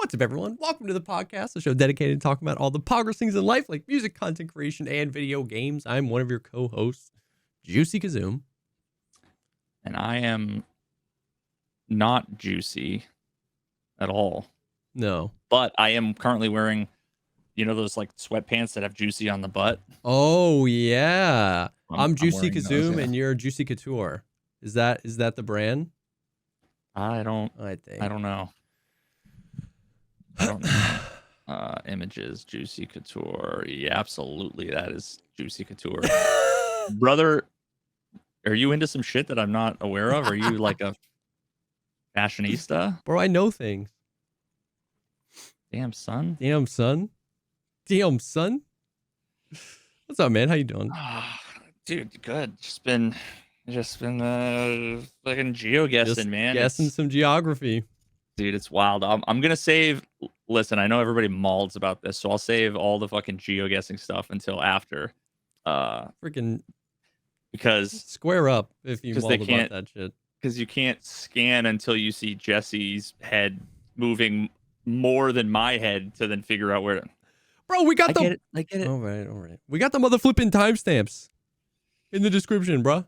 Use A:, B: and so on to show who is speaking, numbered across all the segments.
A: What's up, everyone? Welcome to the podcast, a show dedicated to talking about all the poggers things in life, like music, content creation, and video games. I'm one of your co-hosts, JesseKazam.
B: And I am not juicy at all.
A: No.
B: But I am currently wearing, you know, those like sweatpants that have juicy on the butt.
A: Oh, yeah. I'm JesseKazam,
B: yeah.
A: and you're Juicy Couture. Is that the brand?
B: I don't know. I don't know. Images, Juicy Couture. Yeah, absolutely. That is Juicy Couture. Brother, are you into some shit that I'm not aware of? Are you like a fashionista?
A: Bro, I know things.
B: Damn, son.
A: Damn, son. What's up, man? How you doing?
B: Dude, good. Just been fucking GeoGuessing, man.
A: Guessing some geography.
B: Dude, it's wild. I'm gonna save. Listen, I know everybody mauls about this, so I'll save all the fucking geoguessing stuff until after.
A: Freaking
B: because
A: square up if you mauled about that shit.
B: Because you can't scan until you see Jesse's head moving more than my head to then figure out where.
A: Bro, we got
B: I get it.
A: All right. We got the mother flipping timestamps in the description, bro.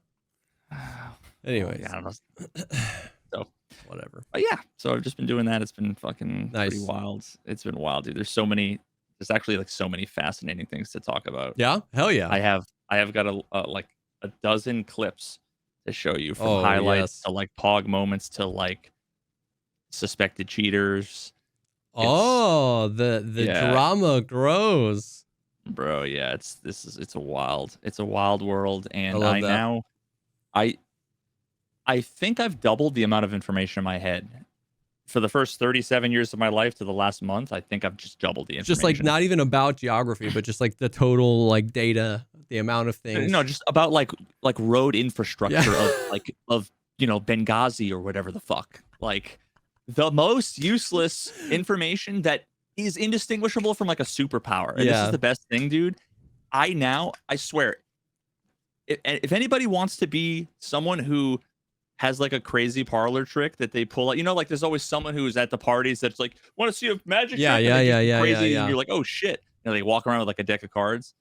A: Anyways.
B: Yeah, I don't know. So
A: whatever.
B: But yeah, so I've just been doing that. It's been fucking
A: nice.
B: Pretty wild. It's been wild, dude. There's actually like so many fascinating things to talk about.
A: Yeah, hell yeah.
B: I have got like a dozen clips to show you, from highlights to like pog moments to like suspected cheaters.
A: The drama grows,
B: bro. Yeah, it's a wild world, and I think I've doubled the amount of information in my head for the first 37 years of my life to the last month. I think I've just doubled the information.
A: Just like not even about geography, but just like the total like data, the amount of things.
B: No, just about like road infrastructure of you know, Benghazi or whatever the fuck. Like the most useless information that is indistinguishable from like a superpower. And this is the best thing, dude. I swear, if anybody wants to be someone who has like a crazy parlor trick that they pull out, you know, like there's always someone who's at the parties that's like, want to see a magic trick? Crazy, and you're like, oh shit. You know, they walk around with like a deck of cards.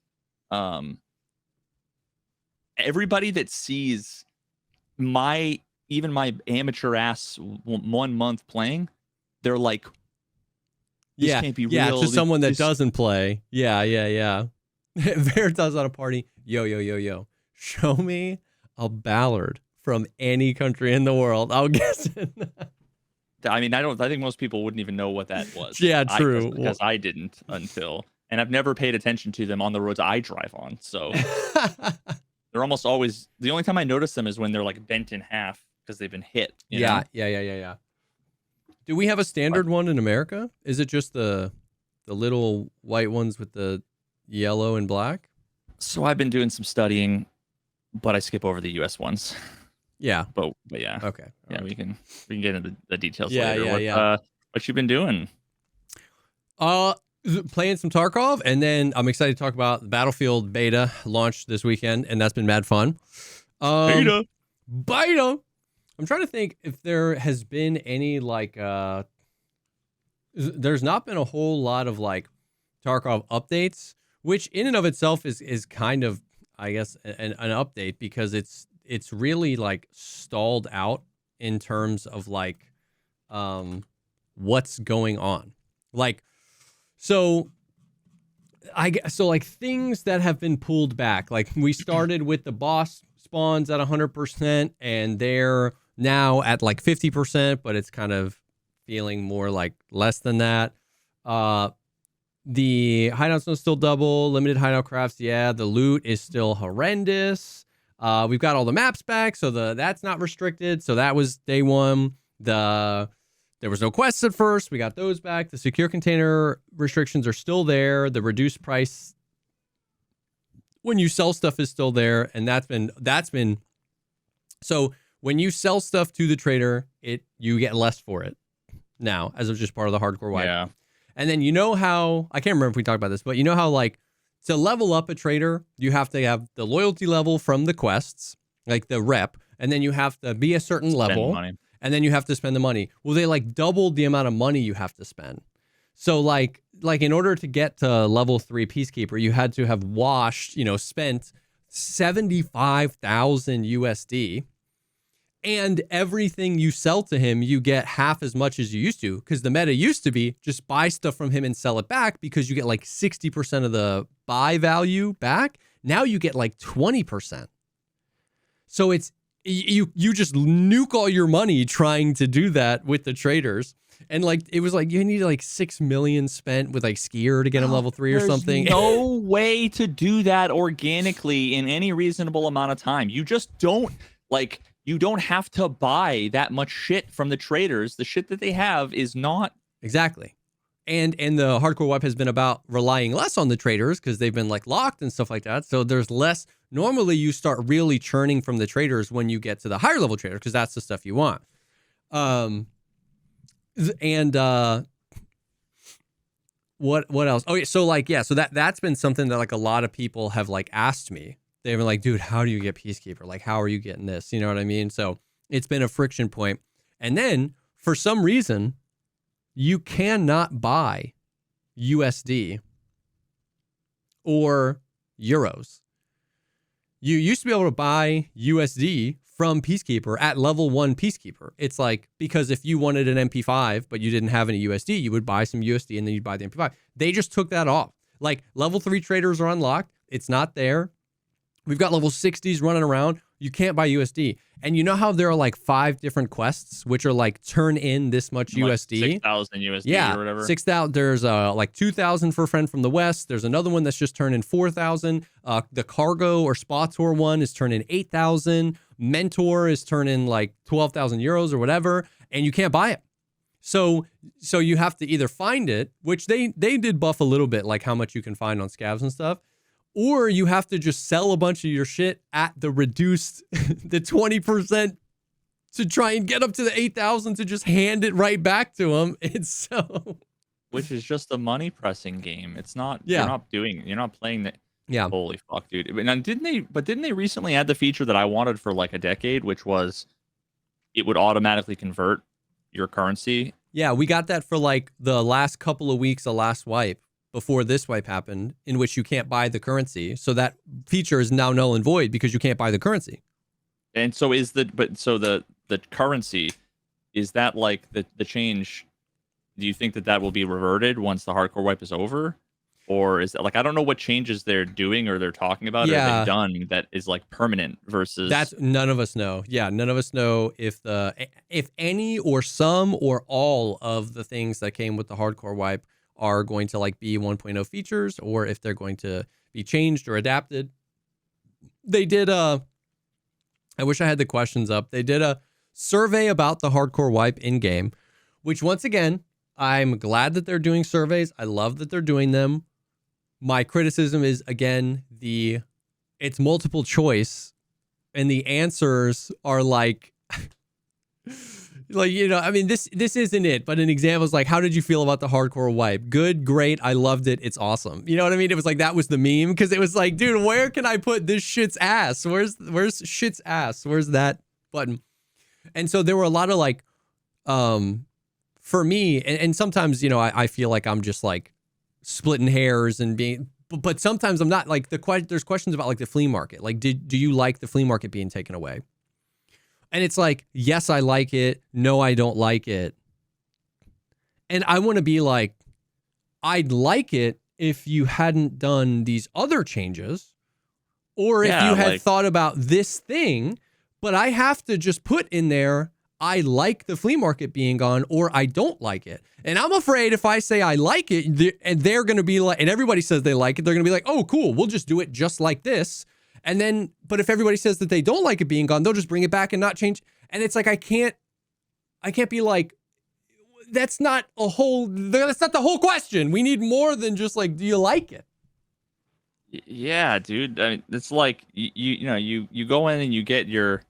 B: Everybody that sees even my amateur ass 1 month playing, they're like, this can't be real.
A: Yeah, to someone that doesn't play. Yeah. Veritas on a party. Yo. Show me a Ballard from any country in the world. I'll guess it.
B: I mean, I think most people wouldn't even know what that was.
A: Yeah, true.
B: Because I didn't until, and I've never paid attention to them on the roads I drive on. So they're almost always, the only time I notice them is when they're like bent in half because they've been hit. You know?
A: Yeah. Do we have a standard one in America? Is it just the little white ones with the yellow and black?
B: So I've been doing some studying, but I skip over the US ones.
A: Yeah.
B: But yeah.
A: Okay.
B: Yeah, right. we can get into the details
A: later.
B: What you been doing?
A: Playing some Tarkov, and then I'm excited to talk about the Battlefield beta launched this weekend, and that's been mad fun. Beta. I'm trying to think if there has been any like there's not been a whole lot of like Tarkov updates, which in and of itself is kind of, I guess, an update, because it's really like stalled out in terms of like what's going on. Like, so like things that have been pulled back. Like we started with the boss spawns at 100%, and they're now at like 50%, but it's kind of feeling more like less than that. The hideouts are still double, limited hideout crafts. Yeah, the loot is still horrendous. We've got all the maps back, so that's not restricted. So that was day one. There was no quests at first. We got those back. The secure container restrictions are still there. The reduced price when you sell stuff is still there, and that's been so when you sell stuff to the trader, you get less for it now, as of just part of the hardcore wipe.
B: Yeah.
A: And then you know how, I can't remember if we talked about this, but you know how like to level up a trader, you have to have the loyalty level from the quests, like the rep, and then you have to be a certain level, and then you have to spend the money. Well, they like doubled the amount of money you have to spend. So like in order to get to level 3 Peacekeeper, you had to have washed, spent 75,000 USD. And everything you sell to him, you get half as much as you used to, because the meta used to be just buy stuff from him and sell it back because you get like 60% of the buy value back. Now you get like 20%. So it's you just nuke all your money trying to do that with the traders. And like it was like you needed like 6 million spent with like Skier to get him level 3 or something.
B: No way to do that organically in any reasonable amount of time. You just don't like. You don't have to buy that much shit from the traders. The shit that they have is not
A: exactly. And the hardcore wipe has been about relying less on the traders because they've been like locked and stuff like that. So there's less. Normally you start really churning from the traders when you get to the higher level traders because that's the stuff you want. What else? Oh yeah, so like so that's been something that like a lot of people have like asked me. They've been like, dude, how do you get Peacekeeper? Like, how are you getting this? You know what I mean? So it's been a friction point. And then for some reason, you cannot buy USD or euros. You used to be able to buy USD from Peacekeeper at level 1 Peacekeeper. It's like, because if you wanted an MP5, but you didn't have any USD, you would buy some USD and then you'd buy the MP5. They just took that off. Like level 3 traders are unlocked. It's not there. We've got level 60s running around. You can't buy USD. And you know how there are like 5 different quests, which are like turn in this much
B: like
A: USD?
B: 6,000 USD or whatever.
A: 6,000. There's like 2,000 for a friend from the West. There's another one that's just turned in 4,000. The cargo or spa tour one is turning 8,000. Mentor is turning like 12,000 euros or whatever. And you can't buy it. So you have to either find it, which they did buff a little bit, like how much you can find on scavs and stuff. Or you have to just sell a bunch of your shit at the reduced, the 20% to try and get up to the 8,000 to just hand it right back to them. It's so...
B: Which is just a money pressing game. It's not,
A: yeah.
B: You're not playing that.
A: Yeah.
B: Holy fuck, dude. Now, didn't they recently add the feature that I wanted for like a decade, which was it would automatically convert your currency?
A: Yeah, we got that for like the last couple of weeks of last wipe. Before this wipe happened, in which you can't buy the currency. So that feature is now null and void because you can't buy the currency.
B: And so the currency, is that like the change? Do you think that will be reverted once the hardcore wipe is over? Or is that like, I don't know what changes they're doing or they're talking about or they've done that is like permanent versus...
A: That's none of us know. Yeah, none of us know if any or some or all of the things that came with the hardcore wipe are going to like be 1.0 features or if they're going to be changed or adapted. They did I wish I had the questions up. They did a survey about the hardcore wipe in game, which once again, I'm glad that they're doing surveys. I love that they're doing them. My criticism is again, it's multiple choice and the answers are like like, I mean, this isn't it, but an example is like, how did you feel about the hardcore wipe? Good, great, I loved it, it's awesome. You know what I mean? It was like, that was the meme, because it was like, dude, where can I put this shit's ass? Where's shit's ass? Where's that button? And so there were a lot of like, for me, and sometimes, I feel like I'm just like splitting hairs and being, but sometimes I'm not. Like there's questions about like the flea market. Like, do you like the flea market being taken away? And it's like, yes, I like it. No, I don't like it. And I want to be like, I'd like it if you hadn't done these other changes or if you had thought about this thing, but I have to just put in there, I like the flea market being gone or I don't like it. And I'm afraid if I say I like it and they're going to be like, and everybody says they like it, they're going to be like, oh, cool, we'll just do it just like this. And then, but if everybody says that they don't like it being gone, they'll just bring it back and not change. And it's like, I can't be like, that's not the whole question. We need more than just like, do you like it?
B: Yeah, dude. I mean, it's like, you go in and you get your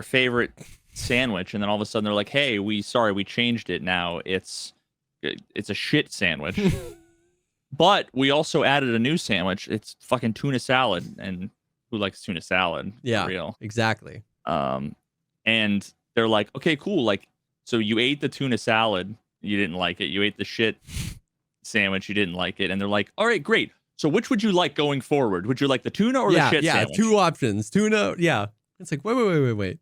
B: favorite sandwich. And then all of a sudden they're like, hey, we changed it now. It's a shit sandwich. But we also added a new sandwich. It's fucking tuna salad. And who likes tuna salad?
A: Yeah,
B: for real.
A: Exactly.
B: And they're like, okay, cool. Like, so you ate the tuna salad You didn't like it. You ate the shit sandwich. You didn't like it. And they're like, all right, great. So which would you like going forward? Would you like the tuna or the shit sandwich?
A: Yeah, 2 options. Tuna, yeah. It's like, wait.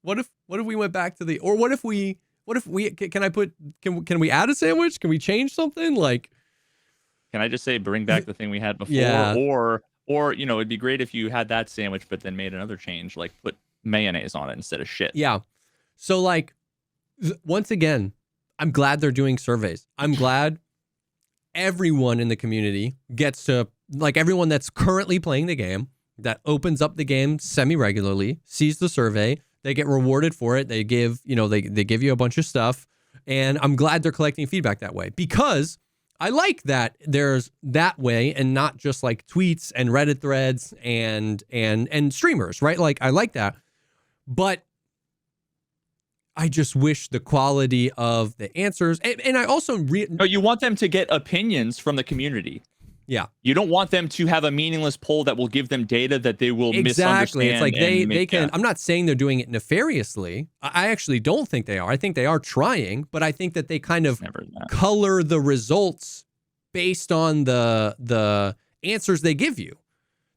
A: What if we went back to the, or what if we can we add a sandwich? Can we change something? Like,
B: can I just say bring back the thing we had before?
A: Yeah.
B: Or you know, it'd be great if you had that sandwich, but then made another change, like put mayonnaise on it instead of shit.
A: Yeah. So like, once again, I'm glad they're doing surveys. I'm glad everyone in the community gets to, like, everyone that's currently playing the game, that opens up the game semi-regularly, sees the survey, they get rewarded for it. They give, they give you a bunch of stuff. And I'm glad they're collecting feedback that way, because I like that there's that way and not just like tweets and Reddit threads and streamers, right? Like, I like that. But I just wish the quality of the answers, and I also
B: no, you want them to get opinions from the community.
A: Yeah,
B: you don't want them to have a meaningless poll that will give them data that they will misunderstand.
A: It's like they can. I'm not saying they're doing it nefariously. I actually don't think they are. I think they are trying, but I think that they kind of color the results based on the answers they give you,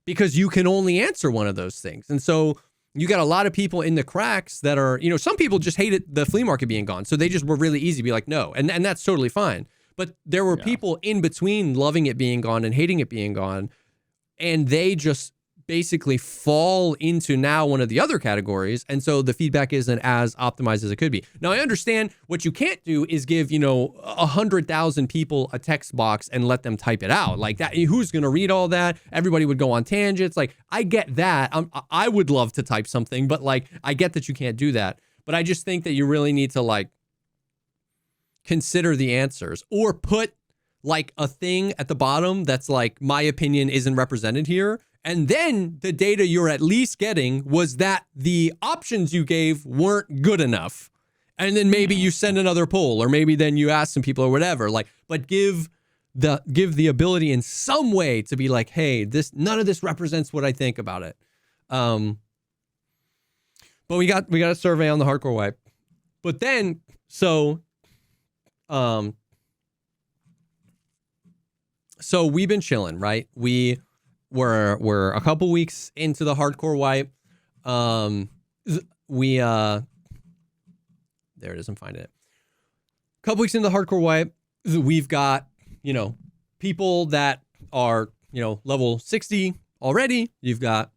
A: because you can only answer one of those things, and so you got a lot of people in the cracks that are, some people just hated the flea market being gone, so they just were really easy to be like, no, and that's totally fine. But there were people in between loving it being gone and hating it being gone, and they just basically fall into now one of the other categories, and so the feedback isn't as optimized as it could be. Now, I understand what you can't do is give 100,000 people a text box and let them type it out like that. Who's going to read all that? Everybody would go on tangents. Like, I get that. I would love to type something, but like, I get that you can't do that. But I just think that you really need to like consider the answers, or put like a thing at the bottom that's like, my opinion isn't represented here. And then the data you're at least getting was that the options you gave weren't good enough. And then maybe you send another poll, or maybe then you ask some people or whatever, like, but give the ability in some way to be like, hey, none of this represents what I think about it. But we got a survey on the hardcore wipe. But then, so we've been chilling, right? We're a couple weeks into the hardcore wipe. There it is. I'm finding it. A couple weeks into the hardcore wipe, we've got, people that are, level 60 already. You've got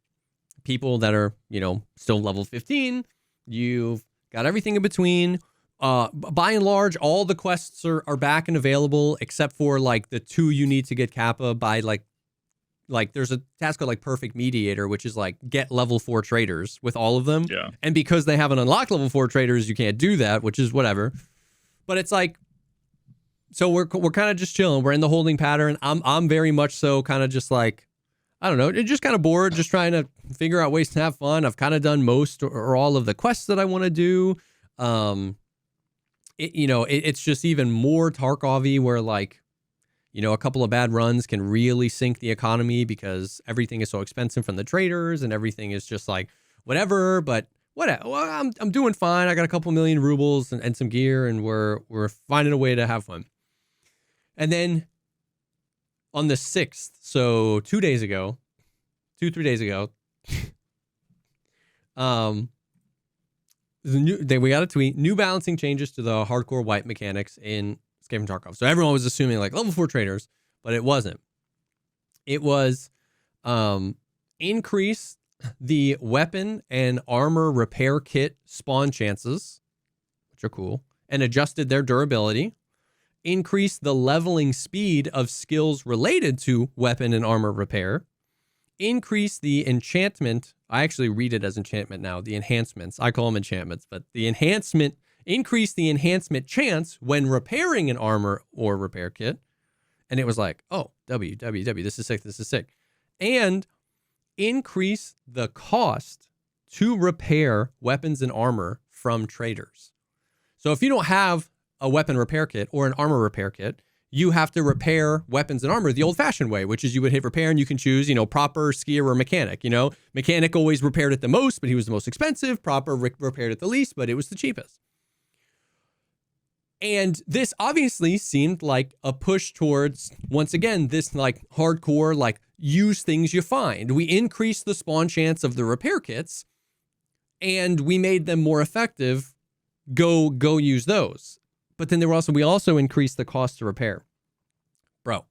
A: people that are, still level 15. You've got everything in between. By and large, all the quests are back and available, except for like the 2 you need to get Kappa by like there's a task called like Perfect Mediator, which is like get level 4 traders with all of them.
B: Yeah.
A: And because they haven't unlocked level 4 traders, you can't do that, which is whatever. But it's like, so we're kind of just chilling. We're in the holding pattern. I'm very much so kind of just like, I don't know, just kind of bored, just trying to figure out ways to have fun. I've kind of done most or all of the quests that I want to do. It's just even more Tarkov-y, where like, a couple of bad runs can really sink the economy because everything is so expensive from the traders and everything is just like whatever. But whatever, well, I'm doing fine. I got a couple million rubles and some gear, and we're finding a way to have fun. And then on the 6th, so 3 days ago, we got a tweet, new balancing changes to the hardcore wipe mechanics in Escape from Tarkov. So everyone was assuming like level 4 traders, but it wasn't. It was increase the weapon and armor repair kit spawn chances, which are cool, and adjusted their durability. Increase the leveling speed of skills related to weapon and armor repair. Increase the enchantment. I actually read it as enchantment now. The enhancements. I call them enchantments, but the enhancement. Increase the enhancement chance when repairing an armor or repair kit. And it was like, oh, this is sick. And increase the cost to repair weapons and armor from traders. So if you don't have a weapon repair kit or an armor repair kit, you have to repair weapons and armor the old-fashioned way, which is you would hit repair and you can choose, proper, skier, or mechanic. Mechanic always repaired it the most, but he was the most expensive. Proper repaired it the least, but it was the cheapest. And this obviously seemed like a push towards, once again, this like hardcore, like use things you find. We increased the spawn chance of the repair kits and we made them more effective. Go use those. But then we also increased the cost to repair. Bro,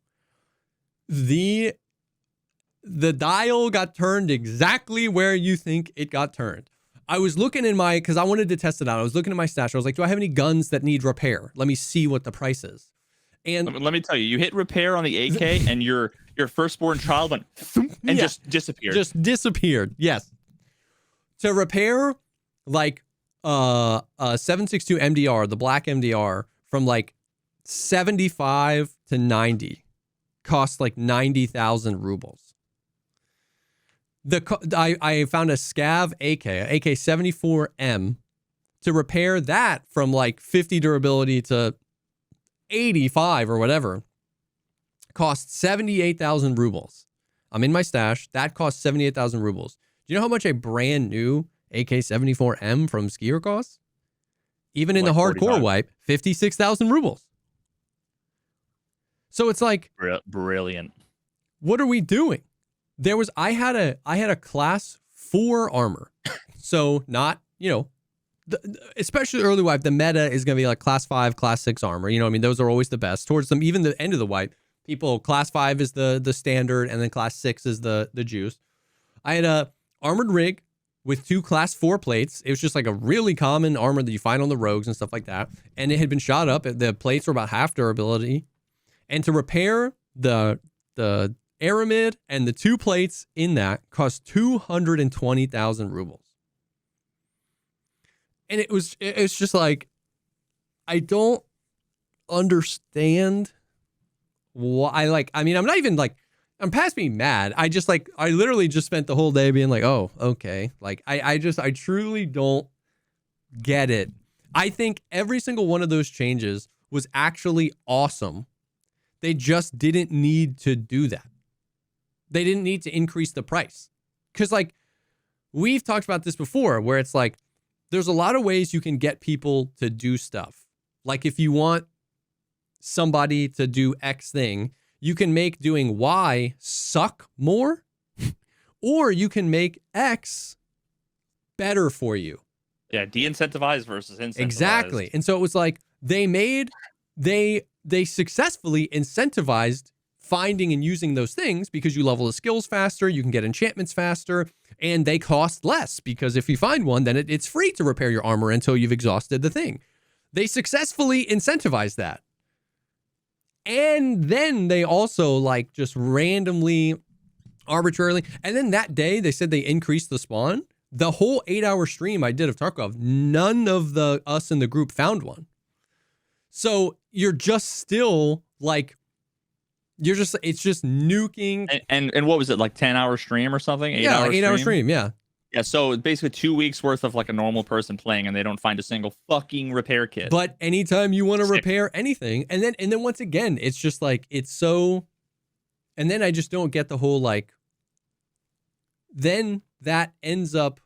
A: the dial got turned exactly where you think it got turned. I was looking because I wanted to test it out. I was looking at my stash. I was like, do I have any guns that need repair? Let me see what the price is. And
B: let me tell you, you hit repair on the AK and your firstborn child went and just disappeared.
A: Just disappeared. Yes. To repair like 7.62 MDR, the black MDR from like 75 to 90 cost like 90,000 rubles. I found a Scav AK-74M to repair that from like 50 durability to 85 or whatever. Cost 78,000 rubles. I'm in my stash. That cost 78,000 rubles. Do you know how much a brand new AK-74M from Skier costs? Even in the hardcore
B: 45.
A: wipe, 56,000 rubles. So it's like
B: brilliant.
A: What are we doing? I had a class 4 armor. So not, especially early wipe, the meta is going to be like class 5, class 6 armor. You know what I mean? Those are always the best. Towards them, even the end of the wipe, class 5 is the standard, and then class 6 is the juice. I had a armored rig with 2 class 4 plates. It was just like a really common armor that you find on the rogues and stuff like that. And it had been shot up. The plates were about half durability. And to repair the Aramid and the 2 plates in that cost 220,000 rubles. And it's just like, I don't understand why. I'm not even like, I'm past being mad. I literally just spent the whole day being like, oh, okay. Like, I truly don't get it. I think every single one of those changes was actually awesome. They just didn't need to do that. They didn't need to increase the price. Because, like, we've talked about this before, where it's like, there's a lot of ways you can get people to do stuff. Like, if you want somebody to do X thing, you can make doing Y suck more, or you can make X better for you.
B: Yeah, de-incentivized versus incentivized.
A: Exactly. And so it was like, they successfully incentivized finding and using those things because you level the skills faster, you can get enchantments faster, and they cost less because if you find one, then it's free to repair your armor until you've exhausted the thing. They successfully incentivized that. And then they also like just randomly, arbitrarily, and then that day they said they increased the spawn. The whole 8-hour stream I did of Tarkov, none of us in the group found one. So you're just still like, it's just nuking.
B: And what was it, like 10-hour stream or something?
A: 8-hour stream, yeah.
B: Yeah, so basically 2 weeks worth of like a normal person playing, and they don't find a single fucking repair kit.
A: But anytime you want to repair anything, and then once again, it's just like, it's so, and then I just don't get the whole like, then that ends up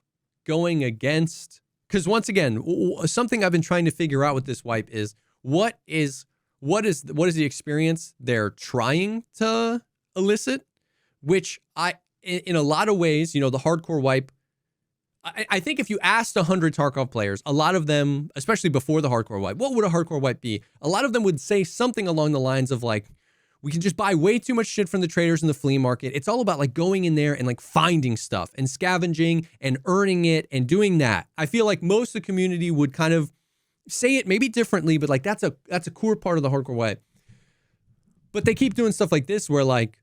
A: going against, because once again, something I've been trying to figure out with this wipe is what is the experience they're trying to elicit, which in a lot of ways, the hardcore wipe, I think if you asked 100 Tarkov players, a lot of them, especially before the hardcore wipe, what would a hardcore wipe be? A lot of them would say something along the lines of like, we can just buy way too much shit from the traders in the flea market. It's all about like going in there and like finding stuff and scavenging and earning it and doing that. I feel like most of the community would kind of say it maybe differently, but like that's a core part of the hardcore wipe. But they keep doing stuff like this where like,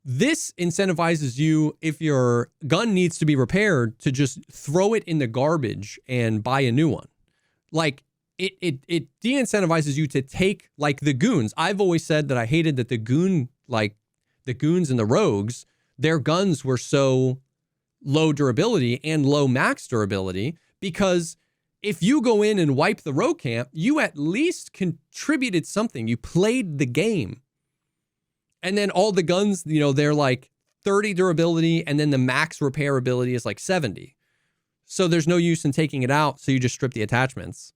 A: this incentivizes you, if your gun needs to be repaired, to just throw it in the garbage and buy a new one. Like, it de-incentivizes you to take, like, the goons. I've always said that I hated that the goons and the rogues, their guns were so low durability and low max durability, because if you go in and wipe the rogue camp, you at least contributed something. You played the game. And then all the guns, they're like 30 durability, and then the max repair ability is like 70. So there's no use in taking it out, so you just strip the attachments.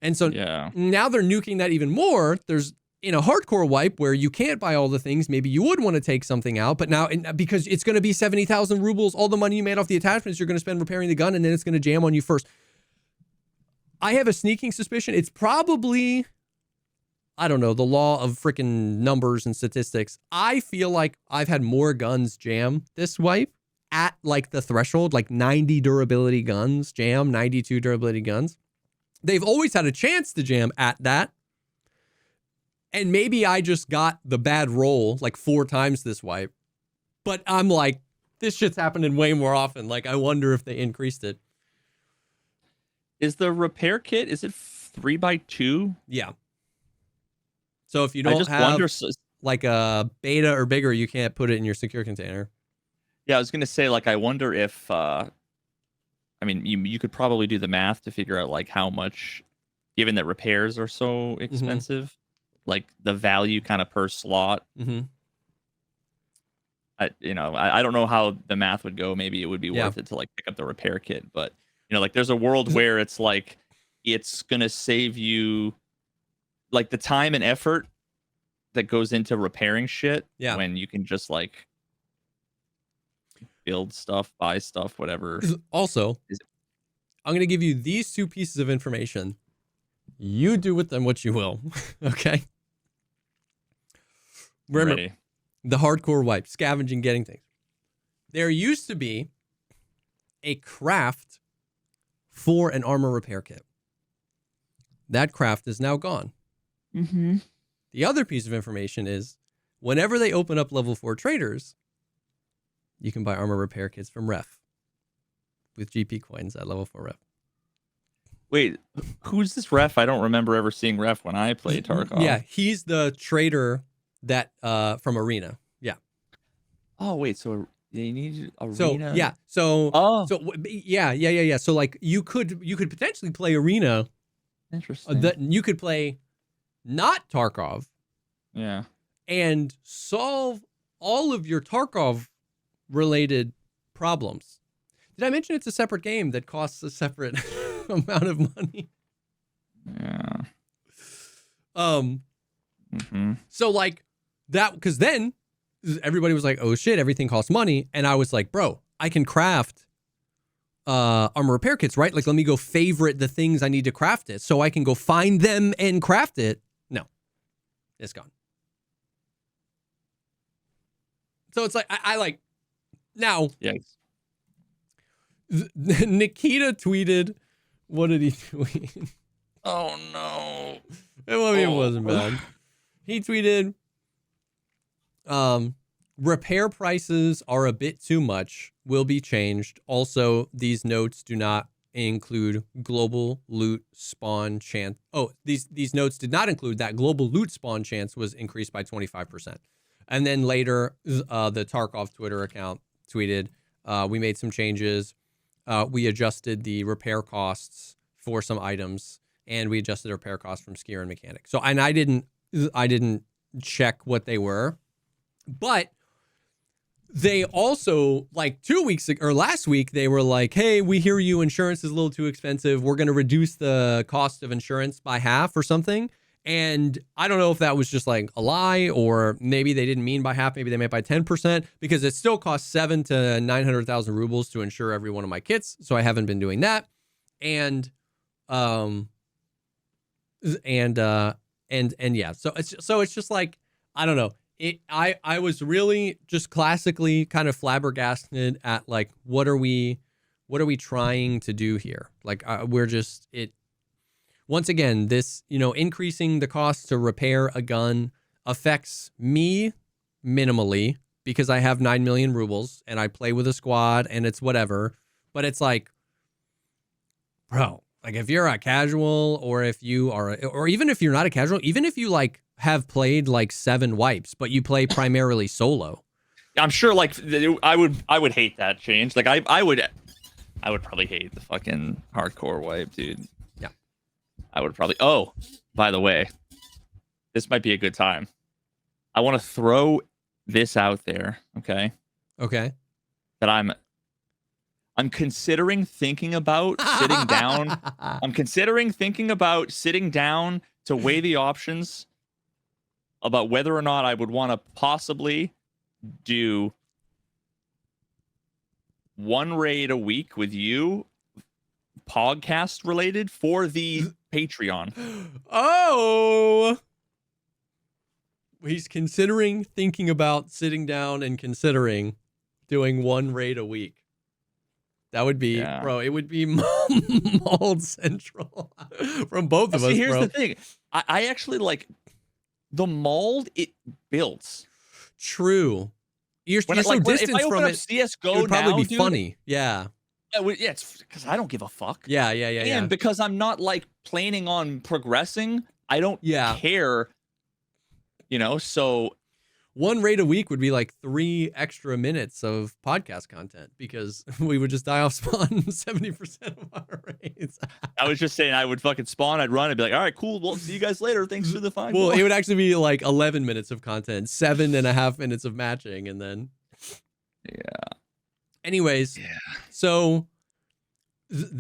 A: And so now they're nuking that even more. There's in a hardcore wipe where you can't buy all the things, maybe you would want to take something out, but now because it's going to be 70,000 rubles, all the money you made off the attachments, you're going to spend repairing the gun, and then it's going to jam on you first. I have a sneaking suspicion it's probably, I don't know, the law of freaking numbers and statistics. I feel like I've had more guns jam this wipe at like the threshold, like 90 durability guns jam, 92 durability guns. They've always had a chance to jam at that. And maybe I just got the bad roll like 4 times this wipe. But I'm like, this shit's happening way more often. Like, I wonder if they increased it.
B: Is the repair kit, is it 3x2?
A: Yeah. So if you don't have like a beta or bigger, you can't put it in your secure container.
B: Yeah, I was going to say, like, I wonder if, I mean, you could probably do the math to figure out, like, how much, given that repairs are so expensive, like, the value kind of per slot. I don't know how the math would go. Maybe it would be worth it to, like, pick up the repair kit. But, like, there's a world where it's, like, it's going to save you, like, the time and effort that goes into repairing shit when you can just, like, build stuff, buy stuff, whatever.
A: Also, I'm going to give you these 2 pieces of information. You do with them what you will. Okay? Remember, the hardcore wipe, scavenging, getting things. There used to be a craft for an armor repair kit. That craft is now gone. The other piece of information is whenever they open up level 4 traders, you can buy armor repair kits from Ref with GP coins at level 4 Ref.
B: Wait, who's this Ref? I don't remember ever seeing Ref when I played Tarkov.
A: Yeah, he's the trader that from Arena. Yeah.
B: Oh wait, so they need Arena.
A: So like you could potentially play Arena.
B: Interesting.
A: You could play not Tarkov.
B: Yeah.
A: And solve all of your Tarkov related problems. Did I mention it's a separate game that costs a separate amount of money?
B: Yeah.
A: So like that, because then everybody was like, oh shit, everything costs money. And I was like, bro, I can craft armor repair kits, right? Like, let me go favorite the things I need to craft it so I can go find them and craft it. No, it's gone. So it's like, I like, now,
B: yes.
A: Nikita tweeted, what did he tweet?
B: Oh no.
A: It wasn't bad. He tweeted, repair prices are a bit too much, will be changed. Also, these notes do not include global loot spawn chance. Oh, these notes did not include that global loot spawn chance was increased by 25%. And then later, the Tarkov Twitter account tweeted, we made some changes. We adjusted the repair costs for some items, and we adjusted repair costs from skier and mechanic. So, and I didn't check what they were, but they also, like 2 weeks ago, or last week, they were like, hey, we hear you, insurance is a little too expensive. We're going to reduce the cost of insurance by half or something. And I don't know if that was just like a lie, or maybe they didn't mean by half. Maybe they meant by 10%, because it still costs 700,000 to 900,000 rubles to insure every one of my kits. So I haven't been doing that. And yeah. So it's just like, I don't know. I was really just classically kind of flabbergasted at like, what are we trying to do here? Like, we're just, once again, this, increasing the cost to repair a gun affects me minimally because I have 9 million rubles and I play with a squad and it's whatever. But it's like, bro, like if you're a casual, or if you are, or even if you're not a casual, even if you like have played like 7 wipes, but you play primarily solo.
B: I'm sure like I would hate that change. Like I would probably hate the fucking hardcore wipe, dude. I would probably. Oh, by the way, this might be a good time. I want to throw this out there. Okay.
A: Okay.
B: That I'm I'm considering thinking about sitting down. I'm considering thinking about sitting down to weigh the options about whether or not I would want to possibly do one raid a week with you, Pogcast related, for the Patreon.
A: Oh, he's thinking about sitting down and considering doing one raid a week. That would be, bro, it would be Mold Central from both of us,
B: here's
A: bro.
B: the thing. I actually like the mold it builds.
A: True. You're so
B: like,
A: distant from it.
B: CSGO
A: it would probably
B: now,
A: be
B: dude,
A: funny. Yeah.
B: Yeah, it's because I don't give a fuck.
A: Yeah.
B: And because I'm not like planning on progressing, I don't care. You know, so
A: one raid a week would be like 3 extra minutes of podcast content because we would just die off spawn 70% of our raids.
B: I was just saying I would fucking spawn, I'd run, I'd be like, all right, cool, well, see you guys later. Thanks for the fine.
A: Well, it would actually be like 11 minutes of content, 7.5 minutes of matching, and then Anyways, so once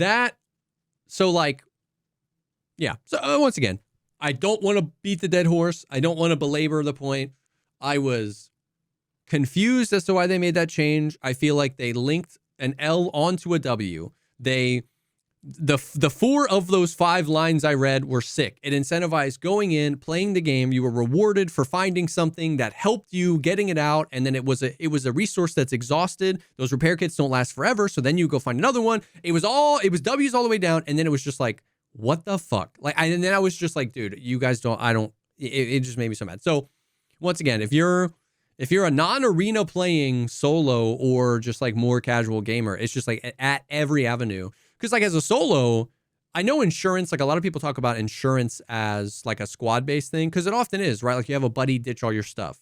A: again, I don't want to beat the dead horse. I don't want to belabor the point. I was confused as to why they made that change. I feel like they linked an L onto a W. The 4 of those 5 lines I read were sick. It incentivized going in, playing the game. You were rewarded for finding something that helped you getting it out, and then it was a resource that's exhausted. Those repair kits don't last forever, so then you go find another one. It was W's all the way down, and then it was just like, what the fuck? And then I was just like, dude, you guys it just made me so mad. So once again, if you're a non-arena playing solo or just like more casual gamer, it's just like at every avenue. Because like as a solo, I know insurance, like a lot of people talk about insurance as like a squad-based thing, because it often is, right? Like you have a buddy ditch all your stuff.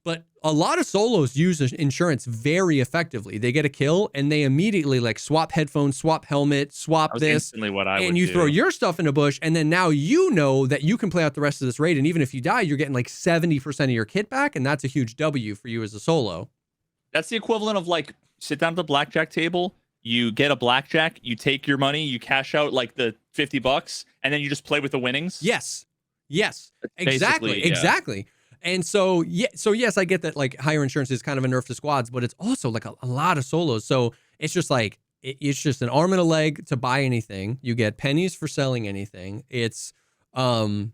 A: But a lot of solos use insurance very effectively. They get a kill and they immediately like swap headphones, swap helmet, swap this.
B: Instantly what I
A: and you throw your stuff in a bush, and then now you know that you can play out the rest of this raid. And even if you die, you're getting like 70% of your kit back, and that's a huge W for you as a solo.
B: That's the equivalent of like sit down at the blackjack table. You get a blackjack, you take your money, you cash out like the $50, and then you just play with the winnings.
A: Yes, exactly. And so yes, I get that like higher insurance is kind of a nerf to squads, but it's also like a lot of solos. So it's just like it's just an arm and a leg to buy anything. You get pennies for selling anything. It's an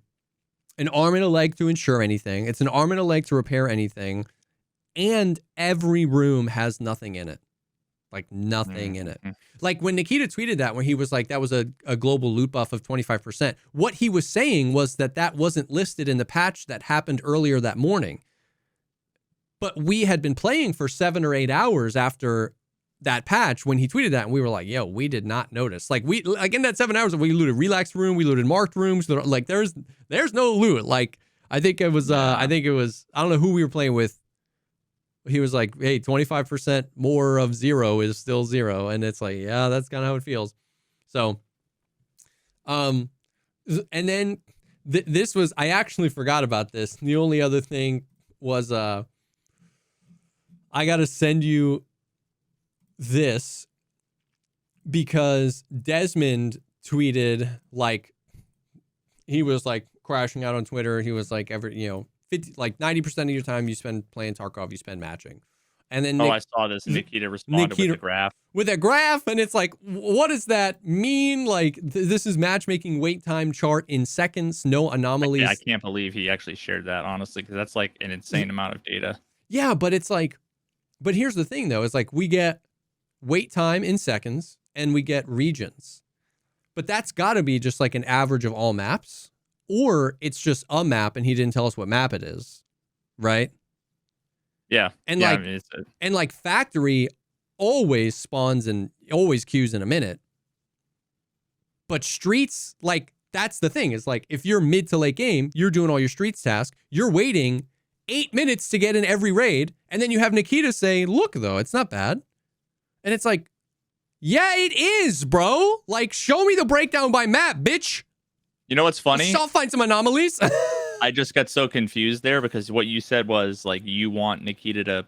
A: arm and a leg to insure anything. It's an arm and a leg to repair anything, and every room has nothing in it. Like nothing in it. Like when Nikita tweeted that, when he was like, that was a global loot buff of 25%. What he was saying was that wasn't listed in the patch that happened earlier that morning. But we had been playing for 7 or 8 hours after that patch when he tweeted that, and we were like, yo, we did not notice. Like in that 7 hours, we looted relaxed room, we looted marked rooms. Like there's no loot. Like I think it was I don't know who we were playing with. He was like, hey, 25% more of 0 is still 0. And it's like, yeah, that's kind of how it feels. So, and then this was, I actually forgot about this. The only other thing was, I got to send you this because Desmond tweeted like, he was like crashing out on Twitter. He was like, 90% of your time you spend playing Tarkov, you spend matching. And then
B: I saw this. Nikita responded with a graph.
A: With a graph, and it's like, what does that mean? Like, this is matchmaking wait time chart in seconds, no anomalies.
B: I can't believe he actually shared that, honestly, because that's like an insane amount of data.
A: Yeah, but it's like, but here's the thing, though. It's like we get wait time in seconds, and we get regions. But that's got to be just like an average of all maps. Or it's just a map and he didn't tell us what map it is, right?
B: Yeah.
A: And
B: yeah,
A: like factory always spawns and always queues in a minute. But streets, like that's the thing. Is like if you're mid to late game, you're doing all your streets tasks, you're waiting 8 minutes to get in every raid, and then you have Nikita say, look though, it's not bad. And it's like, yeah, it is, bro. Like show me the breakdown by map, bitch.
B: You know what's funny?
A: I'll find some anomalies.
B: I just got so confused there because what you said was like you want Nikita to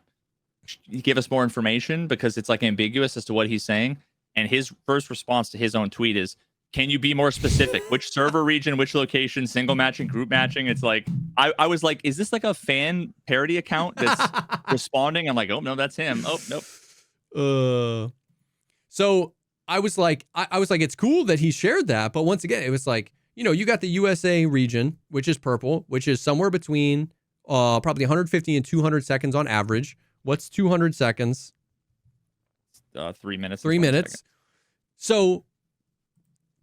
B: give us more information because it's like ambiguous as to what he's saying. And his first response to his own tweet is, "Can you be more specific? Which server region, which location, single matching, group matching?" It's like, I was like, is this like a fan parody account that's responding? I'm like, oh no, that's him. Oh nope.
A: So I was like, it's cool that he shared that, but once again, it was like, you got the USA region, which is purple, which is somewhere between probably 150 and 200 seconds on average. What's 200 seconds?
B: 3 minutes.
A: 3 minutes. So,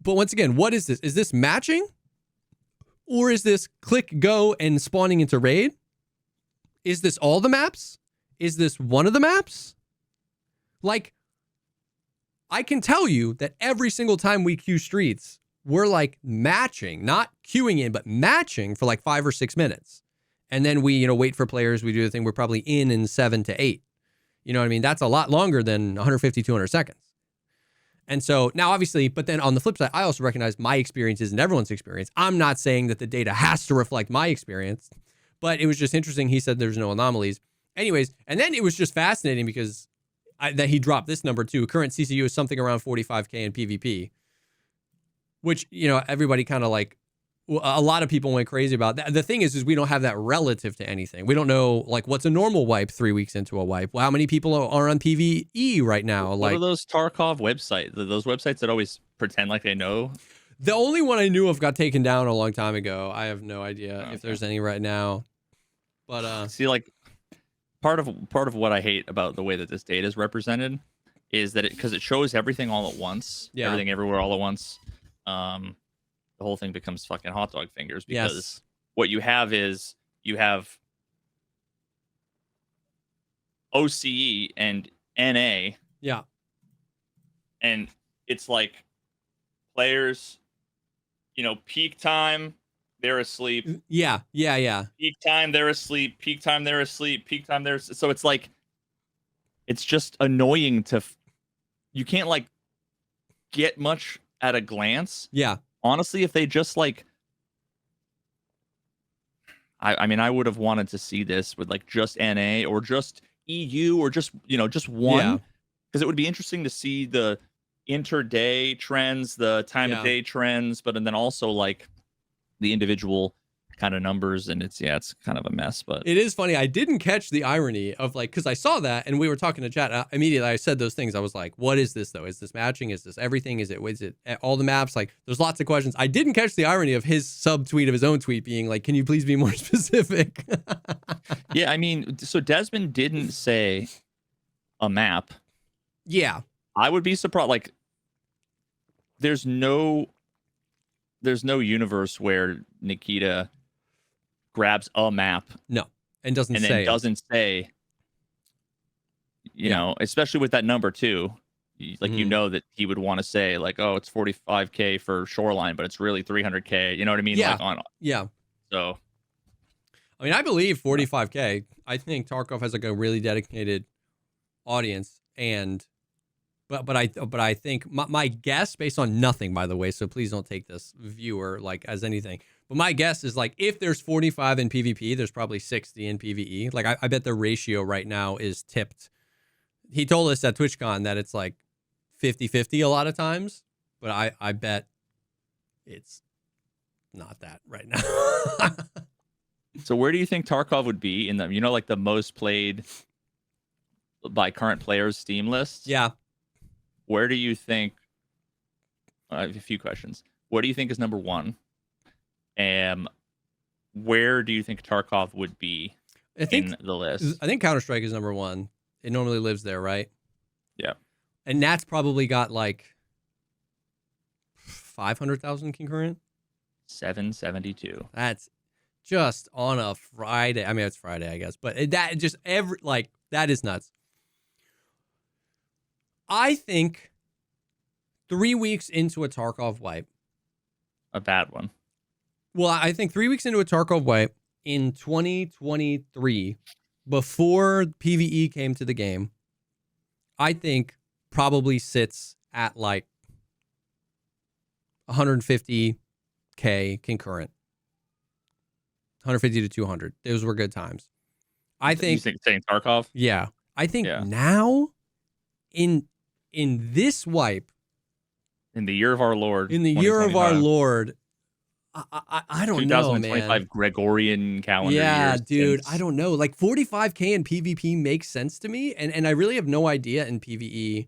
A: but once again, what is this? Is this matching? Or is this click, go, and spawning into raid? Is this all the maps? Is this one of the maps? Like, I can tell you that every single time we queue streets, we're like matching, not queuing in, but matching for like 5 or 6 minutes. And then we, wait for players. We do the thing. We're probably in 7 to 8. You know what I mean? That's a lot longer than 150, 200 seconds. And so now obviously, but then on the flip side, I also recognize my experience isn't everyone's experience. I'm not saying that the data has to reflect my experience, but it was just interesting. He said there's no anomalies. Anyways, and then it was just fascinating because that he dropped this number too. Current CCU is something around 45K in PvP, which, everybody kind of like, a lot of people went crazy about that. The thing is we don't have that relative to anything. We don't know like what's a normal wipe 3 weeks into a wipe. Well, how many people are on PvE right now?
B: What are those Tarkov websites? Those websites that always pretend like they know?
A: The only one I knew of got taken down a long time ago. I have no idea if there's any right now. But
B: see, like part of what I hate about the way that this data is represented is that because it shows everything all at once, everything everywhere all at once. The whole thing becomes fucking hot dog fingers because what you have is you have OCE and NA.
A: Yeah.
B: And it's like players, peak time, they're asleep.
A: Yeah.
B: Peak time, they're asleep. Peak time, they're asleep. Peak time, they're so it's like, it's just annoying you can't like get much at a glance.
A: Yeah.
B: Honestly, if they just like, I mean, I would have wanted to see this with like just NA or just EU or just, just one, because it would be interesting to see the inter-day trends, the time of day trends, but and then also like the individual kind of numbers, and it's kind of a mess. But
A: it is funny. I didn't catch the irony of like, because I saw that and we were talking to chat immediately. I said those things. I was like, what is this though? Is this matching? Is this everything? Is it all the maps? Like, there's lots of questions. I didn't catch the irony of his subtweet of his own tweet being like, can you please be more specific?
B: Yeah, I mean, so Desmond didn't say a map.
A: Yeah,
B: I would be surprised. Like, there's no universe where Nikita grabs a map,
A: and doesn't
B: say, you know, especially with that number too, like you know that he would want to say like, oh, it's 45K for Shoreline, but it's really 300K. You know what I mean?
A: Yeah.
B: Like So,
A: I mean, I believe 45K. I think Tarkov has like a really dedicated audience, but I think my guess, based on nothing, by the way, so please don't take this viewer like as anything. But my guess is like if there's 45 in PvP, there's probably 60 in PvE. Like I bet the ratio right now is tipped. He told us at TwitchCon that it's like 50-50 a lot of times, but I bet it's not that right now.
B: So where do you think Tarkov would be in the, like the most played by current players Steam lists?
A: Yeah.
B: Where do you think? I have a few questions. What do you think is number one? And where do you think Tarkov would be in the list?
A: I think Counter-Strike is number one. It normally lives there, right?
B: Yeah.
A: And that's probably got like 500,000 concurrent.
B: 772.
A: That's just on a Friday. I mean, it's Friday, I guess, but that just that is nuts. I think 3 weeks into a Tarkov wipe.
B: A bad one.
A: Well, I think 3 weeks into a Tarkov wipe in 2023, before PvE came to the game, I think probably sits at like 150K concurrent. 150 to 200. Those were good times. I think
B: saying Tarkov?
A: Yeah. I think now in this wipe,
B: in the year of our Lord,
A: in the year of our
B: 2025,
A: Lord, I don't know, man.
B: 2025 Gregorian calendar
A: Yeah,
B: years.
A: dude,
B: since-
A: I don't know. Like 45K in PvP makes sense to me, and I really have no idea in PvE,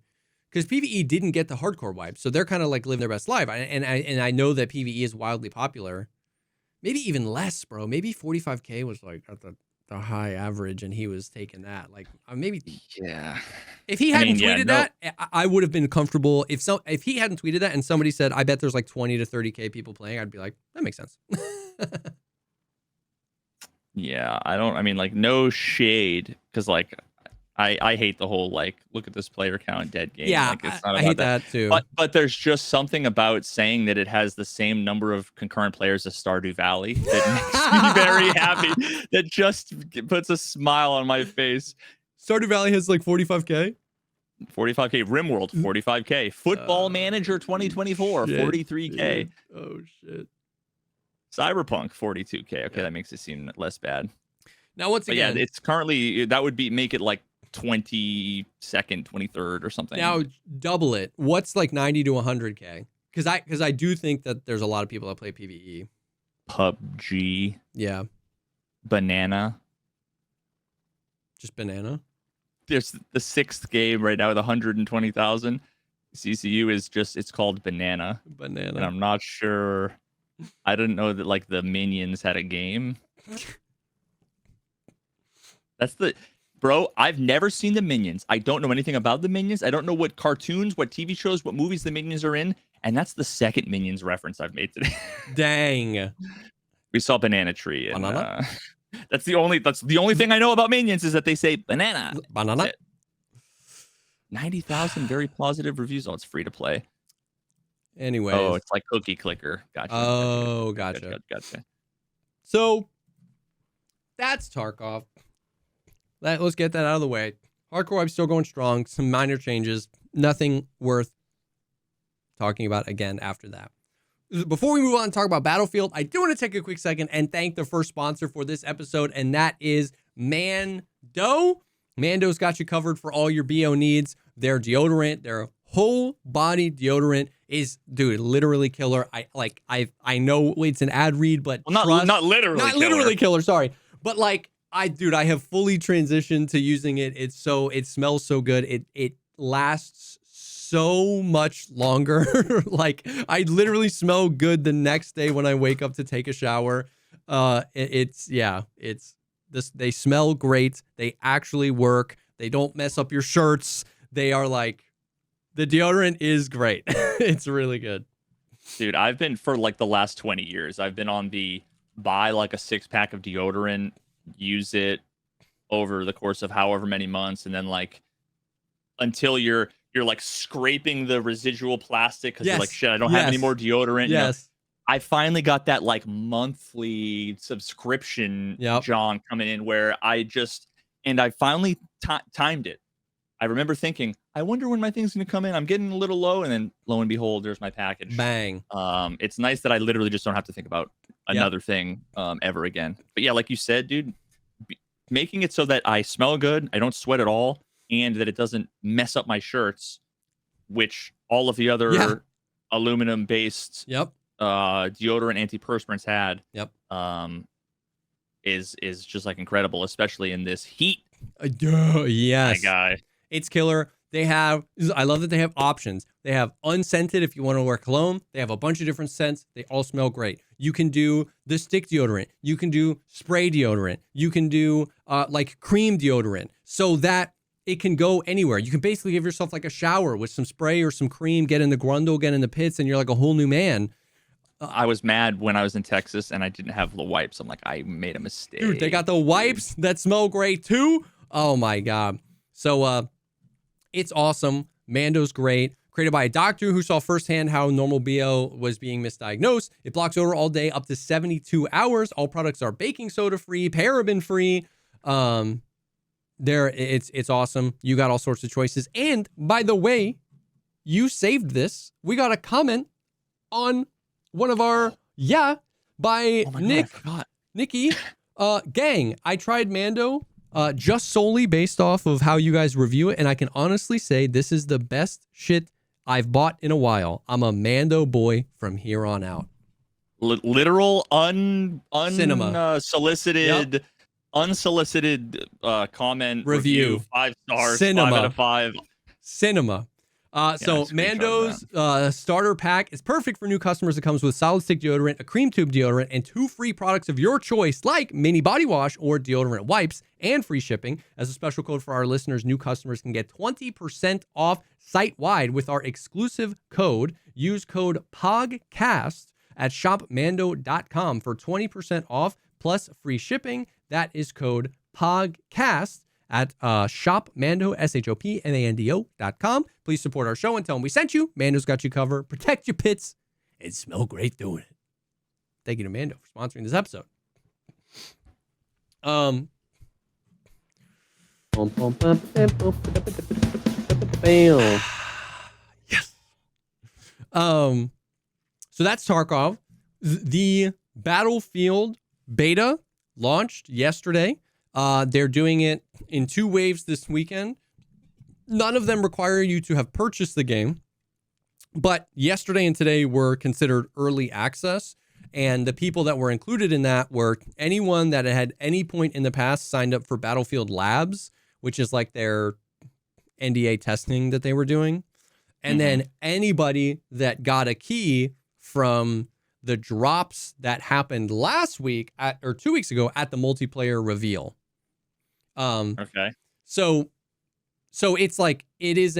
A: because PvE didn't get the hardcore wipe, so they're kind of like living their best life. And I know that PvE is wildly popular. Maybe even less, bro. Maybe 45K was like at the high average, and he was taking that. Like maybe
B: Yeah.
A: if he hadn't tweeted that, I would have been comfortable. If he hadn't tweeted that and somebody said, I bet there's like 20 to 30K people playing, I'd be like, that makes sense.
B: Yeah, I mean, like, no shade, because like I hate the whole like look at this player count dead game.
A: Yeah,
B: like, it's not
A: I
B: about
A: hate that too.
B: But there's just something about saying that it has the same number of concurrent players as Stardew Valley that makes me very happy. That just puts a smile on my face.
A: Stardew Valley has like 45K.
B: 45K. RimWorld 45K. Football Manager 2024
A: shit,
B: 43K.
A: Dude. Oh shit.
B: Cyberpunk 42K. Okay, that makes it seem less bad.
A: Now once again,
B: yeah, it's currently that would make it like 22nd, 23rd or something.
A: now double it. What's like 90 to 100K? Because I do think that there's a lot of people that play PvE.
B: PUBG.
A: Yeah.
B: Banana.
A: Just banana.
B: There's the 6th game right now with 120,000. CCU is just, it's called Banana.
A: Banana.
B: And I'm not sure. I didn't know that like the Minions had a game. That's the bro. I've never seen the Minions. I don't know anything about the Minions. I don't know what cartoons, what TV shows, what movies the Minions are in. And that's the second Minions reference I've made today.
A: Dang.
B: We saw Banana Tree. And,
A: Banana?
B: that's the only thing I know about Minions is that they say banana.
A: Banana.
B: 90,000 very positive reviews. Oh, it's free to play.
A: Anyways.
B: Oh, it's like Cookie Clicker. Gotcha.
A: Oh, gotcha.
B: Gotcha.
A: So that's Tarkov. Let's get that out of the way. Hardcore wipe's still going strong. Some minor changes. Nothing worth talking about again after that. Before we move on and talk about Battlefield, I do want to take a quick second and thank the first sponsor for this episode, and that is MANDO. MANDO's got you covered for all your BO needs. Their deodorant, their whole body deodorant is, dude, literally killer. I know it's an ad read, but
B: not literally
A: killer. Sorry, but like I have fully transitioned to using it. It smells so good. It lasts so much longer. Like I literally smell good the next day when I wake up to take a shower. They smell great. They actually work. They don't mess up your shirts. They are like, the deodorant is great. It's really good.
B: Dude, I've been for like the last 20 years. I've been on the buy like a 6-pack of deodorant, use it over the course of however many months, and then like until you're like scraping the residual plastic because you're like, shit, I don't have any more deodorant.
A: Yes.
B: You know? I finally got that like monthly subscription, John, coming in where I finally timed it. I remember thinking, I wonder when my thing's going to come in. I'm getting a little low, and then lo and behold, there's my package.
A: Bang.
B: It's nice that I literally just don't have to think about another thing ever again. But yeah, like you said, dude, making it so that I smell good, I don't sweat at all, and that it doesn't mess up my shirts, which all of the other aluminum-based deodorant antiperspirants had. Is just like incredible, especially in this heat.
A: Yes,
B: my guy.
A: It's killer. I love that they have options. They have unscented if you want to wear cologne. They have a bunch of different scents. They all smell great. You can do the stick deodorant. You can do spray deodorant. You can do like cream deodorant, so that it can go anywhere. You can basically give yourself like a shower with some spray or some cream, get in the grundle, get in the pits, and you're like a whole new man.
B: I was mad when I was in Texas and I didn't have the wipes. I'm like, I made a mistake.
A: Dude, they got the wipes that smell great too. Oh my God. So it's awesome. Mando's great. Created by a doctor who saw firsthand how normal BO was being misdiagnosed. It blocks odor all day, up to 72 hours. All products are baking soda free, paraben free. It's awesome. You got all sorts of choices. And by the way, you saved this. We got a comment on one of our by Nick.
B: God,
A: Nikki. Gang, I tried Mando just solely based off of how you guys review it. And I can honestly say this is the best shit I've bought in a while. I'm a Mando boy from here on out.
B: Literal
A: Cinema.
B: Unsolicited comment
A: Review.
B: 5 stars,
A: Cinema.
B: 5 out of 5.
A: Cinema. So Mando's starter pack is perfect for new customers. It comes with solid stick deodorant, a cream tube deodorant, and 2 free products of your choice, like mini body wash or deodorant wipes, and free shipping. As a special code for our listeners, new customers can get 20% off site-wide with our exclusive code. Use code POGCAST at shopmando.com for 20% off plus free shipping. That is code POGCAST at shopmando, shopmando.com. Please support our show and tell them we sent you. Mando's got you covered. Protect your pits and smell great doing it. Thank you to Mando for sponsoring this episode. Yes. So that's Tarkov. The Battlefield beta launched yesterday. They're doing it in 2 waves this weekend. None of them require you to have purchased the game, but yesterday and today were considered early access. And the people that were included in that were anyone that had any point in the past signed up for Battlefield Labs, which is like their NDA testing that they were doing. And then anybody that got a key from the drops that happened last week or 2 weeks ago at the multiplayer reveal.
B: Okay.
A: So it's like, it is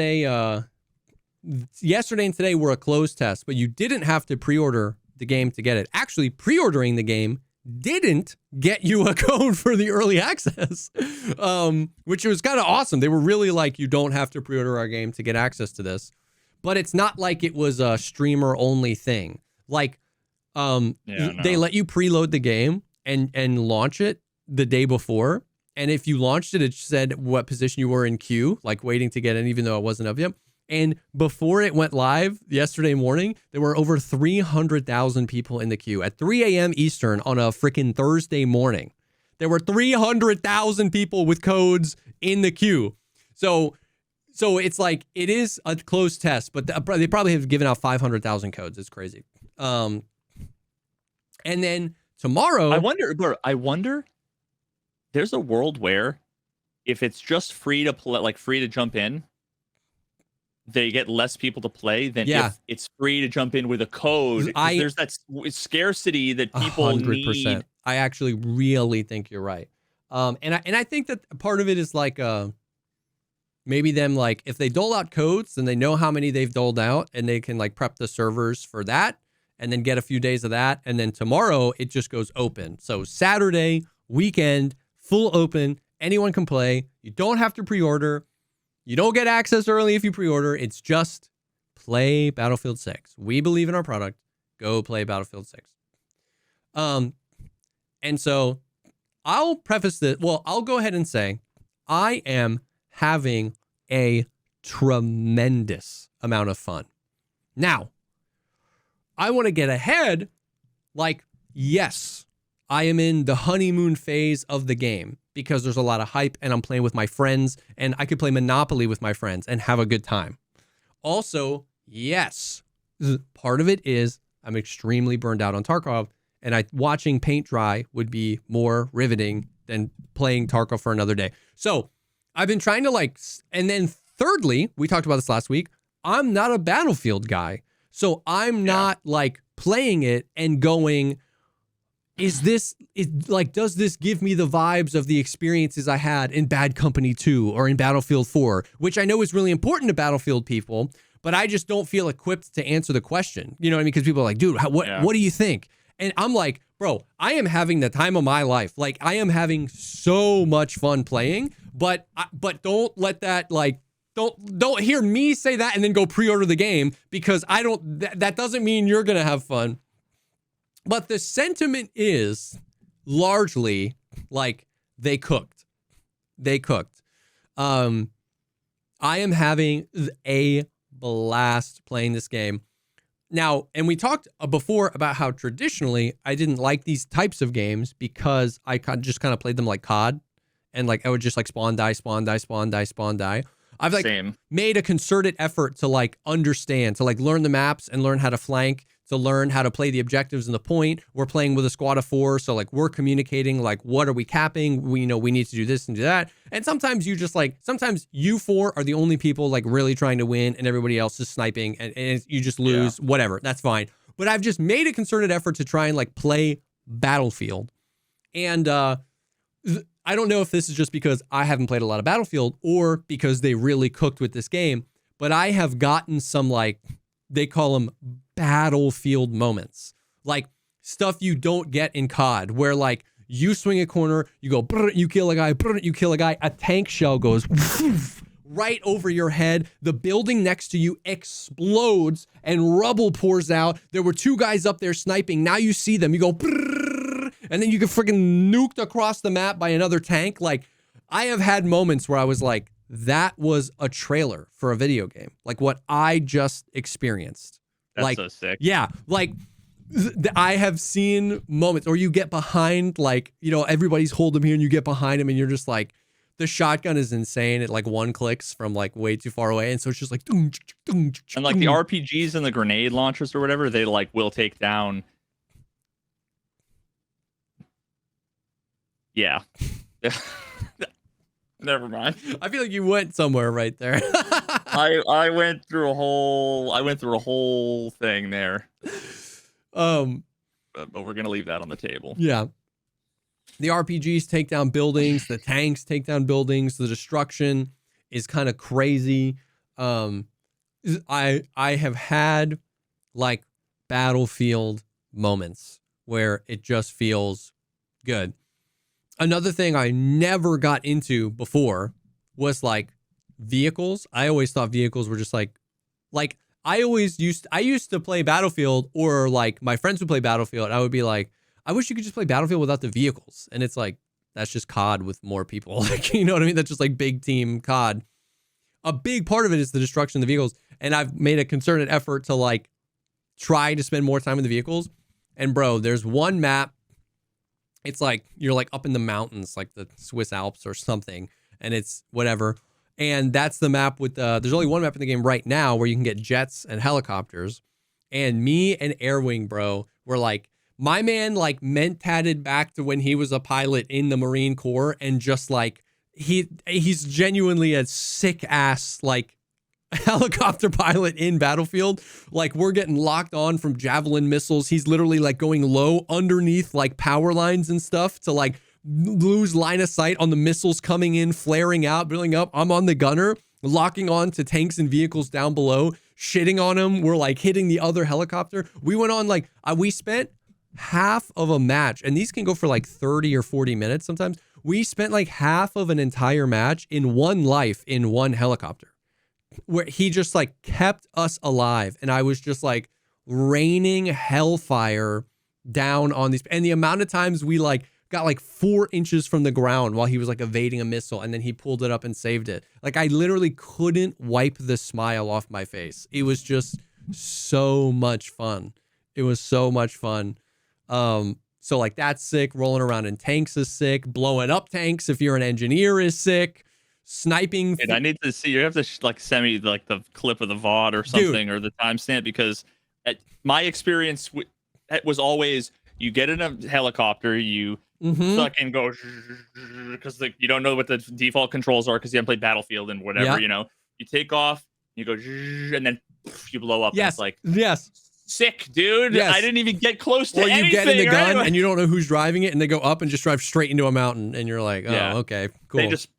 A: yesterday and today were a closed test, but you didn't have to pre-order the game to get it. Actually, pre-ordering the game didn't get you a code for the early access, which was kind of awesome. They were really like, you don't have to pre-order our game to get access to this, but it's not like it was a streamer only thing. Like, they let you preload the game and launch it the day before. And if you launched it, it said what position you were in queue, like waiting to get in, even though it wasn't up yet. And before it went live yesterday morning, there were over 300,000 people in the queue at 3 a.m. Eastern on a freaking Thursday morning. There were 300,000 people with codes in the queue. So it's like, it is a closed test, but they probably have given out 500,000 codes. It's crazy. And then tomorrow,
B: I wonder. There's a world where if it's just free to play, like free to jump in, they get less people to play than if it's free to jump in with a code. There's that scarcity that people 100%. Need.
A: I actually really think you're right. And I think that part of it is like maybe them, like, if they dole out codes, then they know how many they've doled out and they can like prep the servers for that and then get a few days of that. And then tomorrow it just goes open. So Saturday, weekend, full open, anyone can play. You don't have to pre-order. You don't get access early if you pre-order. It's just play Battlefield 6. We believe in our product. Go play Battlefield 6. And so I'll preface this. Well, I'll go ahead and say I am having a tremendous amount of fun. Now, I want to get ahead. Like, yes, I am in the honeymoon phase of the game because there's a lot of hype and I'm playing with my friends and I could play Monopoly with my friends and have a good time. Also, yes, part of it is I'm extremely burned out on Tarkov and watching paint dry would be more riveting than playing Tarkov for another day. So I've been trying to and then thirdly, we talked about this last week, I'm not a Battlefield guy. So I'm not like playing it and going, does this give me the vibes of the experiences I had in Bad Company 2 or in Battlefield 4, which I know is really important to Battlefield people, but I just don't feel equipped to answer the question. You know what I mean? Because people are like, dude, what do you think? And I'm like, bro, I am having the time of my life. Like, I am having so much fun playing, but don't let that don't hear me say that and then go pre-order the game because that doesn't mean you're going to have fun. But the sentiment is largely like they cooked. I am having a blast playing this game. Now, and we talked before about how traditionally I didn't like these types of games because I just kind of played them like COD and like I would just like spawn, die, spawn, die, spawn, die, spawn, die. I've like
B: Same.
A: made a concerted effort to like understand, to like learn the maps and learn how to flank, to learn how to play the objectives and the point. We're playing with a squad of 4, so like we're communicating like what are we capping? We we need to do this and do that. And sometimes sometimes you 4 are the only people like really trying to win, and everybody else is sniping, and you just lose. Whatever, that's fine. But I've just made a concerted effort to try and like play Battlefield, and I don't know if this is just because I haven't played a lot of Battlefield or because they really cooked with this game, but I have gotten some like, they call them Battlefield moments, like stuff you don't get in COD, where like you swing a corner, you go, you kill a guy, you kill a guy, a tank shell goes right over your head, the building next to you explodes and rubble pours out. There were 2 guys up there sniping. Now you see them, you go, and then you get freaking nuked across the map by another tank. Like, I have had moments where I was like, that was a trailer for a video game. Like what I just experienced.
B: That's
A: like,
B: so sick.
A: Yeah, like I have seen moments, or you get behind, like, everybody's holding here and you get behind him and you're just like, the shotgun is insane. It like 1 clicks from like way too far away. And so it's just like,
B: and like the RPGs and the grenade launchers or whatever, they like will take down. Yeah. Never mind.
A: I feel like you went somewhere right there.
B: I went through a whole thing there. But we're gonna leave that on the table.
A: Yeah. The RPGs take down buildings, the tanks take down buildings, the destruction is kind of crazy. I have had like Battlefield moments where it just feels good. Another thing I never got into before was like vehicles. I always thought vehicles were just like I used to play Battlefield, or like my friends would play Battlefield. I would be like, I wish you could just play Battlefield without the vehicles. And it's like, that's just COD with more people. Like, you know what I mean? That's just like big team COD. A big part of it is the destruction of the vehicles. And I've made a concerted effort to like try to spend more time in the vehicles. And bro, there's one map. It's like you're like up in the mountains, like the Swiss Alps or something, and it's whatever. And that's the map with there's only one map in the game right now where you can get jets and helicopters. And me and Airwing, bro, were like, my man like mentatted back to when he was a pilot in the Marine Corps, and just like he's genuinely a sick ass like helicopter pilot in Battlefield. Like, we're getting locked on from javelin missiles. He's literally like going low underneath like power lines and stuff to like lose line of sight on the missiles coming in, flaring out, building up. I'm on the gunner, locking on to tanks and vehicles down below, shitting on them. We're like hitting the other helicopter. We went on like we spent half of a match, and these can go for like 30 or 40 minutes sometimes. We spent like half of an entire match in one life in one helicopter, where he just like kept us alive. And I was just like raining hellfire down on these. And the amount of times we like got like 4 inches from the ground while he was like evading a missile, and then he pulled it up and saved it. Like, I literally couldn't wipe the smile off my face. It was just so much fun. It was so much fun. So like that's sick. Rolling around in tanks is sick. Blowing up tanks if you're an engineer is sick. Sniping.
B: Dude, I need to see. You have to like send me like the clip of the VOD or something. Dude, or the timestamp, because my experience was always, you get in a helicopter, you fucking go, because you don't know what the default controls are because you haven't played Battlefield and whatever. You take off, you go, and then you blow up.
A: Yes,
B: and it's like sick, dude. Yes. I didn't even get close to anything. Or you get in the gun and you don't know who's driving it, and they go up and just drive straight into a mountain, and you're like, oh, okay, cool. They just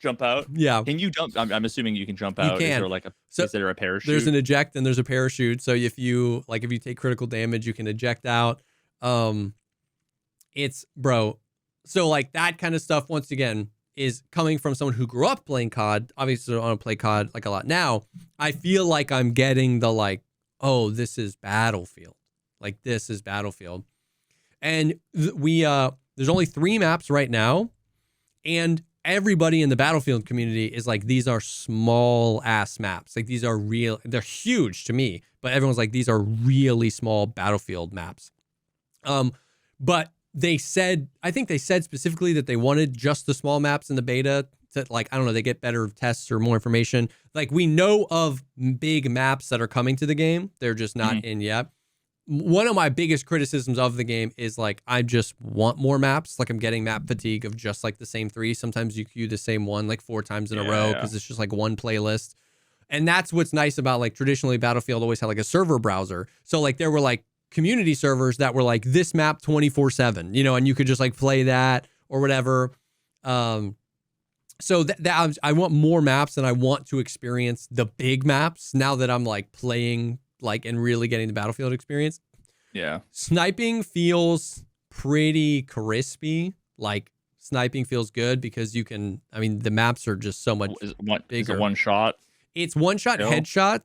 B: jump out. Yeah. Can you jump? I'm assuming you can jump out. You can. Is there like is there a parachute? There's an eject and there's a parachute. So if you take critical damage, you can eject out. It's bro. So like that kind of stuff, once again, is coming from someone who grew up playing COD. Obviously, I don't play COD like a lot now. I feel like I'm getting the like, oh, this is Battlefield. Like, this is Battlefield. And there's only 3 maps right now. And everybody in the Battlefield community is like, these are small ass maps. Like, these are they're huge to me. But everyone's like, these are really small Battlefield maps. But
A: I think they said specifically that they wanted just the small maps in the beta to, like, I don't know, they get better tests or more information. Like, we know of big maps that are coming to the game. They're just not in yet. One of my biggest criticisms of the game is, like, I just want more maps. Like, I'm getting map fatigue of just, like, the same 3. Sometimes you queue the same one, like, 4 times in a row because it's just, like, one playlist. And that's what's nice about, like, traditionally Battlefield always had, like, a server browser. So, like, there were, like, community servers that were, like, this map 24/7, you know, and you could just, like, play that or whatever. So that I want more maps, and I want to experience the big maps now that I'm, like, playing, like, and really getting the Battlefield experience.
B: Yeah.
A: Sniping feels pretty crispy. Like, sniping feels good because you can, I mean, the maps are just so much bigger.
B: Is it one shot?
A: It's one shot headshot.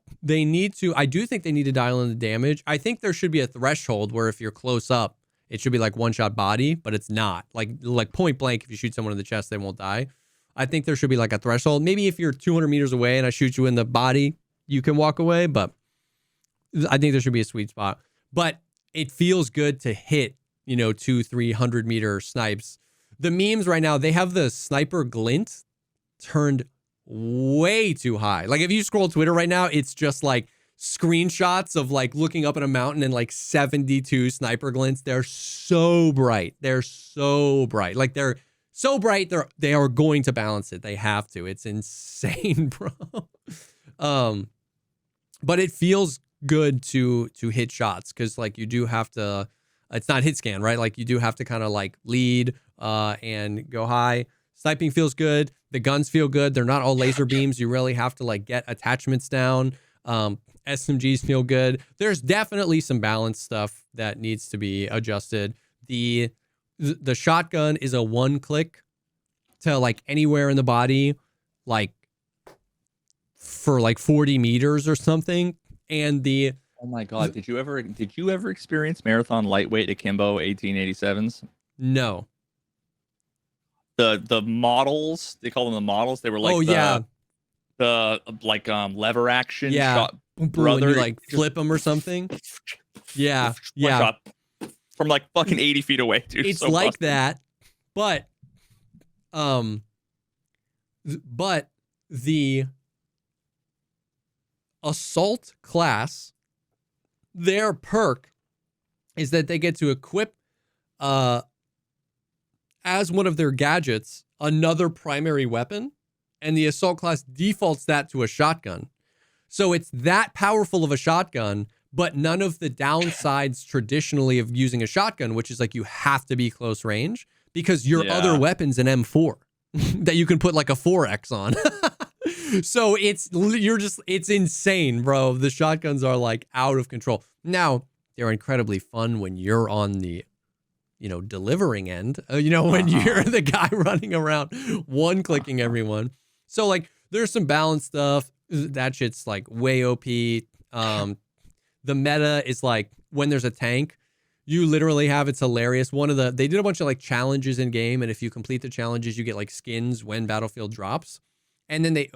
A: I do think they need to dial in the damage. I think there should be a threshold where if you're close up, it should be like one shot body, but it's not. Like point blank, if you shoot someone in the chest, they won't die. I think there should be like a threshold. Maybe if you're 200 meters away and I shoot you in the body, you can walk away, but I think there should be a sweet spot. But it feels good to hit, 200-300 meter snipes. The memes right now, they have the sniper glint turned way too high. Like, if you scroll Twitter right now, it's just like screenshots of like looking up at a mountain and like 72 sniper glints. They're so bright. They're so bright. Like, they're so bright, they are going to balance it. They have to. It's insane, bro. But it feels good to hit shots because, like, you do have to. It's not hit scan, right? Like, you do have to kind of like lead and go high. Sniping feels good. The guns feel good. They're not all laser beams. You really have to like get attachments down. SMGs feel good. There's definitely some balance stuff that needs to be adjusted. The shotgun is a one click to like anywhere in the body, like for like 40 meters or something. And
B: oh my God, did you ever experience marathon lightweight akimbo 1887s?
A: No.
B: The models, they call them the models. They were like the lever action shot. Brother,
A: you like flip them or something. Yeah.
B: Shot from like fucking 80 feet away, dude.
A: It's
B: so
A: like
B: busted.
A: that, but the assault class, their perk is that they get to equip as one of their gadgets another primary weapon, and the assault class defaults that to a shotgun. So it's that powerful of a shotgun, but none of the downsides traditionally of using a shotgun, which is like you have to be close range because your other weapon's an M4 that you can put like a 4X on. So it's insane, bro. The shotguns are like out of control. Now, they're incredibly fun when you're on the, delivering end, when you're the guy running around one clicking everyone. So like there's some balance stuff. That shit's like way OP. The meta is like when there's a tank, you literally have, it's hilarious. They did a bunch of like challenges in game. And if you complete the challenges, you get like skins when Battlefield drops. And then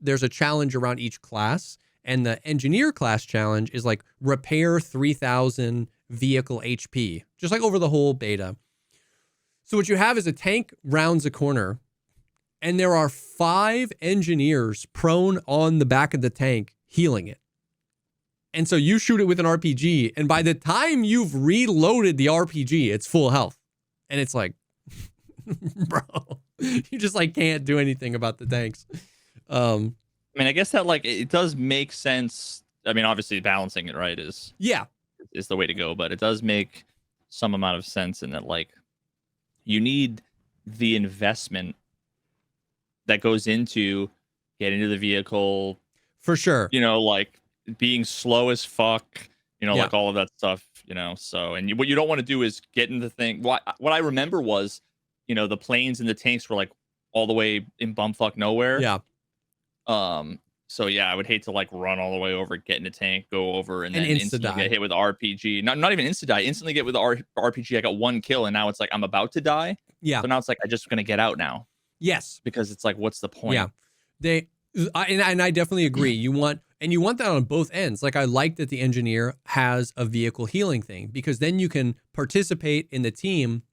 A: there's a challenge around each class. And the engineer class challenge is like repair 3,000 vehicle HP, just like over the whole beta. So what you have is a tank rounds a corner and there are 5 engineers prone on the back of the tank healing it. And so you shoot it with an RPG, and by the time you've reloaded the RPG, it's full health. And it's like, bro, you just like can't do anything about the tanks.
B: I mean, I guess that like it does make sense. I mean, obviously balancing it right is the way to go, but it does make some amount of sense in that like you need the investment that goes into getting into the vehicle
A: for sure.
B: Like being slow as fuck, like all of that stuff, so, and what you don't want to do is get in the thing. What I remember was, the planes and the tanks were like all the way in bumfuck nowhere.
A: Yeah.
B: So yeah, I would hate to like run all the way over, get in a tank, go over, and then instantly
A: die.
B: Get hit with RPG. Not even insta die. Instantly get with the RPG. I got 1 kill, and now it's like I'm about to die.
A: Yeah.
B: So now it's like I'm just gonna get out now.
A: Yes.
B: Because it's like, what's the point?
A: Yeah. I definitely agree. You want that on both ends. Like, I like that the engineer has a vehicle healing thing because then you can participate in the team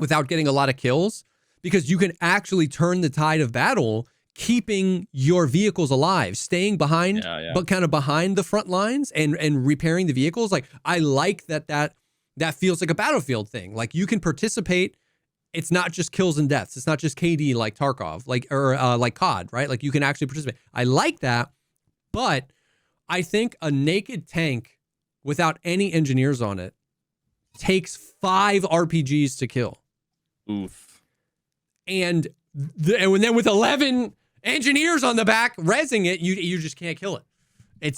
A: without getting a lot of kills, because you can actually turn the tide of battle, keeping your vehicles alive, staying behind, but kind of behind the front lines and repairing the vehicles. Like, I like that feels like a Battlefield thing. Like, you can participate. It's not just kills and deaths. It's not just KD like Tarkov, like COD, right? Like, you can actually participate. I like that, but I think a naked tank without any engineers on it takes 5 RPGs to kill.
B: Oof.
A: And then with 11 engineers on the back rezzing it, you just can't kill it.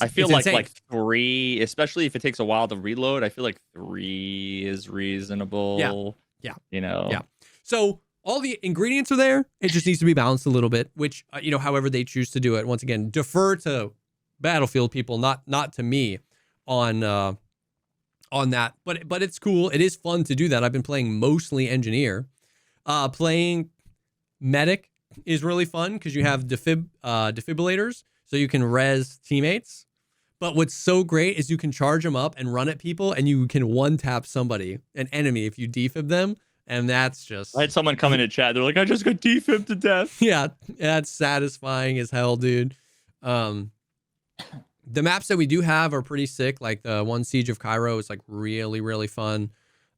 B: I feel like 3, especially if it takes a while to reload. I feel like 3 is reasonable.
A: Yeah.
B: You know.
A: Yeah. So all the ingredients are there. It just needs to be balanced a little bit, which however they choose to do it. Once again, defer to Battlefield people, not to me on that. But it's cool. It is fun to do that. I've been playing mostly engineer. Playing medic is really fun because you have defibrillators, so you can res teammates. But what's so great is you can charge them up and run at people, and you can one-tap somebody, an enemy, if you defib them, and that's just...
B: I had someone come into chat. They're like, I just got defibbed to death.
A: Yeah, that's satisfying as hell, dude. The maps that we do have are pretty sick. Like the one Siege of Cairo is like really, really fun.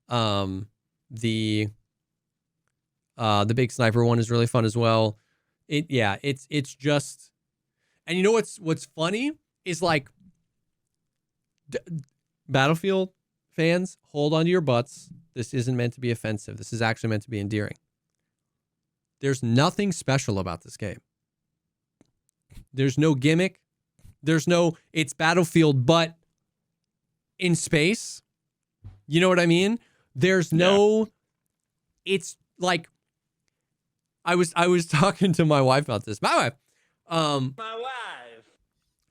A: The big sniper one is really fun as well. It's just, and you know what's funny is like Battlefield fans, hold on to your butts. This isn't meant to be offensive. This is actually meant to be endearing. There's nothing special about this game. There's no gimmick. It's Battlefield, but in space. You know what I mean? There's no, it's like, I was talking to my wife about this. My wife.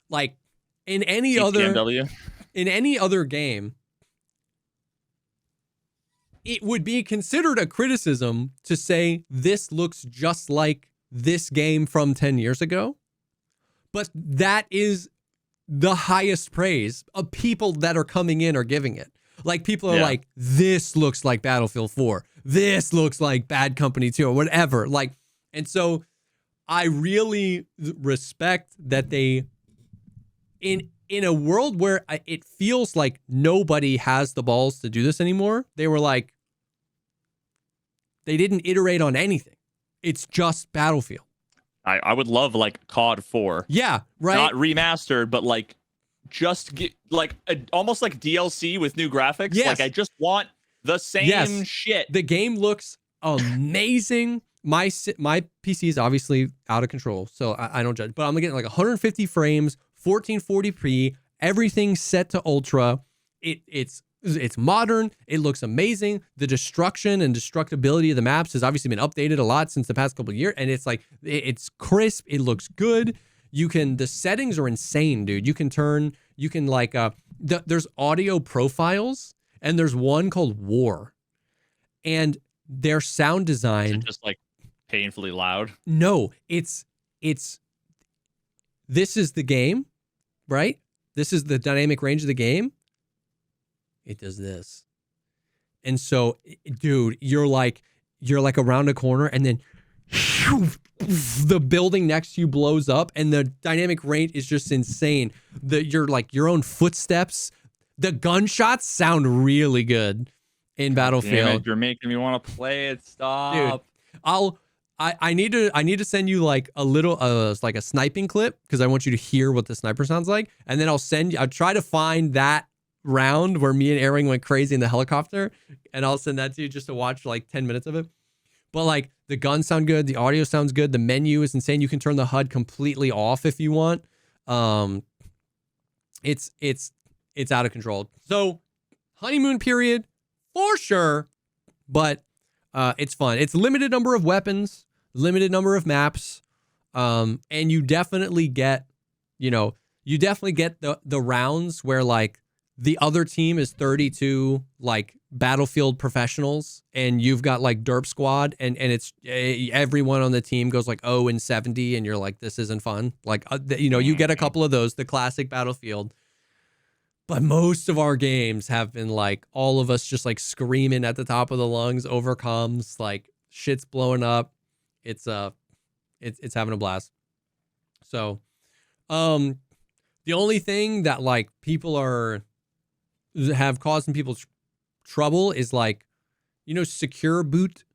A: Like in any other game, it would be considered a criticism to say this looks just like this game from 10 years ago. But that is the highest praise of people that are coming in are giving it. Like, people are like, this looks like Battlefield 4. This looks like Bad Company 2 or whatever. Like, and so I really respect that they, in a world where it feels like nobody has the balls to do this anymore, they were like, they didn't iterate on anything. It's just Battlefield.
B: I would love like COD 4.
A: Yeah, right.
B: Not remastered, but like just get like almost like DLC with new graphics.
A: Yes.
B: Like, I just want the same shit.
A: The game looks amazing. My PC is obviously out of control, so I don't judge. But I'm getting like 150 frames, 1440p, everything set to ultra. It's modern. It looks amazing. The destruction and destructibility of the maps has obviously been updated a lot since the past couple of years, and it's like it's crisp. It looks good. The settings are insane, dude. There's audio profiles, and there's one called War, and their sound design.
B: Is it just like painfully loud?
A: No, it's this is the game, right? This is the dynamic range of the game. It does this. And so, dude, you're like around a corner, and then the building next to you blows up, and the dynamic range is just insane. Your own footsteps, the gunshots sound really good in Battlefield.
B: Damn it, you're making me want to play it. Stop.
A: Dude, I need to send you like a little like a sniping clip, because I want you to hear what the sniper sounds like, and then I'll try to find that round where me and Aaron went crazy in the helicopter, and I'll send that to you just to watch like 10 minutes of it. But like, the guns sound good, the audio sounds good, the menu is insane. You can turn the HUD completely off if you want. It's out of control. So honeymoon period for sure, but it's fun. It's limited number of weapons, limited number of maps, and you definitely get the rounds where like the other team is 32 like Battlefield professionals, and you've got like Derp Squad, and it's everyone on the team goes like 0-70, and you're like, this isn't fun. Like, you get a couple of those, the classic Battlefield. But most of our games have been like all of us just like screaming at the top of the lungs over comms, like shit's blowing up. It's having a blast. So, the only thing that like people have caused some people trouble is like, secure boot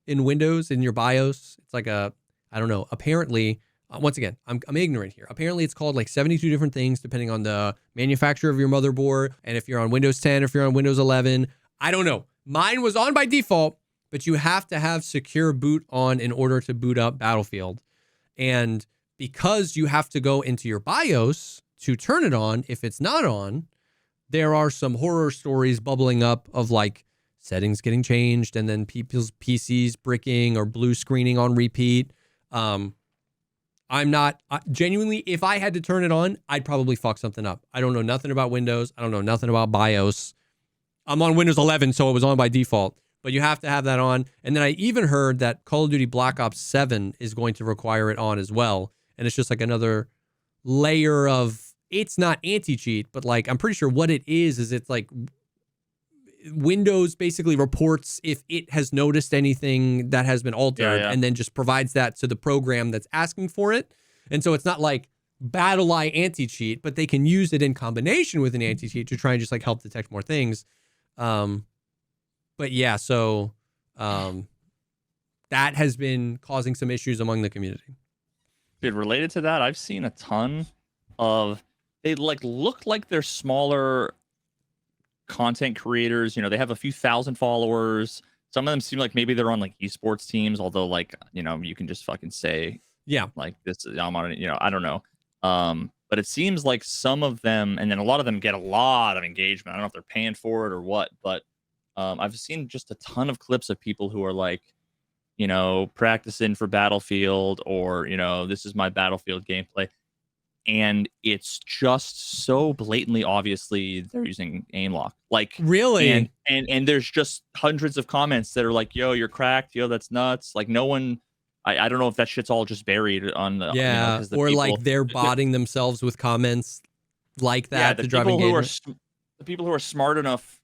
A: in Windows in your BIOS. It's like I don't know. Apparently, once again, I'm ignorant here. Apparently, it's called like 72 different things depending on the manufacturer of your motherboard, and if you're on Windows 10 or if you're on Windows 11. I don't know. Mine was on by default, but you have to have secure boot on in order to boot up Battlefield. And because you have to go into your BIOS to turn it on, if it's not on, there are some horror stories bubbling up of like settings getting changed and then people's PCs bricking or blue screening on repeat. I'm not genuinely, if I had to turn it on, I'd probably fuck something up. I don't know nothing about Windows. I don't know nothing about BIOS. I'm on Windows 11, so it was on by default, but you have to have that on. And then I even heard that Call of Duty Black Ops 7 is going to require it on as well. And it's just like another layer of, it's not anti-cheat, but like, I'm pretty sure what it is it's like Windows basically reports if it has noticed anything that has been altered and then just provides that to the program that's asking for it. And so it's not like BattlEye anti-cheat, but they can use it in combination with an anti-cheat to try and just like help detect more things. But yeah, so that has been causing some issues among the community.
B: Dude, related to that, I've seen a ton of, they like look like they're smaller content creators. They have a few thousand followers. Some of them seem like maybe they're on like esports teams, although like, you can just fucking say, like this, I'm on it, I don't know. But it seems like some of them, and then a lot of them get a lot of engagement. I don't know if they're paying for it or what, but I've seen just a ton of clips of people who are like, practicing for Battlefield, or, this is my Battlefield gameplay. And it's just so blatantly, obviously, they're using aim lock. Like,
A: really?
B: And there's just hundreds of comments that are like, yo, you're cracked. Yo, that's nuts. Like, no one, I don't know if that shit's all just buried on the,
A: or people, like they're botting themselves with comments like that to drive engagement.
B: The people who are smart enough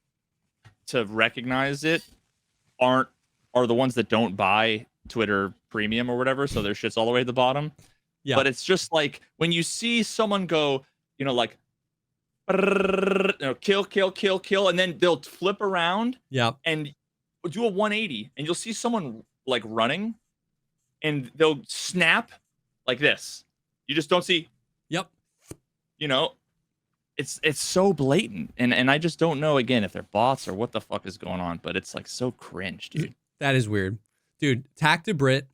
B: to recognize it are the ones that don't buy Twitter Premium or whatever, so their shit's all the way at the bottom. Yeah. But it's just like when you see someone go, like, kill, and then they'll flip around and do a 180, and you'll see someone like running, and they'll snap like this. You just don't see.
A: Yep.
B: It's so blatant, and I just don't know again if they're bots or what the fuck is going on, but it's like so cringe, dude.
A: That is weird, dude. Tactibrit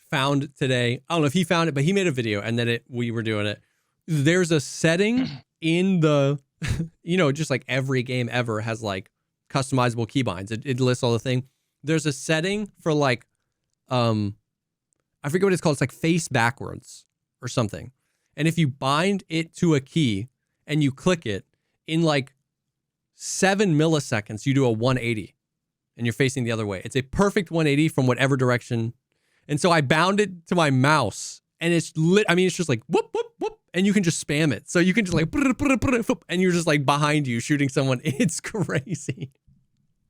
A: found today. I don't know if he found it, but he made a video, and then we were doing it. There's a setting in the, just like every game ever has like customizable keybinds. It lists all the thing. There's a setting for like, I forget what it's called. It's like face backwards or something. And if you bind it to a key and you click it, in like 7 milliseconds, you do a 180 and you're facing the other way. It's a perfect 180 from whatever direction. And so I bound it to my mouse, and it's it's just like whoop, whoop, whoop. And you can just spam it. So you can just like, and you're just like behind you shooting someone. It's crazy.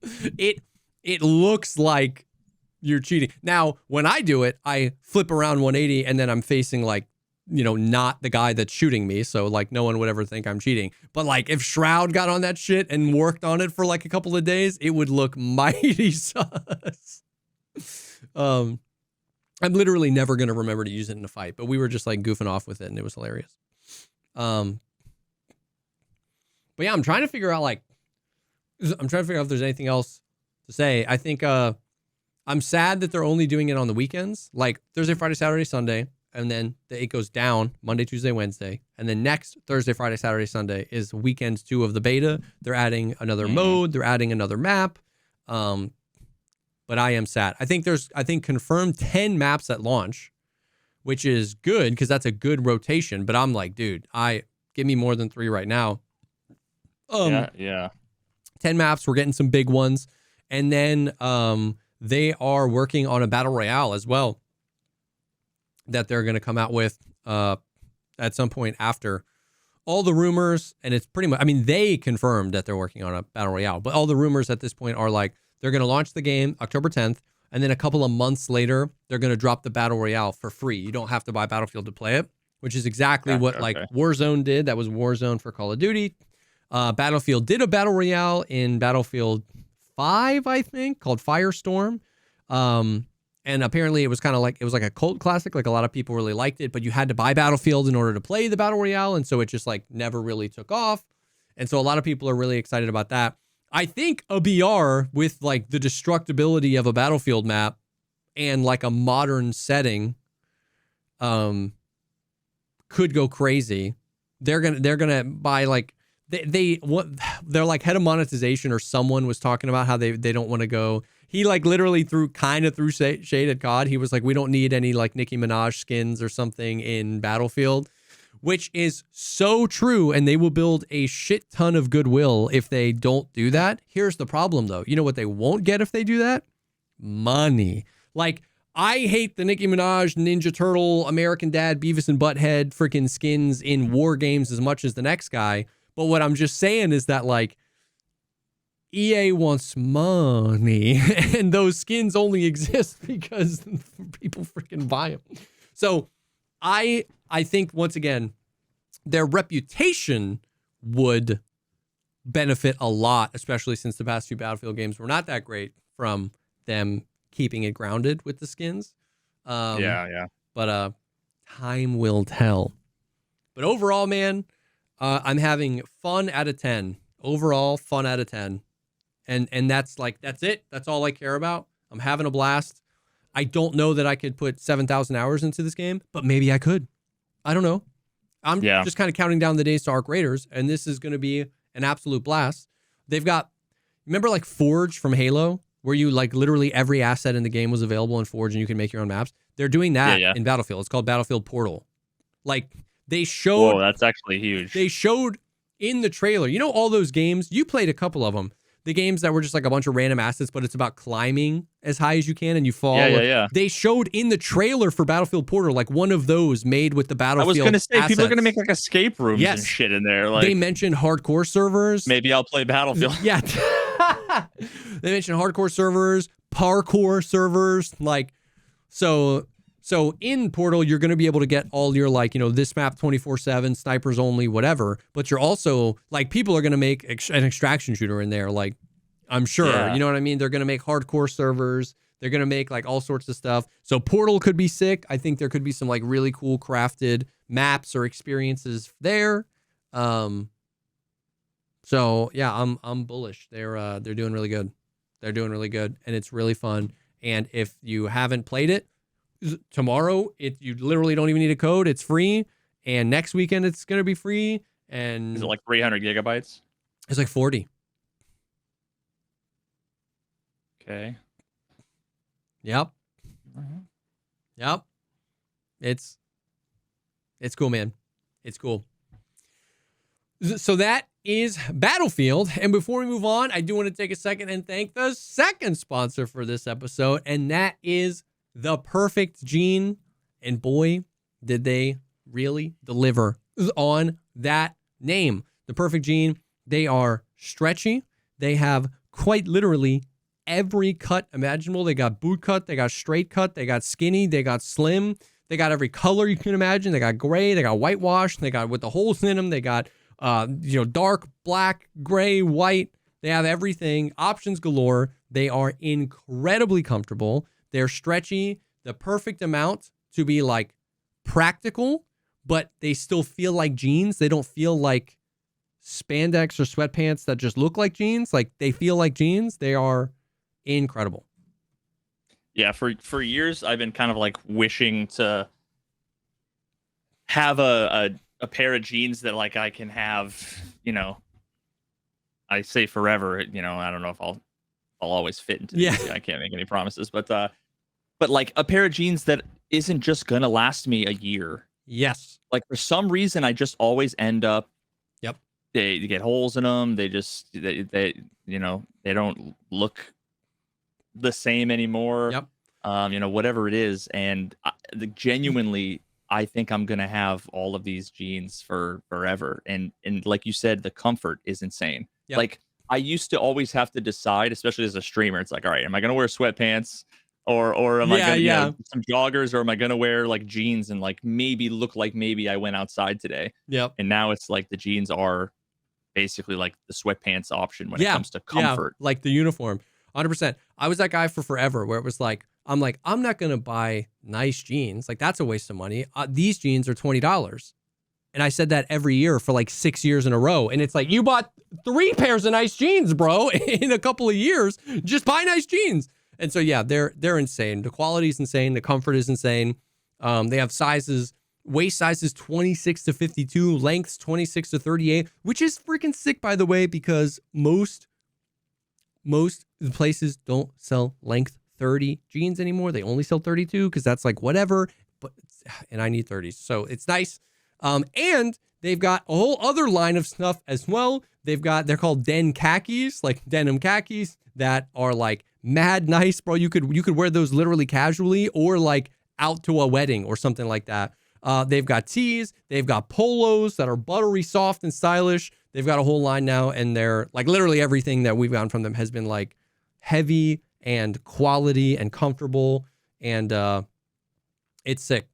A: It looks like you're cheating. Now, when I do it, I flip around 180 and then I'm facing like, not the guy that's shooting me. So like no one would ever think I'm cheating. But like if Shroud got on that shit and worked on it for like a couple of days, it would look mighty sus. I'm literally never going to remember to use it in a fight, but we were just like goofing off with it and it was hilarious. But yeah, I'm trying to figure out if there's anything else to say. I think I'm sad that they're only doing it on the weekends, like Thursday, Friday, Saturday, Sunday, and then it goes down Monday, Tuesday, Wednesday, and then next Thursday, Friday, Saturday, Sunday is weekend 2 of the beta. They're adding another mode, they're adding another map. But I am sad. I think confirmed 10 maps at launch, which is good because that's a good rotation. But I'm like, dude, give me more than 3 right now. 10 maps. We're getting some big ones, and then they are working on a battle royale as well that they're going to come out with at some point after. all the rumors, and it's pretty much, I mean, they confirmed that they're working on a battle royale, but all the rumors at this point are like, they're going to launch the game October 10th, and then a couple of months later, they're going to drop the battle royale for free. You don't have to buy Battlefield to play it, which is exactly what like Warzone did. That was Warzone for Call of Duty. Battlefield did a battle royale in Battlefield 5, I think, called Firestorm. And apparently it was kind of like, it was like a cult classic. Like a lot of people really liked it, but you had to buy Battlefield in order to play the battle royale. And so it just like never really took off. And so a lot of people are really excited about that. I think a BR with like the destructibility of a Battlefield map and like a modern setting, could go crazy. They're gonna buy like, they're like head of monetization or someone was talking about how they don't want to go. He like literally threw shade at COD. He was like, we don't need any like Nicki Minaj skins or something in Battlefield, which is so true. And they will build a shit ton of goodwill if they don't do that. Here's the problem though. You know what they won't get if they do that? Money. Like, I hate the Nicki Minaj, Ninja Turtle, American Dad, Beavis and Butthead freaking skins in war games as much as the next guy. But what I'm just saying is that like EA wants money and those skins only exist because people freaking buy them. So I think once again, their reputation would benefit a lot, especially since the past few Battlefield games were not that great from them keeping it grounded with the skins. But time will tell. But overall, man, I'm having fun out of 10. Overall, fun out of 10. And that's it. That's all I care about. I'm having a blast. I don't know that I could put 7,000 hours into this game, but maybe I could. I don't know. I'm just kind of counting down the days to Arc Raiders, and this is going to be an absolute blast. They've got, remember like Forge from Halo, where you like literally every asset in the game was available in Forge and you can make your own maps? They're doing that in Battlefield. It's called Battlefield Portal. Like they showed.
B: Whoa, that's actually huge.
A: They showed in the trailer, you know, all those games, you played a couple of them. The games that were just like a bunch of random assets, but it's about climbing as high as you can and you fall.
B: Yeah.
A: They showed in the trailer for Battlefield Portal, like one of those made with the Battlefield.
B: I was going to say,
A: assets.
B: people are going to make like escape rooms and shit in there. Like,
A: they mentioned hardcore servers.
B: Maybe I'll play Battlefield.
A: Yeah. They mentioned hardcore servers, parkour servers. Like, so in Portal, you're going to be able to get all your like, you know, this map 24/7, snipers only, whatever. But you're also like, people are going to make an extraction shooter in there. Like, I'm sure, you know what I mean? They're going to make hardcore servers. They're going to make like all sorts of stuff. So Portal could be sick. I think there could be some like really cool crafted maps or experiences there. So yeah, I'm bullish. They're doing really good. They're doing really good, and it's really fun. And if you haven't played it, tomorrow you literally don't even need a code. It's free, and next weekend it's gonna be free. And
B: is it like 300 gigabytes?
A: It's like 40.
B: Okay.
A: Yep. Yep. It's cool, man. It's cool. So that is Battlefield. And before we move on, I do want to take a second and thank the second sponsor for this episode, and that is The Perfect Gene. And boy, did they really deliver on that name. The Perfect Gene, they are stretchy. They have quite literally every cut imaginable. They got boot cut, they got straight cut, they got skinny, they got slim, they got every color you can imagine. They got gray, they got whitewash, they got with the holes in them, they got dark, black, gray, white. They have everything, options galore. They are incredibly comfortable. They're stretchy, the perfect amount to be like practical, but they still feel like jeans. They don't feel like spandex or sweatpants that just look like jeans. Like they feel like jeans. They are incredible.
B: Yeah, for years I've been kind of like wishing to have a pair of jeans that like I can have, you know, I say forever, you know, I don't know if I'll always fit into these. I can't make any promises, but like a pair of jeans that isn't just gonna last me a year.
A: Yes.
B: Like for some reason I just always end up, they get holes in them. They just they you know, they don't look the same anymore.
A: Yep.
B: Whatever it is, and genuinely I think I'm gonna have all of these jeans for forever. And like you said, the comfort is insane.
A: Yep.
B: Like I used to always have to decide, especially as a streamer, it's like, all right, am I gonna wear sweatpants or am I
A: Yeah,
B: gonna,
A: yeah.
B: some joggers, or am I gonna wear like jeans and like maybe look like maybe I went outside today?
A: Yep.
B: And now it's like the jeans are basically like the sweatpants option when it
A: Yeah.
B: comes to
A: Yeah.
B: comfort.
A: Like the uniform. 100%. I was that guy for forever where it was like, I'm not going to buy nice jeans. Like, that's a waste of money. These jeans are $20. And I said that every year for like 6 years in a row. And it's like, you bought 3 pairs of nice jeans, bro, in a couple of years. Just buy nice jeans. And so, yeah, they're insane. The quality is insane. The comfort is insane. They have sizes, waist sizes 26 to 52, lengths 26 to 38, which is freaking sick, by the way, because most places don't sell length 30 jeans anymore. They only sell 32 because that's like whatever. And I need 30s. So it's nice. And they've got a whole other line of stuff as well. They're called denim khakis that are like mad nice, bro. You could wear those literally casually or like out to a wedding or something like that. They've got tees, they've got polos that are buttery soft and stylish. They've got a whole line now, and they're like literally everything that we've gotten from them has been like heavy and quality and comfortable, and it's sick.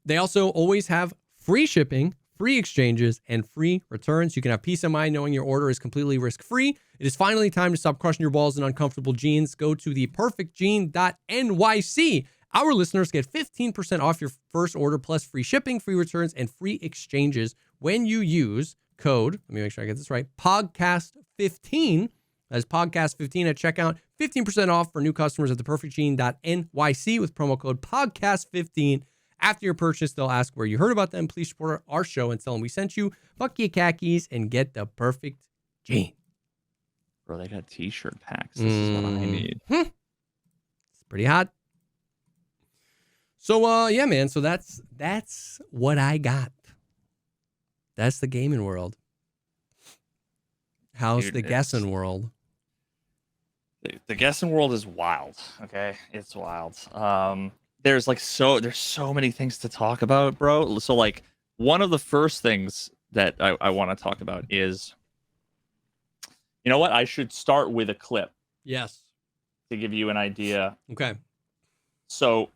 A: They also always have free shipping, free exchanges, and free returns. You can have peace of mind knowing your order is completely risk-free. It is finally time to stop crushing your balls in uncomfortable jeans. Go to theperfectjean.nyc. Our listeners get 15% off your first order plus free shipping, free returns, and free exchanges when you use code, let me make sure I get this right, Pogcast15. That's Pogcast15 at checkout. 15% off for new customers at theperfectjean.nyc with promo code Pogcast15. After your purchase, they'll ask where you heard about them. Please support our show and tell them we sent you. Fuck your khakis and get the perfect jean.
B: Bro, they got t-shirt packs. This is what I need.
A: It's pretty hot. So, yeah, man. So that's what I got. That's the gaming world. How's the guessing world?
B: The guessing world is wild. Okay, it's wild. There's so many things to talk about, bro. So like one of the first things that I want to talk about is, you know what? I should start with a clip.
A: Yes.
B: To give you an idea.
A: Okay.
B: So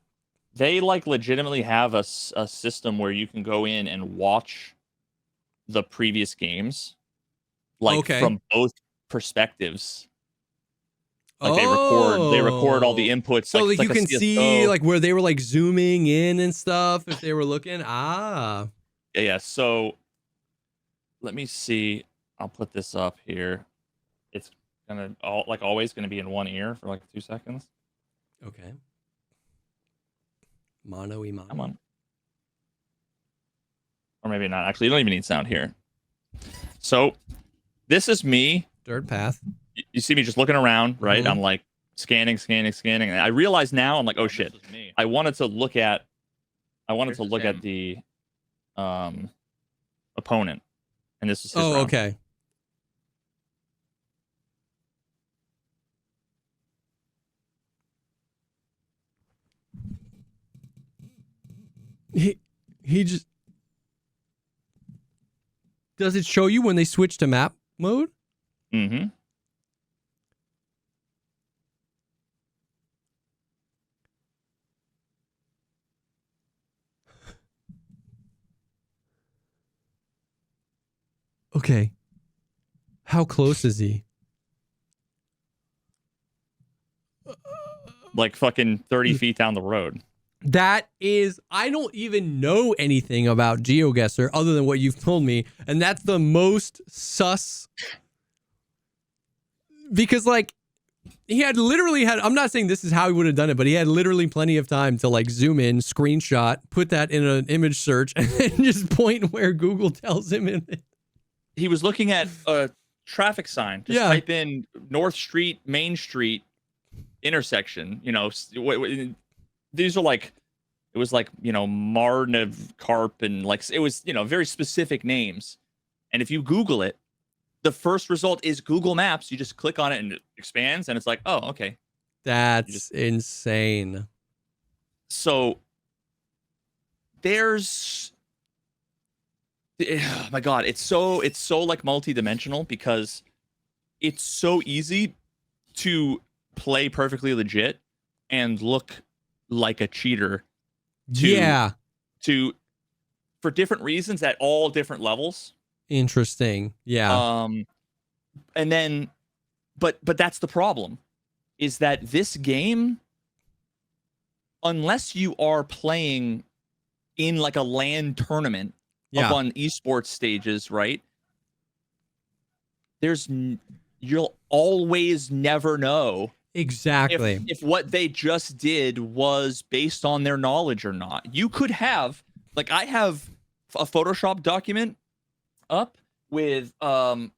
B: they like legitimately have a system where you can go in and watch the previous games, like from both perspectives. Like they record all the inputs.
A: So like you can see like where they were like zooming in and stuff if they were looking.
B: Yeah. So let me see. I'll put this up here. It's always gonna be in one ear for like 2 seconds.
A: Okay. Mono e mono.
B: Come on. Or maybe not. Actually, you don't even need sound here. So this is me.
A: Dirt path.
B: You see me just looking around, right?
A: Mm-hmm.
B: I'm like scanning. And I realize now, I'm like, oh shit. I wanted to look at the opponent. And this is his round.
A: Okay. He just, does it show you when they switch to map mode?
B: Mm-hmm.
A: Okay. How close is he?
B: Like fucking 30 feet down the road.
A: That is, I don't even know anything about GeoGuessr other than what you've told me. And that's the most sus. Because like, he had literally I'm not saying this is how he would have done it, but he had literally plenty of time to like zoom in, screenshot, put that in an image search, and then just point where Google tells him in it.
B: He was looking at a traffic sign. Just type in North Street, Main Street, intersection. You know, these are like, it was like, you know, Marnev Carp, and like, it was, you know, very specific names. And if you Google it, the first result is Google Maps. You just click on it and it expands, and it's like, oh, okay.
A: That's insane.
B: So there's oh my god, it's so like multi-dimensional because it's so easy to play perfectly legit and look like a cheater to for different reasons at all different levels.
A: Interesting. Yeah.
B: And then but that's the problem, is that this game, unless you are playing in like a LAN tournament up on esports stages, right? You'll always never know
A: exactly
B: if what they just did was based on their knowledge or not. You could have, like, I have a Photoshop document up with I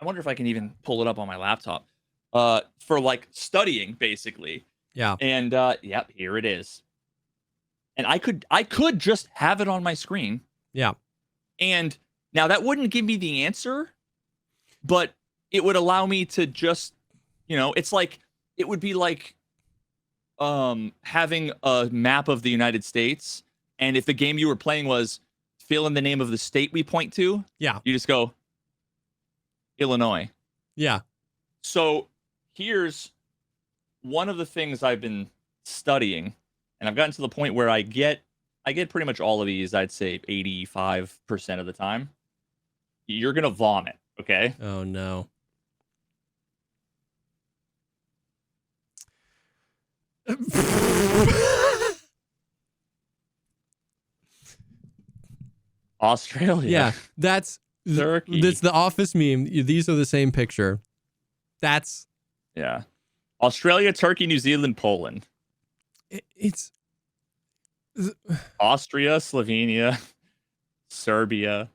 B: wonder if I can even pull it up on my laptop for like studying basically.
A: Yeah.
B: And yep, here it is. And I could just have it on my screen.
A: Yeah.
B: And now that wouldn't give me the answer, but it would allow me to just, it's like, it would be like having a map of the United States, and if the game you were playing was fill in the name of the state we point to, you just go Illinois.
A: Yeah.
B: So here's one of the things I've been studying, and I've gotten to the point where I get pretty much all of these, I'd say 85% of the time. You're going to vomit, okay?
A: Oh, no.
B: Australia.
A: Yeah, that's
B: Turkey.
A: That's the Office meme. These are the same picture. That's
B: Australia, Turkey, New Zealand, Poland.
A: It's
B: Austria, Slovenia, Serbia,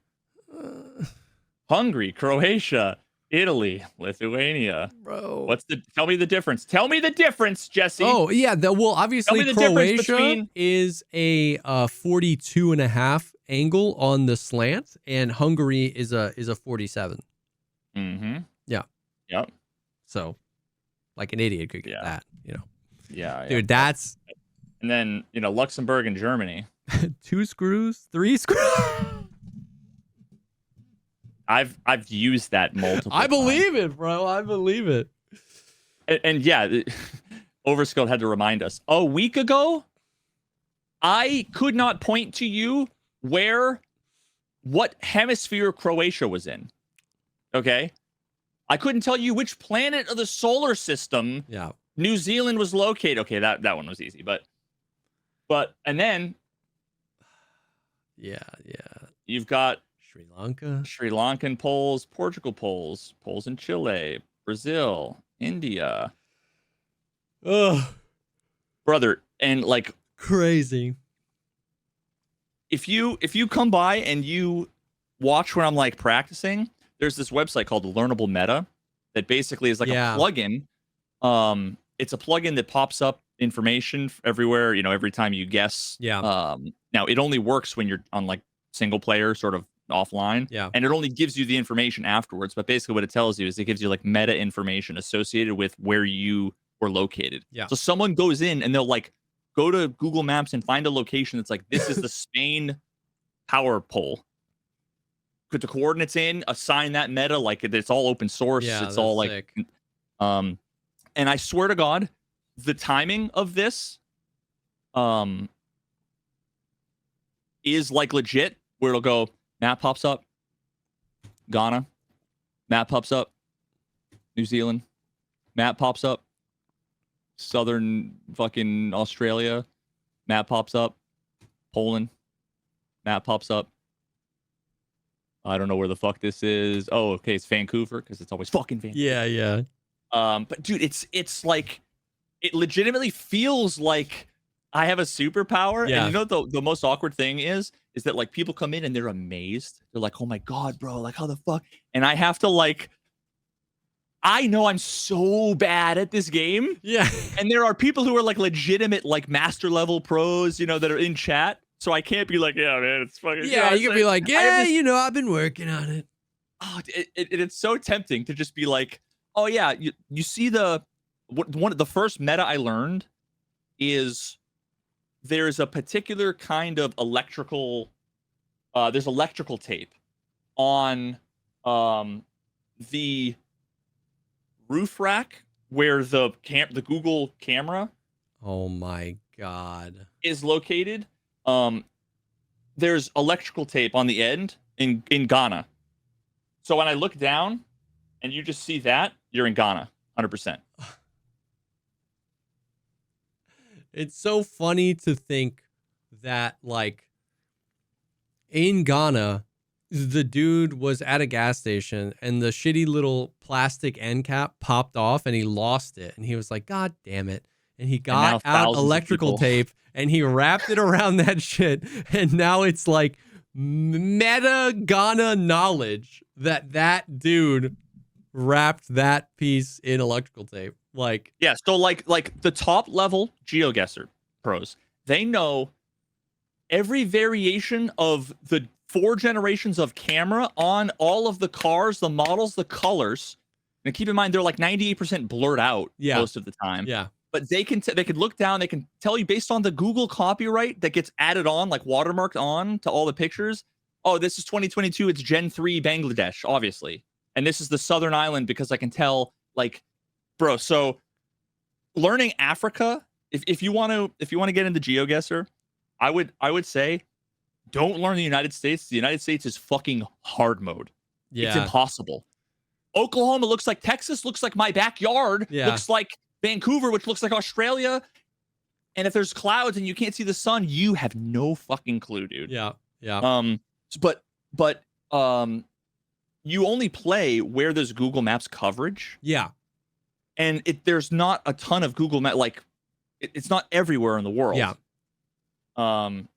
B: Hungary, Croatia, Italy, Lithuania.
A: Bro,
B: tell me the difference. Tell me the difference, Jesse.
A: Oh, yeah. Obviously, Croatia is a 42.5 angle on the slant, and Hungary is a 47.
B: Mm-hmm.
A: Yeah.
B: Yep.
A: So, like an idiot could get that,
B: Yeah.
A: Dude, that's...
B: And then, Luxembourg and Germany.
A: 2 screws, 3 screws.
B: I've used that multiple
A: I believe it, bro. I believe it.
B: And yeah, Overskilled had to remind us. A week ago, I could not point to you what hemisphere Croatia was in. Okay? I couldn't tell you which planet of the solar system New Zealand was located. Okay, that one was easy, but and then you've got
A: Sri Lanka,
B: Sri Lankan Poles, Portugal Poles, Poles in Chile, Brazil, India.
A: Ugh,
B: brother, and like
A: crazy.
B: If you come by and you watch when I'm like practicing, there's this website called Learnable Meta that basically is like a plugin. It's a plugin that pops up information everywhere, every time you guess. Now it only works when you're on like single player, sort of offline. And it only gives you the information afterwards. But basically what it tells you is it gives you like meta information associated with where you were located. So someone goes in and they'll like go to Google Maps and find a location that's like, this is the Spain power pole. Put the coordinates in, assign that meta, like it's all open source. It's all like sick. And I swear to God, the timing of this is like legit, where it'll go, map pops up, Ghana, map pops up, New Zealand, map pops up, southern fucking Australia, map pops up, Poland, map pops up. I don't know where the fuck this is. Oh, okay, it's Vancouver, because it's always fucking Vancouver.
A: Yeah.
B: But dude, it's like, it legitimately feels like I have a superpower. And you know the most awkward thing is that like people come in and they're amazed. They're like, oh my God, bro, like how the fuck? And I have to like, I know I'm so bad at this game.
A: Yeah.
B: And there are people who are like legitimate, like master level pros, that are in chat. So I can't be like, yeah, man, it's fucking.
A: Yeah, you can be like, I've been working on it.
B: Oh, it's so tempting to just be like, oh yeah, you see one of the first meta I learned is there's a particular kind of electrical there's electrical tape on the roof rack where the Google camera
A: Oh my God.
B: is located. There's electrical tape on the end in Ghana. So when I look down and you just see that, you're in Ghana, 100%.
A: It's so funny to think that, like, in Ghana, the dude was at a gas station and the shitty little plastic end cap popped off and he lost it. And he was like, God damn it. And he got out electrical tape and he wrapped it around that shit. And now it's like meta Ghana knowledge that that dude wrapped that piece in electrical tape. Like,
B: yeah, so like the top level GeoGuessr pros, they know every variation of the 4 generations of camera on all of the cars, the models, the colors. And keep in mind they're like 98% blurred out most of the time.
A: Yeah.
B: But they can look down, they can tell you based on the Google copyright that gets added on, like watermarked on to all the pictures. Oh, this is 2022, it's Gen 3 Bangladesh, obviously. And this is the Southern Island because I can tell, like, bro, so learning Africa, if you want to get into GeoGuessr, I would say don't learn the United States. The United States is fucking hard mode.
A: Yeah.
B: It's impossible. Oklahoma looks like Texas, looks like my backyard, looks like Vancouver, which looks like Australia. And if there's clouds and you can't see the sun, you have no fucking clue, dude.
A: Yeah. Yeah.
B: But you only play where there's Google Maps coverage.
A: Yeah.
B: And there's not a ton of Google Map, like it's not everywhere in the world.
A: Yeah.
B: And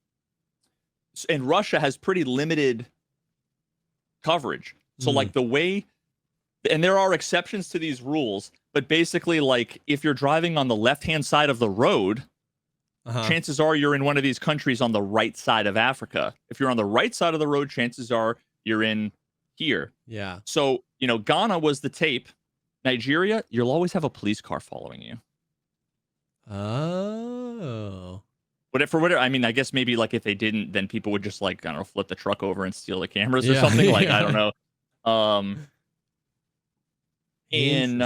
B: Russia has pretty limited coverage. So like the way, and there are exceptions to these rules, but basically like if you're driving on the left-hand side of the road, chances are you're in one of these countries on the right side of Africa. If you're on the right side of the road, chances are you're in here.
A: Yeah.
B: So, you know, Ghana was the tape. Nigeria, you'll always have a police car following you.
A: Oh.
B: But for whatever, I mean, I guess maybe like if they didn't, then people would just like, I don't know, flip the truck over and steal the cameras or something. Like, I don't know. And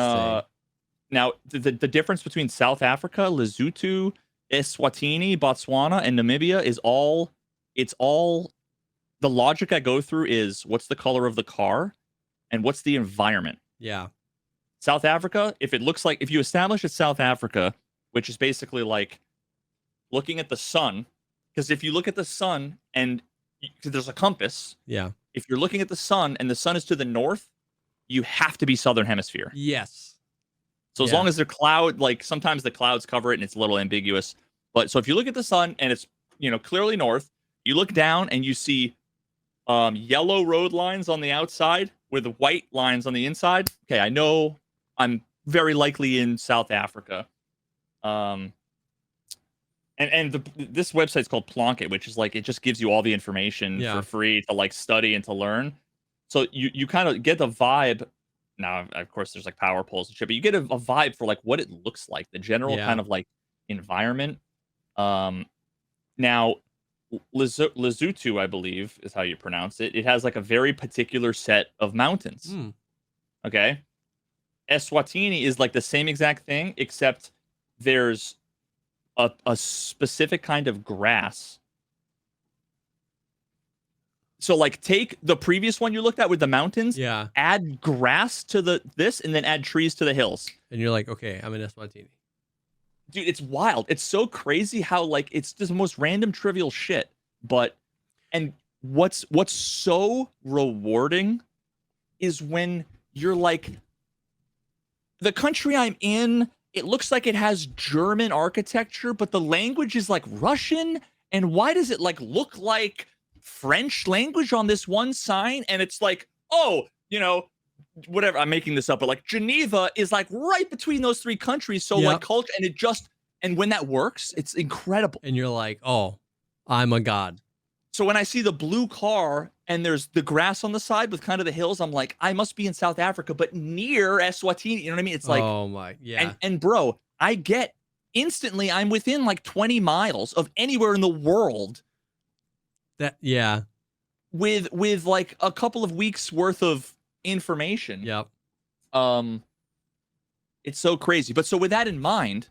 B: now the difference between South Africa, Lesotho, Eswatini, Botswana, and Namibia is all the logic I go through is what's the color of the car and what's the environment.
A: Yeah.
B: South Africa, if you establish it's South Africa, which is basically like looking at the sun, because if you look at the sun and there's a compass.
A: Yeah.
B: If you're looking at the sun and the sun is to the north, you have to be Southern Hemisphere.
A: Yes.
B: So as long as the cloud, like sometimes the clouds cover it and it's a little ambiguous. But so if you look at the sun and it's, you know, clearly north, you look down and you see yellow road lines on the outside with the white lines on the inside. Okay, I know I'm very likely in South Africa. This website's called Plonket, which is like it just gives you all the information for free to like study and to learn. So you kind of get the vibe. Now, of course, there's like power poles and shit, but you get a vibe for like what it looks like, the general kind of like environment. Now, Lesotho, I believe, is how you pronounce it. It has like a very particular set of mountains. Okay. Eswatini is like the same exact thing, except there's a specific kind of grass. So like take the previous one you looked at with the mountains, add grass to this, and then add trees to the hills. And
A: you're like, okay, I'm in Eswatini.
B: Dude, it's wild. It's so crazy how like it's just the most random trivial shit. But and what's so rewarding is when you're like, the country I'm in, it looks like it has German architecture, but the language is like Russian. And why does it like look like French language on this one sign? And it's like, oh, you know, whatever, I'm making this up, but like Geneva is like right between those three countries. So like culture, and when that works, it's incredible.
A: And you're like, oh, I'm a god.
B: So when I see the blue car and there's the grass on the side with kind of the hills, I'm like, I must be in South Africa, but near Eswatini. You know what I mean? It's like,
A: oh my, yeah.
B: And bro, I get instantly I'm within like 20 miles of anywhere in the world.
A: Yeah.
B: With like a couple of weeks worth of information.
A: Yep.
B: It's so crazy. But so with that in mind,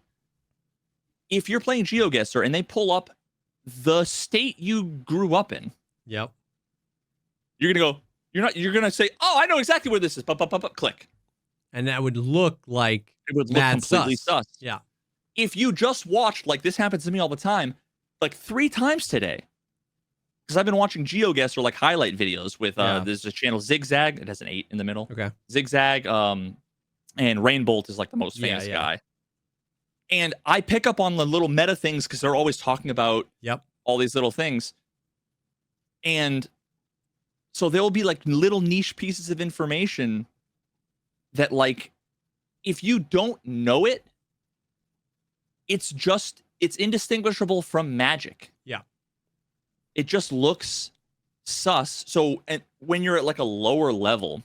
B: if you're playing GeoGuessr and they pull up the state you grew up in,
A: yep,
B: you're gonna go. You're gonna say, "Oh, I know exactly where this is." Click,
A: and that would look like
B: it would look
A: mad
B: completely sus.
A: Yeah.
B: If you just watched, like this happens to me all the time, like 3 times today, because I've been watching GeoGuessr like highlight videos with there's a channel Zigzag. It has an 8 in the middle.
A: Okay.
B: Zigzag, and Rainbolt is like the most famous guy. And I pick up on the little meta things because they're always talking about all these little things. And so there will be like little niche pieces of information that, like, if you don't know it, it's indistinguishable from magic.
A: Yeah.
B: It just looks sus. So, and when you're at like a lower level,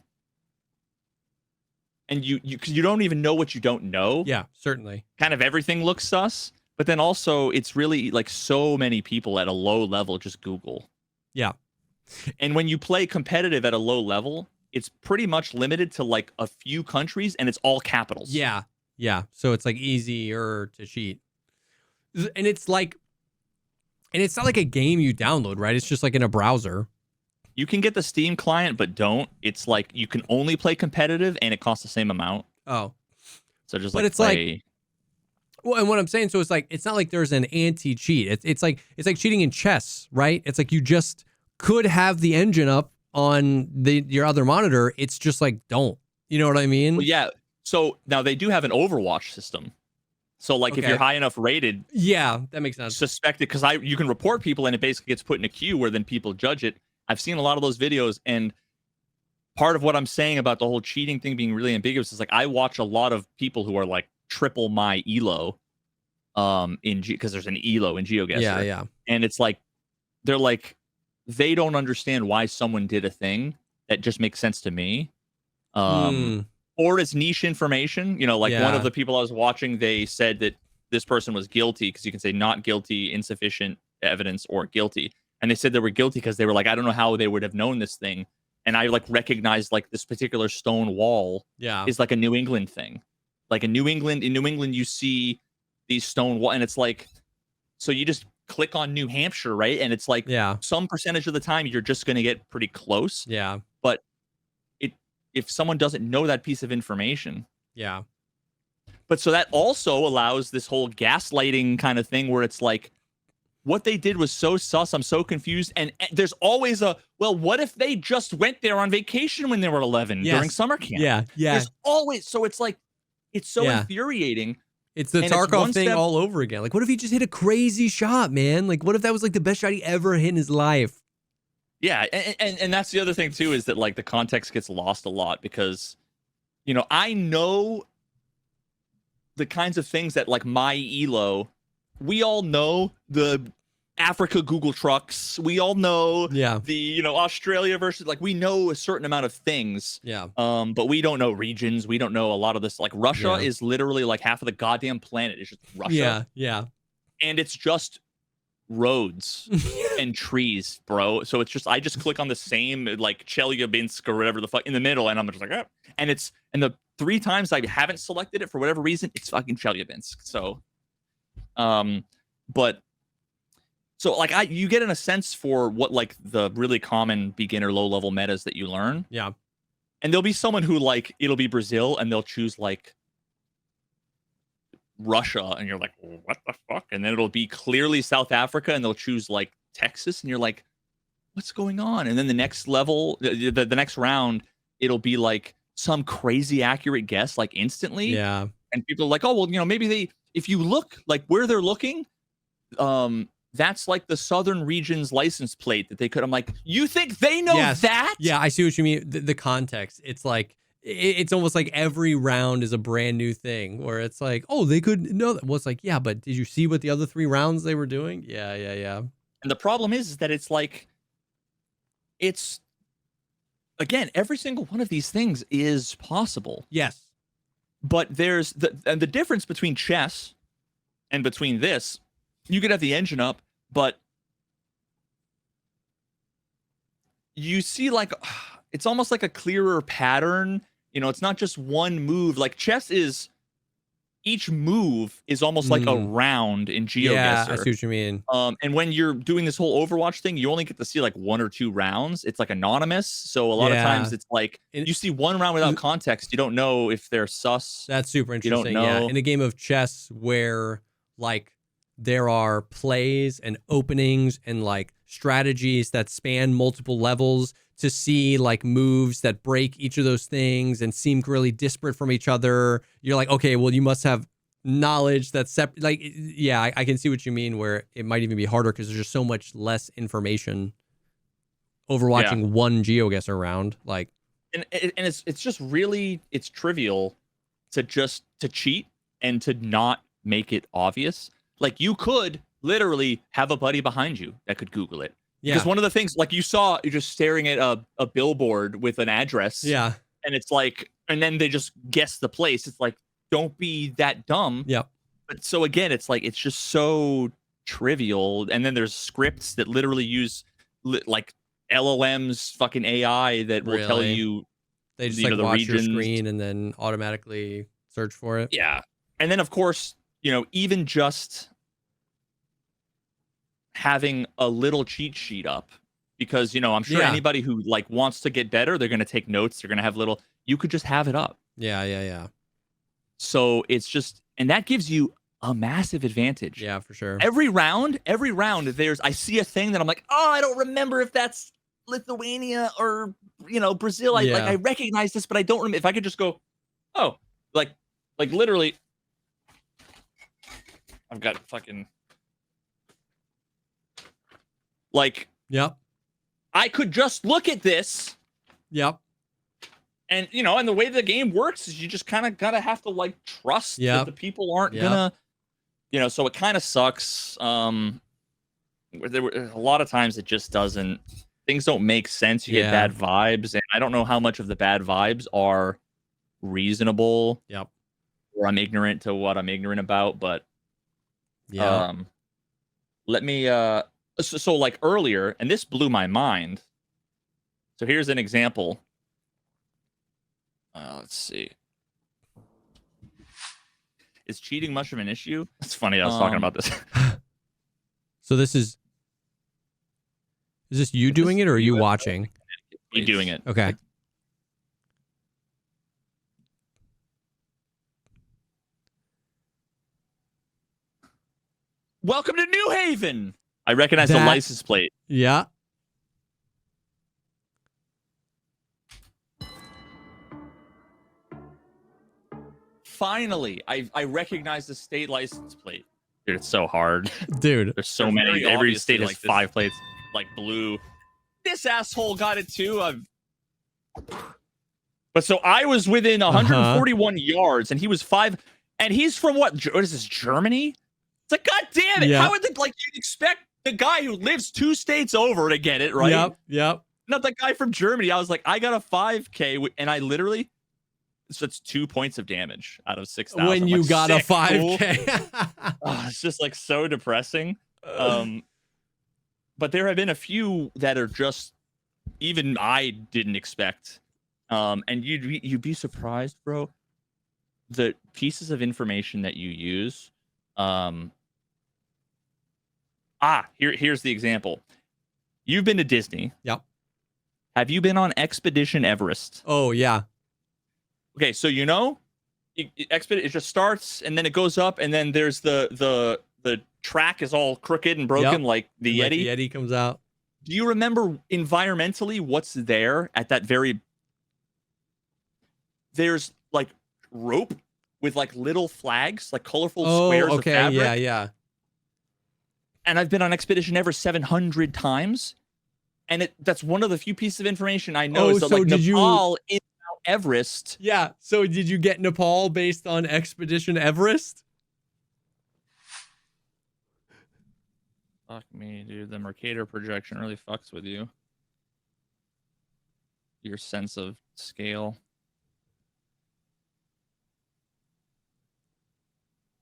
B: and you don't even know what you don't know.
A: Yeah, certainly.
B: Kind of everything looks sus, but then also it's really like so many people at a low level just Google.
A: Yeah.
B: And when you play competitive at a low level, it's pretty much limited to like a few countries and it's all capitals.
A: Yeah. Yeah. So it's like easier to cheat. And it's not like a game you download, right? It's just like in a browser.
B: You can get the Steam client, but don't. It's like you can only play competitive, and it costs the same amount.
A: Oh,
B: so just
A: but
B: like
A: it's like, well, and what I'm saying, so it's not like there's an anti-cheat. It's like cheating in chess, right? It's like you just could have the engine up on your other monitor. It's just like don't. You know what I mean?
B: Well, yeah. So now they do have an Overwatch system. So like if you're high enough rated,
A: yeah, that makes sense.
B: Suspected because you can report people, and it basically gets put in a queue where then people judge it. I've seen a lot of those videos, and part of what I'm saying about the whole cheating thing being really ambiguous is like I watch a lot of people who are like triple my elo because there's an elo in GeoGuessr.
A: Yeah.
B: And it's like they're like they don't understand why someone did a thing that just makes sense to me. Or it's niche information. You know, like one of the people I was watching, they said that this person was guilty because you can say not guilty, insufficient evidence, or guilty. And they said they were guilty because they were like, I don't know how they would have known this thing. And I like recognized like this particular stone wall is like a New England thing. Like in New England, you see these stone wall, and it's like, so you just click on New Hampshire, right? And it's like some percentage of the time you're just going to get pretty close.
A: Yeah.
B: But if someone doesn't know that piece of information.
A: Yeah.
B: But so that also allows this whole gaslighting kind of thing where it's like, what they did was so sus. I'm so confused. And there's always what if they just went there on vacation when they were 11 during summer camp?
A: Yeah.
B: There's always, so it's like, it's so infuriating.
A: It's the Tarkov thing all over again. Like, what if he just hit a crazy shot, man? Like, what if that was like the best shot he ever hit in his life?
B: Yeah. And that's the other thing too, is that like the context gets lost a lot because, you know, I know the kinds of things that like my elo, we all know the Africa Google trucks. We all know the, you know, Australia versus, like, we know a certain amount of things.
A: Yeah.
B: But we don't know regions. We don't know a lot of this. Like Russia is literally like half of the goddamn planet is just Russia.
A: Yeah. Yeah.
B: And it's just roads and trees, bro. So it's just, I just click on the same like Chelyabinsk or whatever the fuck in the middle. And I'm just like, oh. And the 3 times I haven't selected it for whatever reason, it's fucking Chelyabinsk. So, but so like you get in a sense for what like the really common beginner low level metas that you learn.
A: Yeah.
B: And there'll be someone who like it'll be Brazil and they'll choose like Russia and you're like, what the fuck? And then it'll be clearly South Africa and they'll choose like Texas and you're like, what's going on? And then the next level, the next round, it'll be like some crazy accurate guess like instantly.
A: Yeah.
B: And people are like, oh well, you know, maybe if you look like where they're looking, that's like the southern region's license plate that they could. I'm like, you think they know that?
A: Yeah, I see what you mean. The context. It's like, it's almost like every round is a brand new thing where it's like, oh, they could know that. Well, it's like, yeah, but did you see what the other 3 rounds they were doing? Yeah.
B: And the problem is that it's like, it's, again, every single one of these things is possible.
A: Yes.
B: But there's the difference between chess And between this, you could have the engine up, but you see like it's almost like a clearer pattern. You know, it's not just one move. Like chess is, each move is almost like a round in GeoGuessr.
A: Yeah, I see what you mean.
B: And when you're doing this whole Overwatch thing, you only get to see like 1 or 2 rounds. It's like anonymous. So a lot of times it's like you see one round without context. You don't know if they're sus.
A: That's super interesting.
B: You don't know.
A: Yeah, in a game of chess where like there are plays and openings and like strategies that span multiple levels, to see like moves that break each of those things and seem really disparate from each other, you're like, okay, well, you must have knowledge that's separate. Like, yeah, I can see what you mean, where it might even be harder because there's just so much less information over watching one GeoGuessr round. Like,
B: and it's just really, it's trivial to cheat and to not make it obvious. Like, you could literally have a buddy behind you that could Google it. Yeah. Because one of the things, like, you saw, you're just staring at a billboard with an address.
A: Yeah.
B: And it's like, and then they just guess the place. It's like, don't be that dumb.
A: Yeah.
B: But so again, it's like, it's just so trivial. And then there's scripts that literally use like LLMs, fucking AI that will tell you.
A: They just like watch your screen and then automatically search for it.
B: Yeah. And then of course, you know, even just having a little cheat sheet up, because, you know, I'm sure anybody who like wants to get better, they're going to take notes. They're going to have little, you could just have it up.
A: Yeah.
B: So it's just, and that gives you a massive advantage.
A: Yeah, for sure.
B: Every round, I see a thing that I'm like, oh, I don't remember if that's Lithuania or, you know, Brazil. I recognize this, but I don't remember. If I could just go, oh, like literally, I've got fucking like,
A: yep.
B: I could just look at this.
A: Yep.
B: And, you know, and the way the game works is you just kind of gotta have to like trust that the people aren't gonna, you know, so it kind of sucks. There were a lot of times it just doesn't, things don't make sense. You get bad vibes, and I don't know how much of the bad vibes are reasonable.
A: Yep.
B: Or I'm ignorant to what I'm ignorant about, but let me so like earlier, and this blew my mind. So here's an example. Let's see. Is cheating much of an issue? It's funny, I was talking about this.
A: So is this you doing it or are you watching?
B: Me doing it.
A: Okay.
B: Welcome to New Haven. I recognize the license plate.
A: Yeah.
B: Finally, I recognize the state license plate. Dude, it's so hard.
A: Dude.
B: There's so many. Every state has like 5 plates, like blue. This asshole got it too. But so I was within 141 yards, and he was 5. And he's from what is this, Germany? It's like, God damn it. How would you'd expect the guy who lives 2 states over to get it, right?
A: Yep.
B: Not the guy from Germany. I was like, I got a 5K, and I literally, so it's 2 points of damage out of 6,000.
A: When you got a 5K.
B: Cool. It's just like so depressing. But there have been a few that are just, even I didn't expect. And you'd be surprised, bro. The pieces of information that you use. Here's the example. You've been to Disney.
A: Yep.
B: Have you been on Expedition Everest?
A: Oh, yeah.
B: Okay, so you know, it just starts and then it goes up, and then there's the track is all crooked and broken, like the Yeti.
A: The Yeti comes out.
B: Do you remember environmentally what's there at that very? There's like rope with like little flags, like colorful squares of fabric.
A: Yeah.
B: And I've been on Expedition Everest 700 times, and that's one of the few pieces of information I know is that like Nepal is Mount Everest.
A: Yeah. So did you get Nepal based on Expedition Everest?
B: Fuck me, dude. The Mercator projection really fucks with you. Your sense of scale.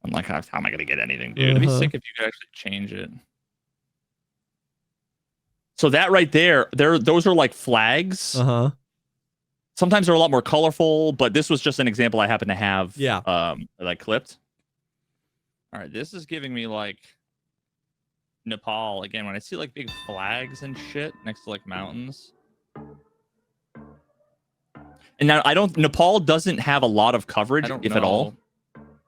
B: I'm like, how am I gonna get anything, dude? It'd be sick if you could actually change it. So that right there, those are like flags. Sometimes they're a lot more colorful, but this was just an example I happen to have.
A: Yeah.
B: That I clipped. All right, this is giving me like Nepal again. When I see like big flags and shit next to like mountains. And now Nepal doesn't have a lot of coverage, if at all.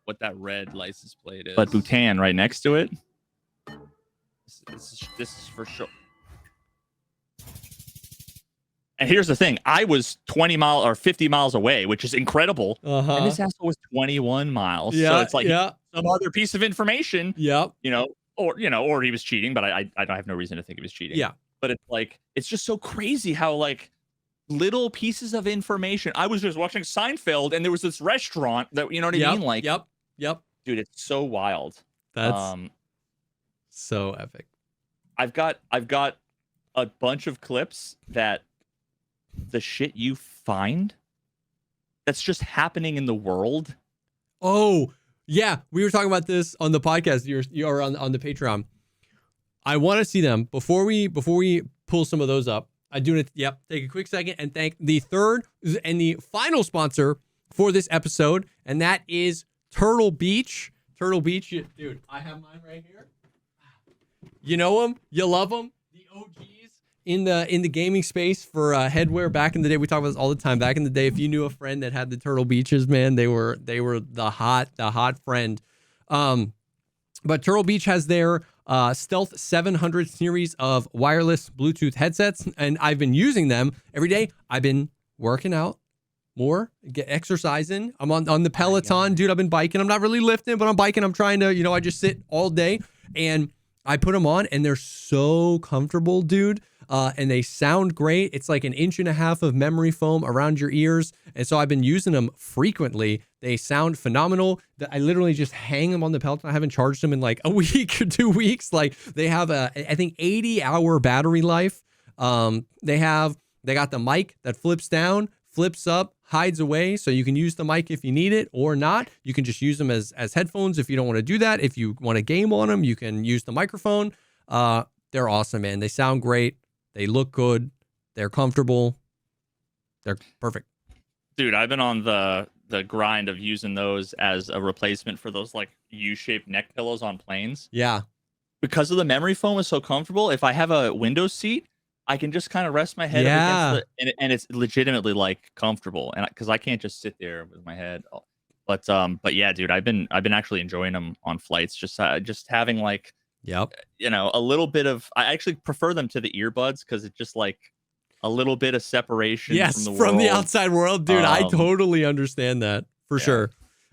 B: What that red license plate is. But Bhutan right next to it. This is for sure. And here's the thing. I was 20 miles or 50 miles away, which is incredible. And this asshole was 21 miles.
A: Yeah,
B: so it's like some other piece of information.
A: Yep.
B: Or he was cheating, but I have no reason to think he was cheating.
A: Yeah.
B: But it's like, it's just so crazy how like little pieces of information. I was just watching Seinfeld and there was this restaurant that, you know what I mean? Like,
A: Yep.
B: Dude, it's so wild.
A: That's so epic.
B: I've got a bunch of clips that the shit you find that's just happening in the world.
A: Oh, yeah. We were talking about this on the podcast. You're on the Patreon. I want to see them before we pull some of those up. I do it. Yep. Take a quick second and thank the third and the final sponsor for this episode, and that is Turtle Beach. Turtle Beach, dude. I have mine right here. You know them. You love them. The OGs in the gaming space for headwear back in the day. We talk about this all the time. Back in the day, if you knew a friend that had the Turtle Beaches, man, they were the hot friend. But Turtle Beach has their Stealth 700 series of wireless Bluetooth headsets, and I've been using them every day. I've been working out more, get exercising. I'm on the Peloton, dude. I've been biking. I'm not really lifting, but I'm biking. I'm trying to, I just sit all day, and I put them on, and they're so comfortable, dude. And they sound great. It's like 1.5 inches of memory foam around your ears. And so I've been using them frequently. They sound phenomenal. I literally just hang them on the Peloton. I haven't charged them in like a week or 2 weeks. Like they have I think 80-hour battery life. They got the mic that flips down, flips up, hides away. So you can use the mic if you need it or not. You can just use them as headphones if you don't want to do that. If you want to game on them, you can use the microphone. They're awesome, man. They sound great. They look good. They're comfortable. They're perfect. Dude,
B: I've been on the grind of using those as a replacement for those like U-shaped neck pillows on planes.
A: Yeah.
B: Because of the memory foam is so comfortable. If I have a window seat, I can just kind of rest my head against it, and it's legitimately like comfortable. And because I can't just sit there with my head. But yeah, dude, I've been actually enjoying them on flights. Just having like, a little bit of. I actually prefer them to the earbuds because it's just like a little bit of separation from the
A: outside world, dude. I totally understand that for sure.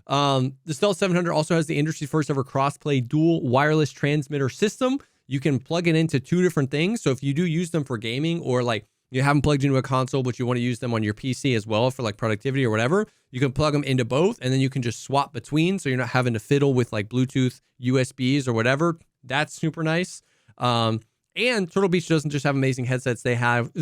A: The Stealth 700 also has the industry's first ever cross-play dual wireless transmitter system. You can plug it into 2 different things. So if you do use them for gaming, or like you haven't plugged into a console, but you want to use them on your PC as well for like productivity or whatever, you can plug them into both, and then you can just swap between. So you're not having to fiddle with like Bluetooth, USBs or whatever. That's super nice. And Turtle Beach doesn't just have amazing headsets. They have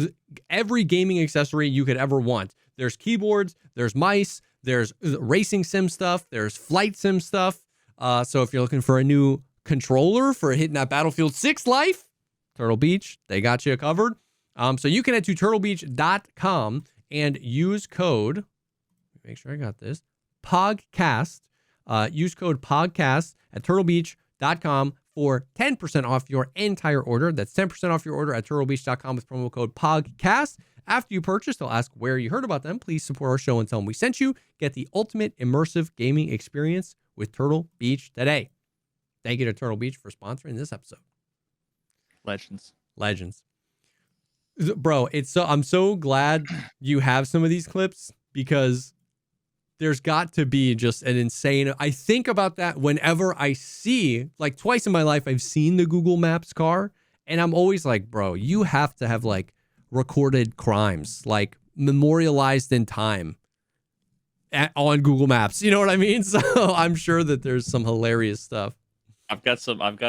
A: every gaming accessory you could ever want. There's keyboards, there's mice, there's racing sim stuff, there's flight sim stuff. So if you're looking for a new controller for hitting that Battlefield 6 life, Turtle Beach, they got you covered. So you can head to turtlebeach.com and use code, make sure I got this, Pogcast. Use code Pogcast at turtlebeach.com for 10% off your entire order. That's 10% off your order at turtlebeach.com with promo code POGCAST. After you purchase, they'll ask where you heard about them. Please support our show and tell them we sent you. Get the ultimate immersive gaming experience with Turtle Beach today. Thank you to Turtle Beach for sponsoring this episode.
B: Legends.
A: Bro, I'm so glad you have some of these clips, because there's got to be just an insane. I think about that whenever I see, like twice in my life, I've seen the Google Maps car, and I'm always like, bro, you have to have like recorded crimes, like memorialized in time on Google Maps. You know what I mean? So I'm sure that there's some hilarious stuff.
B: I've got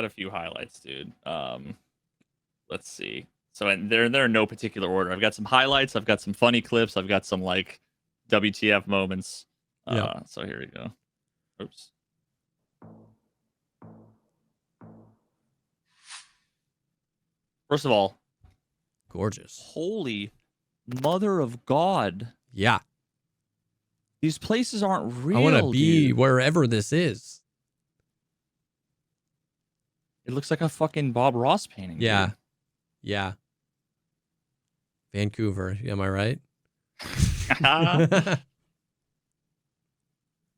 B: a few highlights, dude. Let's see. So they're in no particular order. I've got some highlights. I've got some funny clips. I've got some like WTF moments. So here we go. Oops. First of all,
A: Gorgeous.
B: holy mother of God.
A: Yeah.
B: These places aren't real,
A: I want to be
B: dude.
A: wherever this is.
B: It looks like a fucking Bob Ross painting,
A: Yeah.
B: dude.
A: Yeah. Vancouver. Am I right?
B: I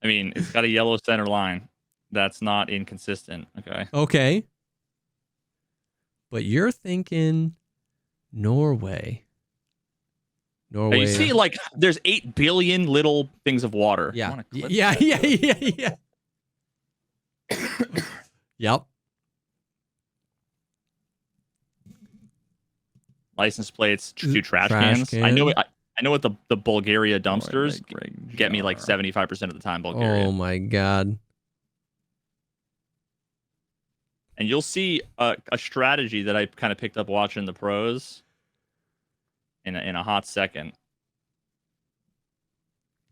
B: mean, it's got a yellow center line. That's not inconsistent, okay?
A: Okay. But you're thinking Norway.
B: But you see, like, there's 8 billion little things of water.
A: Yeah. Yeah. Yep.
B: License plates, 2 trash cans. I know what the Bulgaria dumpsters get me like 75% of the time. Bulgaria.
A: Oh my God.
B: And you'll see a strategy that I kind of picked up watching the pros in a hot second.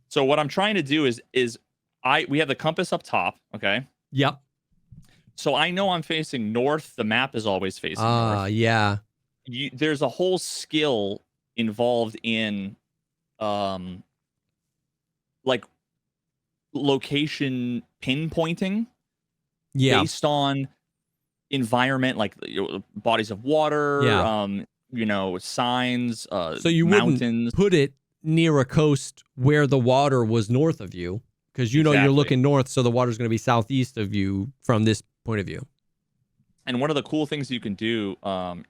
B: So what I'm trying to do is we have the compass up top, okay?
A: Yep.
B: So I know I'm facing north. The map is always facing north.
A: Yeah.
B: There's a whole skill involved in like location pinpointing based on environment, like bodies of water, signs,
A: so you
B: mountains.
A: Wouldn't put it near a coast where the water was north of you, because you know you're looking north, so the water's going to be southeast of you from this point of view.
B: And one of the cool things you can do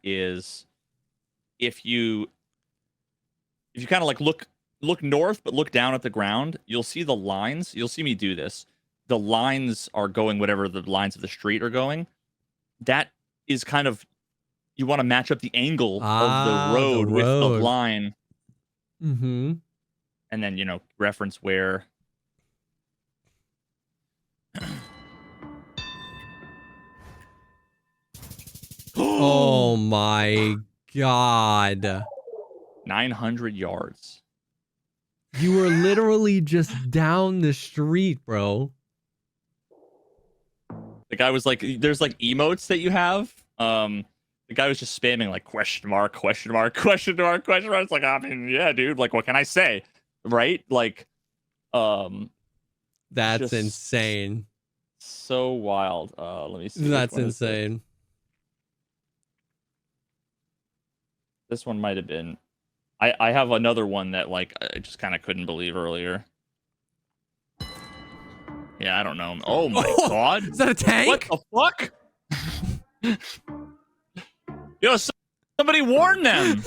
B: is if you kind of like look north but look down at the ground, you'll see the lines. You'll see me do this. The lines are going whatever the lines of the street are going. That is kind of, you want to match up the angle of the road with the line.
A: Mm-hmm.
B: And then, reference where.
A: Oh my God.
B: 900 yards.
A: You were literally just down the street, bro.
B: The guy was like, there's like emotes that you have. The guy was just spamming like question mark, question mark, question mark, question mark. It's like, I mean, yeah, dude, like, what can I say? Right? Like,
A: that's insane.
B: So wild. Let me see.
A: That's insane.
B: This one might have been. I have another one that like I just kind of couldn't believe earlier. Yeah, I don't know. Oh my God!
A: Is that a tank?
B: What the fuck? Yo, somebody warn them!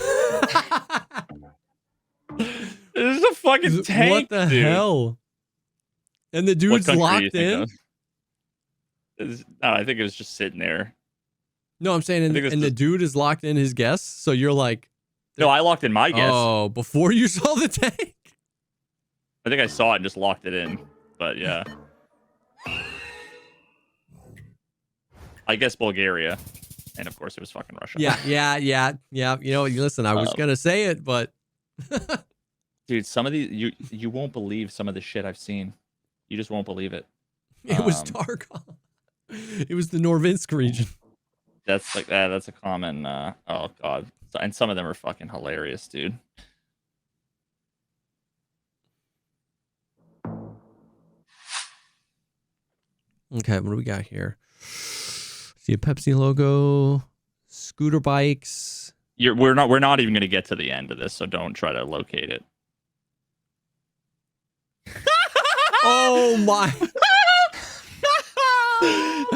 B: This is a fucking tank.
A: What the hell? And the dude's locked in.
B: I think it was just sitting there.
A: No, I'm saying, and the dude is locked in his guess. So you're like,
B: no, I locked in my guess.
A: Oh, before you saw the tank?
B: I think I saw it and just locked it in. But yeah. I guess Bulgaria. And of course it was fucking Russia.
A: Yeah. You know, listen, I was going to say it, but.
B: Dude, some of these, you won't believe some of the shit I've seen. You just won't believe it.
A: It was Tarkov. It was the Norvinsk region.
B: That's like that. That's a common. Oh God. And some of them are fucking hilarious, dude.
A: Okay, what do we got here? See a Pepsi logo, scooter bikes.
B: We're not even gonna get to the end of this, so don't try to locate it.
A: Oh my.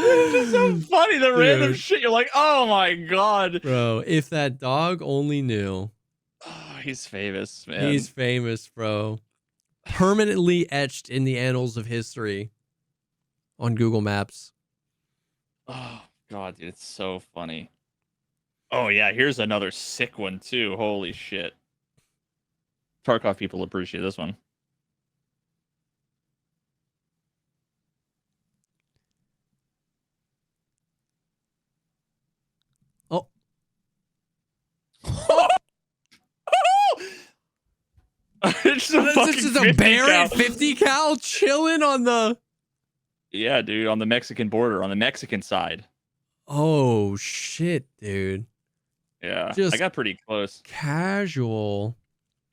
B: It's just so funny, the random shit. You're like, oh my God,
A: bro. If that dog only knew.
B: Oh, he's famous, man.
A: He's famous, bro. Permanently etched in the annals of history on Google Maps.
B: Oh God, dude, it's so funny. Oh yeah, here's another sick one too. Holy shit. Tarkov people appreciate this one.
A: Oh.
B: It's
A: just a bear at 50 cal chilling on the.
B: Yeah, dude, on the Mexican border, on the Mexican side.
A: Oh shit, dude.
B: Yeah, I
A: Just
B: got pretty close.
A: casual.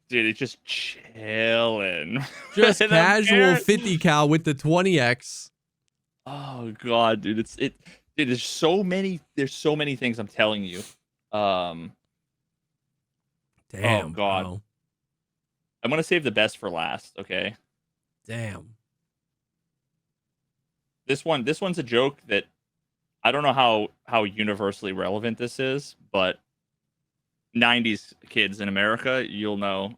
B: Dude, it's just chilling.
A: Just
B: The
A: casual
B: bear.
A: 50 cal with the 20x.
B: Oh god, dude, dude, there's so many things I'm telling you. Oh
A: Damn,
B: god.
A: bro.
B: I'm gonna save the best for last, okay?
A: Damn.
B: This one's a joke that I don't know how universally relevant this is, but 90s kids in America, you'll know.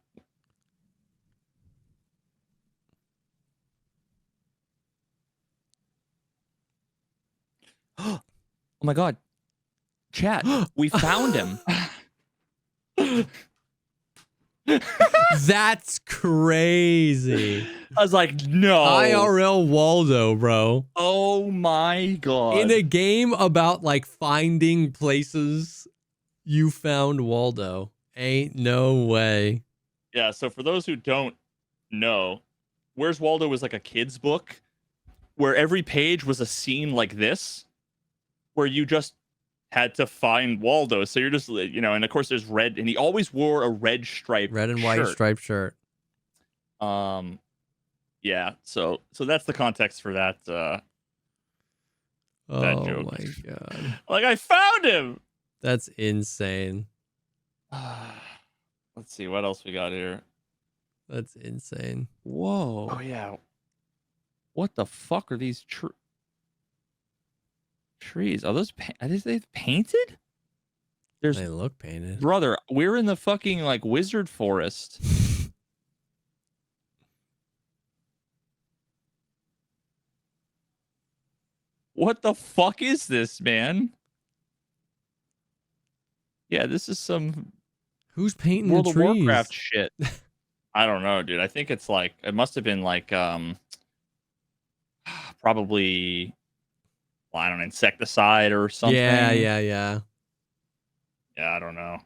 B: Oh my god. Chat, we found him.
A: That's crazy.
B: I was like, no.
A: IRL Waldo, bro.
B: Oh my god.
A: In a game about like finding places, you found Waldo. Ain't no way.
B: Yeah, so for those who don't know, Where's Waldo was like a kid's book where every page was a scene like this, where you just had to find Waldo. So you're just, and of course there's red, and he always wore a red striped
A: Red and white
B: shirt.
A: striped shirt.
B: Yeah, so that's the context for that that
A: Oh
B: joke.
A: my god.
B: Like, I found him.
A: That's insane.
B: Let's see what else we got here.
A: That's insane.
B: Whoa. Oh yeah. What the fuck are these trees? Are they painted?
A: They look painted.
B: Brother, we're in the fucking like wizard forest. What the fuck is this, man? Yeah, this is some
A: Who's painting
B: World
A: the
B: of
A: trees?
B: Warcraft shit. I don't know, dude. I think it's like, it must have been like probably, well, I don't know, insecticide or something.
A: Yeah.
B: Yeah, I don't know.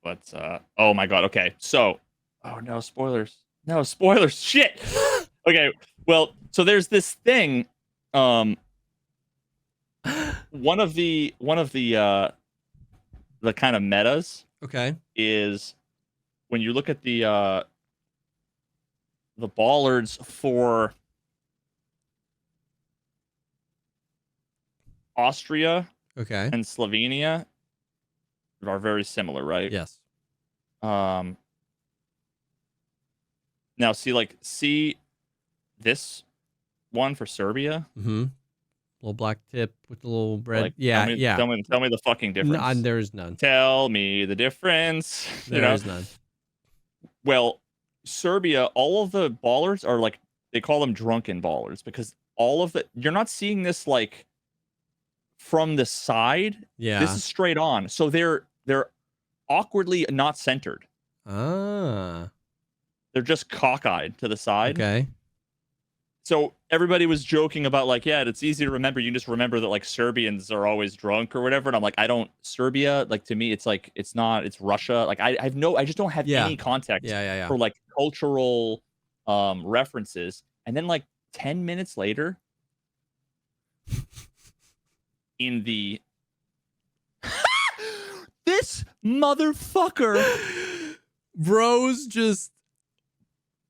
B: But oh my god. Okay, so, oh no, spoilers. No spoilers. Shit. Okay, well, so there's this thing. One of the kind of metas
A: Okay.
B: is when you look at the bollards for Austria
A: Okay.
B: and Slovenia are very similar, right?
A: Yes.
B: Now see this one for Serbia?
A: Mm-hmm. Little black tip with the little red.
B: Like,
A: yeah.
B: Tell me the fucking difference.
A: There is none.
B: Tell me the difference.
A: There is none.
B: Well, Serbia, all of the ballers are like, they call them drunken ballers because you're not seeing this like from the side.
A: Yeah.
B: This is straight on. So they're awkwardly not centered.
A: Ah.
B: They're just cockeyed to the side.
A: Okay.
B: So everybody was joking about like, yeah, it's easy to remember. You can just remember that like Serbians are always drunk or whatever. And I'm like, Serbia, like to me, it's like, it's Russia. Like I just don't have any context for like cultural references. And then like 10 minutes later in the, this motherfucker.
A: Bros just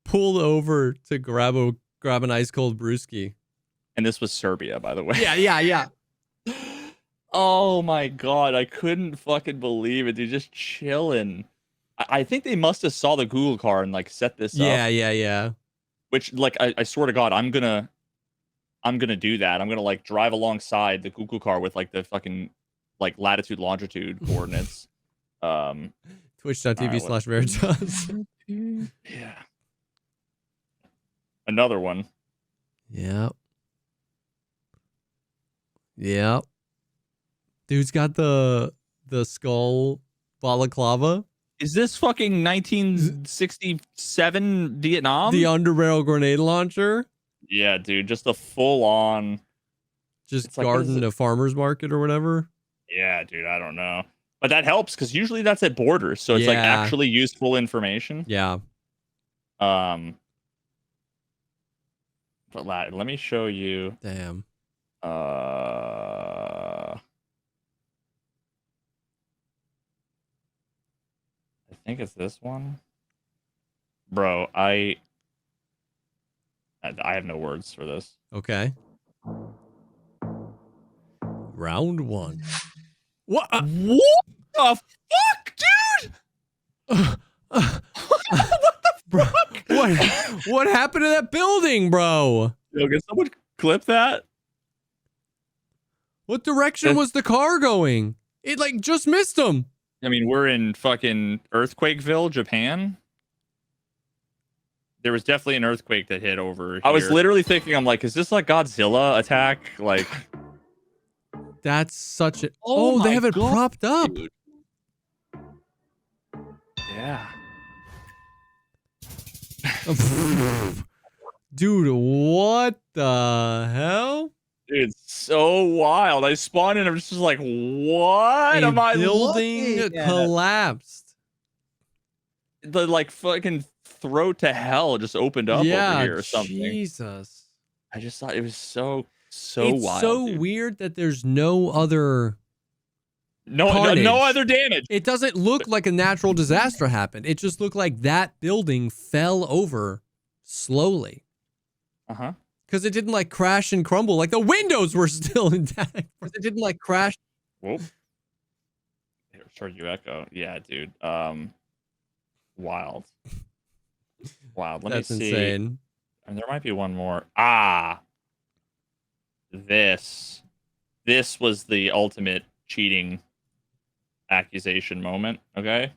A: pulled over to grab an ice cold brewski.
B: And this was Serbia, by the way.
A: Yeah.
B: Oh my god, I couldn't fucking believe it. They're just chilling. I think they must have saw the Google car and like set this up.
A: Yeah.
B: Which, like, I swear to God, I'm gonna do that. I'm gonna like drive alongside the Google car with like the fucking like latitude, longitude coordinates.
A: Twitch.tv/Veritas.
B: Yeah. Another one.
A: Yep. Dude's got the skull balaclava.
B: Is this fucking 1967 Vietnam?
A: The underbarrel grenade launcher.
B: Yeah, dude, just a full on.
A: Just garden a farmer's market or whatever.
B: Yeah, dude, I don't know. But that helps because usually that's at borders, so it's like actually useful information.
A: Yeah.
B: But let me show you.
A: Damn.
B: think it's this one. Bro, I have no words for this.
A: Okay. Round 1. What?
B: What the fuck, dude? What the
A: Bro,
B: fuck?
A: what happened to that building, bro?
B: Yo, can someone clip that?
A: What direction was the car going? It like just missed him.
B: I mean, we're in fucking Earthquakeville, Japan. There was definitely an earthquake that hit over here. I was literally thinking, I'm like, is this like Godzilla attack? Like,
A: that's such a.
B: Oh
A: they
B: my
A: have it
B: God,
A: propped up.
B: dude. Yeah.
A: Dude, what the hell?
B: Dude, it's so wild. I spawned in, I'm just like, what am I
A: building
B: looking at?
A: collapsed.
B: The like fucking throat to hell just opened up over here or something.
A: Jesus.
B: I just thought it was so
A: It's
B: wild.
A: so
B: dude.
A: weird that there's no other
B: no
A: carnage.
B: other damage.
A: It doesn't look like a natural disaster happened. It just looked like that building fell over slowly.
B: Uh-huh.
A: Because it didn't like crash and crumble. Like the windows were still intact. It didn't like crash.
B: Whoop. Here, charge you echo. Yeah, dude. Wild. Wild. Let
A: That's
B: me see.
A: insane.
B: And there might be one more. This was the ultimate cheating accusation moment. Okay.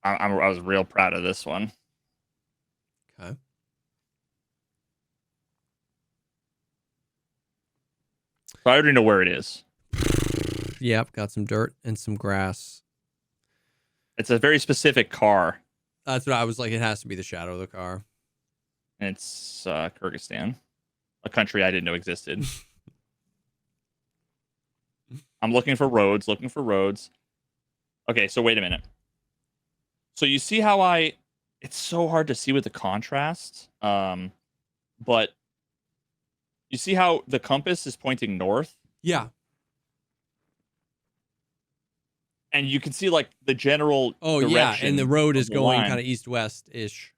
B: I was real proud of this one.
A: Okay.
B: So I already know where it is.
A: Yep, got some dirt and some grass.
B: It's a very specific car.
A: That's what I was like. It has to be the shadow of the car.
B: And it's Kyrgyzstan, a country I didn't know existed. I'm looking for roads. Okay, so wait a minute. So you see how it's so hard to see with the contrast. But you see how the compass is pointing north?
A: Yeah.
B: And you can see like the general
A: direction. Yeah, and the road is going kind of east-west-ish.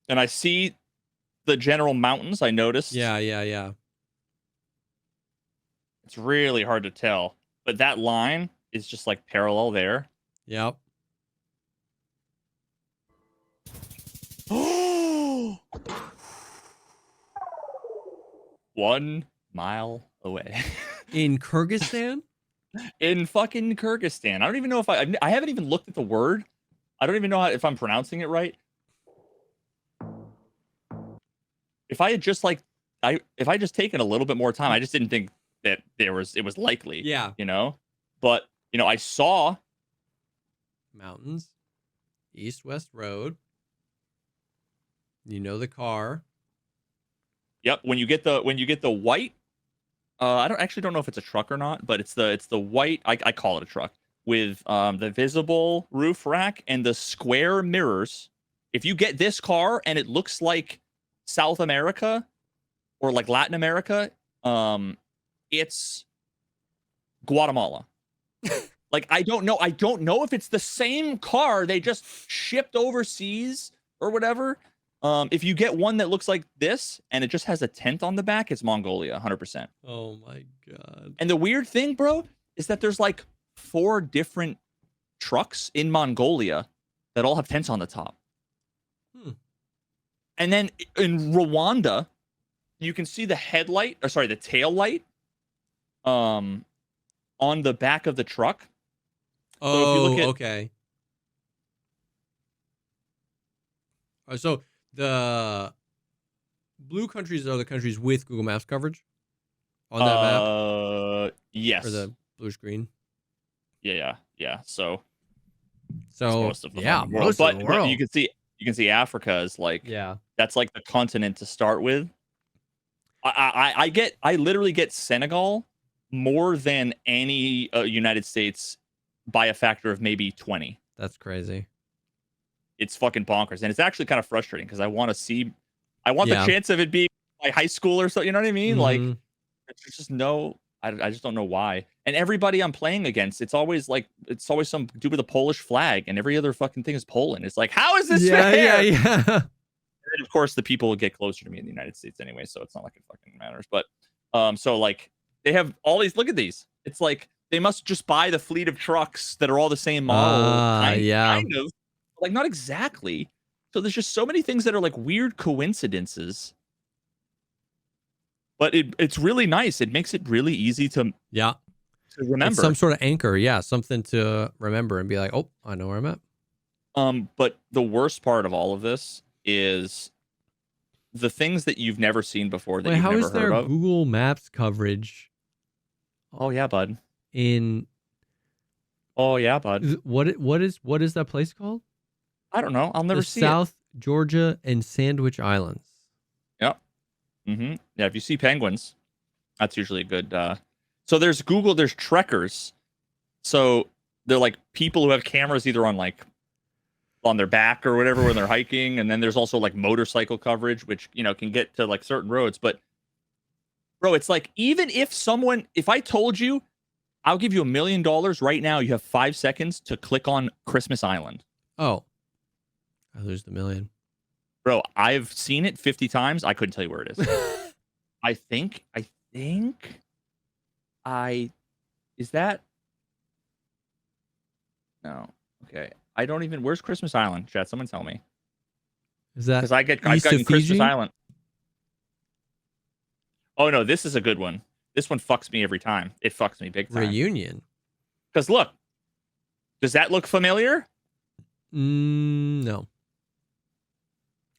B: And I see the general mountains, I noticed.
A: Yeah.
B: It's really hard to tell. But that line is just like parallel there.
A: Yep.
B: 1 mile away.
A: In Kyrgyzstan?
B: In fucking Kyrgyzstan. I don't even know if I haven't even looked at the word. I don't even know if I'm pronouncing it right. If I had just if I just taken a little bit more time, I just didn't think that it was likely.
A: Yeah.
B: You know? But, you know, I saw
A: mountains, east-west road. You know the car.
B: Yep, when you get the white, I don't know if it's a truck or not, but it's the white, I call it a truck, with the visible roof rack and the square mirrors. If you get this car and it looks like South America or like Latin America, it's Guatemala. Like I don't know if it's the same car they just shipped overseas or whatever. If you get one that looks like this and it just has a tent on the back, it's Mongolia, 100%.
A: Oh my God.
B: And the weird thing, bro, is that there's like 4 different trucks in Mongolia that all have tents on the top. And then in Rwanda, you can see the the tail light on the back of the truck.
A: Oh,
B: so if you look at,
A: okay. So the blue countries are the countries with Google Maps coverage on that map?
B: Yes.
A: Or the blue screen?
B: Yeah. So
A: most of
B: the
A: most of the world.
B: But you can see Africa is like, that's like the continent to start with. I literally get Senegal more than any United States by a factor of maybe 20.
A: That's crazy.
B: It's fucking bonkers, and it's actually kind of frustrating because I want the chance of it being my high school or so. You know what I mean? Like, there's just no I just don't know why. And everybody I'm playing against, it's always some dude with a Polish flag, and every other fucking thing is Poland. It's like, how is this fair?
A: Yeah.
B: And of course, the people get closer to me in the United States anyway, so it's not like it fucking matters. But so like they have all these. Look at these. It's like they must just buy the fleet of trucks that are all the same model. Kind of, like not exactly. So there's just so many things that are like weird coincidences. But it's really nice. It makes it really easy to remember.
A: It's some sort of anchor, yeah, something to remember and be like, oh, I know where I'm at.
B: But the worst part of all of this is the things that you've never seen before that you've never heard of.
A: How is there Google Maps coverage?
B: Oh yeah, bud.
A: What is that place called?
B: I don't know. I'll never see
A: South Georgia and Sandwich Islands.
B: Yep. Mm-hmm. Yeah, if you see penguins, that's usually a good. So there's trekkers. So they're like people who have cameras either on their back or whatever when they're hiking, and then there's also like motorcycle coverage, which can get to like certain roads. But bro, it's like even if I told you, I'll give you $1 million right now, you have 5 seconds to click on Christmas Island.
A: Oh, there's the million.
B: Bro, I've seen it 50 times. I couldn't tell you where it is. I think is that? No. Okay. I don't even. Where's Christmas Island? Chat, someone tell me.
A: Is that?
B: Because I've gotten Christmas Island. Oh no, this is a good one. This one fucks me every time. It fucks me big time.
A: Reunion.
B: Because look, does that look familiar?
A: No.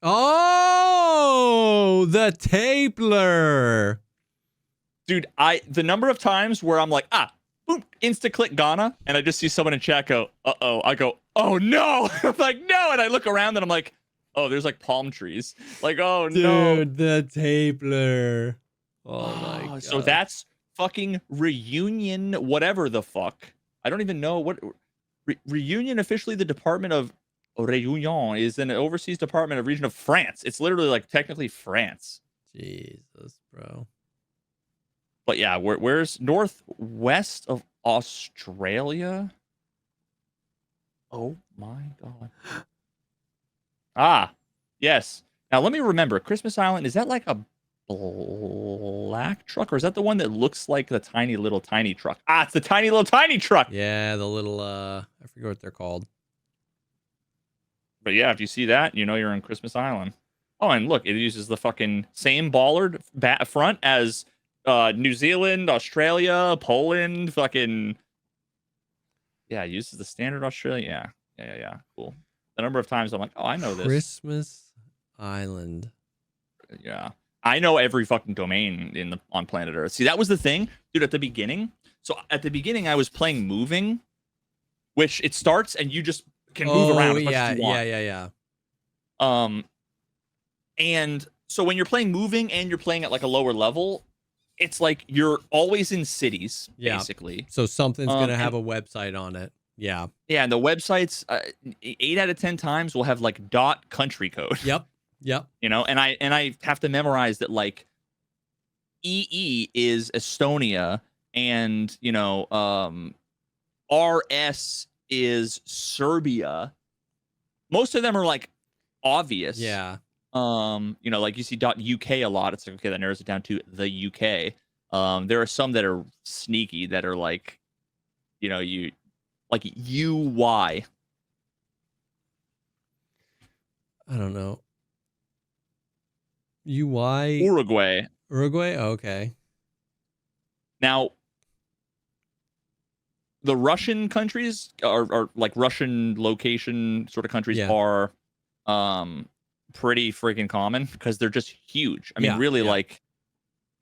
A: Oh, the Tapler.
B: Dude, the number of times where I'm like, boom, insta click Ghana, and I just see someone in chat go, uh-oh. I go, oh no. I'm like, no, and I look around and I'm like, oh, there's like palm trees. Like, oh no.
A: Dude, the Tapler. Oh my god.
B: So that's fucking Reunion, whatever the fuck. I don't even know what Reunion, officially the Department of Réunion, is an overseas department of region of France. It's literally like technically France.
A: Jesus, bro.
B: But yeah, where's northwest of Australia? Oh my god. Yes. Now let me remember. Christmas Island, is that like a black truck, or is that the one that looks like the tiny truck? It's the tiny truck.
A: Yeah, the little I forget what they're called.
B: But yeah, if you see that, you're in Christmas Island. Oh, and look, it uses the fucking same bollard front as New Zealand, Australia, Poland, fucking. Yeah, it uses the standard Australia. Yeah. Cool. The number of times I'm like, oh, I know this.
A: Christmas Island.
B: Yeah. I know every fucking domain on planet Earth. See, that was the thing, dude, at the beginning. So at the beginning, I was playing Moving, which it starts and you just can move around as much as you want.
A: Yeah.
B: And so when you're playing Moving and you're playing at like a lower level, it's like you're always in cities, basically.
A: So something's gonna have a website on it. Yeah.
B: Yeah, and the websites 8 out of 10 times will have like .country code.
A: Yep.
B: And I have to memorize that like EE is Estonia, and RS is Serbia. Most of them are like obvious.
A: Yeah.
B: Like you see .UK a lot. It's like, okay, that narrows it down to the UK. There are some that are sneaky that are like, you like UY.
A: I don't know. UY.
B: Uruguay.
A: Oh, okay.
B: Now, the Russian countries are like Russian location sort of countries are pretty freaking common because they're just huge. I mean, really, like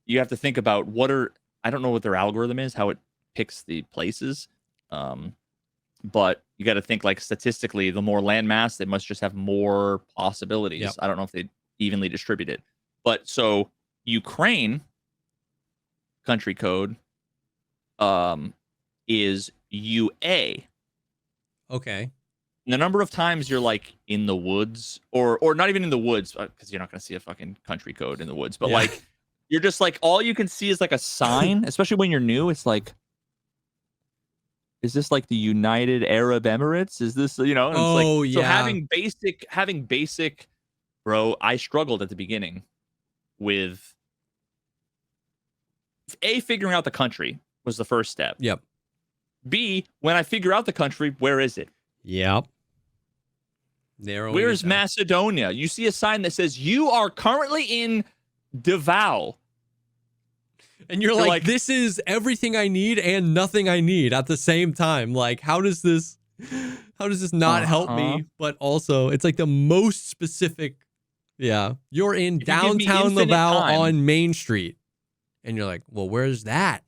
B: you have to think about I don't know what their algorithm is, how it picks the places. But you got to think like statistically, the more landmass, they must just have more possibilities.
A: Yep.
B: I don't know if they evenly distribute it. But so Ukraine country code is UA.
A: Okay.
B: And the number of times you're like in the woods or not even in the woods, because you're not going to see a fucking country code in the woods, but like you're just like, all you can see is like a sign, especially when you're new. It's like, is this like the United Arab Emirates? Is this, you know? And it's like,
A: Oh
B: so
A: yeah.
B: having basic, bro, I struggled at the beginning with figuring out the country was the first step.
A: Yep.
B: B, when I figure out the country, where is it?
A: Yep. Narrowing
B: Where's
A: it down.
B: Macedonia? You see a sign that says you are currently in Davao.
A: And you're like, this is everything I need and nothing I need at the same time. Like, how does this not help me? But also, it's like the most specific. Yeah. You're in downtown Davao on Main Street. And you're like, well, where's that?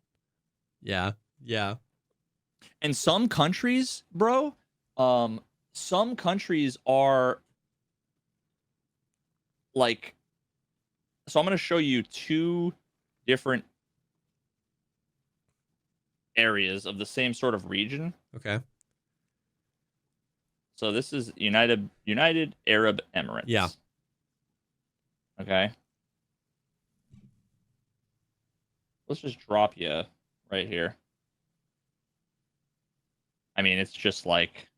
A: Yeah. Yeah.
B: And some countries, bro, some countries are like, so I'm going to show you two different areas of the same sort of region.
A: Okay.
B: So this is United Arab Emirates.
A: Yeah.
B: Okay. Let's just drop you right here. I mean, it's just like,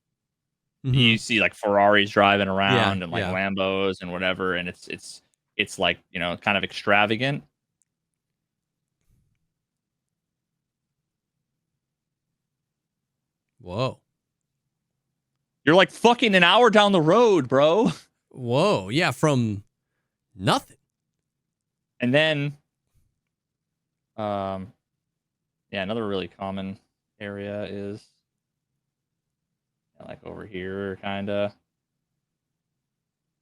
B: you see like Ferraris driving around and like Lambos and whatever, and it's like, you know, kind of extravagant.
A: Whoa.
B: You're like fucking an hour down the road, bro.
A: Whoa. Yeah, from nothing.
B: And then another really common area is like over here, kind of.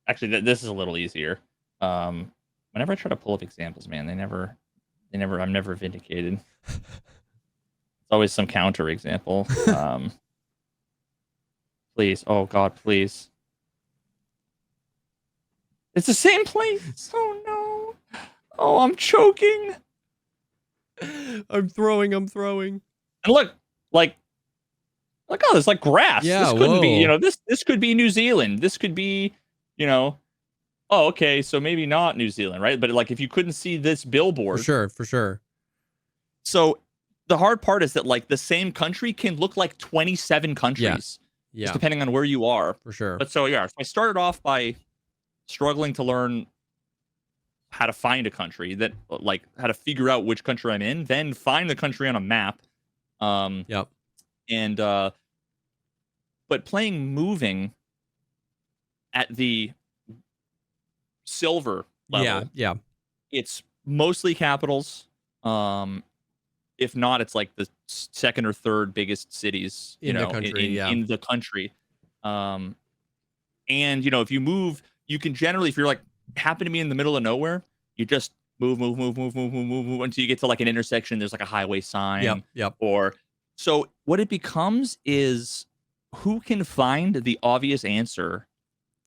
B: Actually, this is a little easier. Whenever I try to pull up examples, man, I'm never vindicated. It's always some counter example. Please, oh God, please. It's the same place. Oh no. Oh, I'm choking.
A: I'm throwing. And
B: look, oh, there's like grass.
A: Yeah,
B: this couldn't be, you know, this could be New Zealand. This could be, you know, oh, okay, so maybe not New Zealand, right? But like, if you couldn't see this billboard.
A: For sure.
B: So the hard part is that like the same country can look like 27 countries.
A: Yeah.
B: Just depending on where you are.
A: For sure.
B: But so I started off by struggling to learn how to find a country, that like how to figure out which country I'm in, then find the country on a map.
A: Yep.
B: And but playing moving at the silver level,
A: yeah,
B: it's mostly capitals. If not, it's like the second or third biggest cities in the country. And you know, if you move, you can generally, if you're like happen to be in the middle of nowhere, you just move until you get to like an intersection. There's like a highway sign.
A: Yep.
B: Or so what it becomes is who can find the obvious answer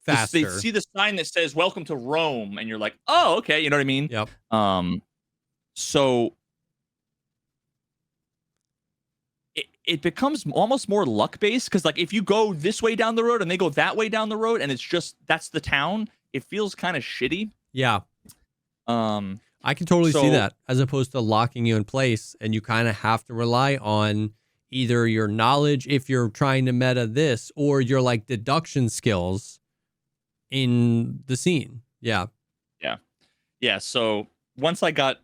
B: faster. They see the sign that says "Welcome to Rome," and you're like, "Oh, okay," you know what I mean?
A: Yep.
B: So it becomes almost more luck based, because like if you go this way down the road and they go that way down the road, and it's just that's the town, it feels kind of shitty.
A: Yeah. I can totally see that, as opposed to locking you in place, and you kind of have to rely on either your knowledge if you're trying to meta this, or your like deduction skills in the scene. Yeah.
B: So once I got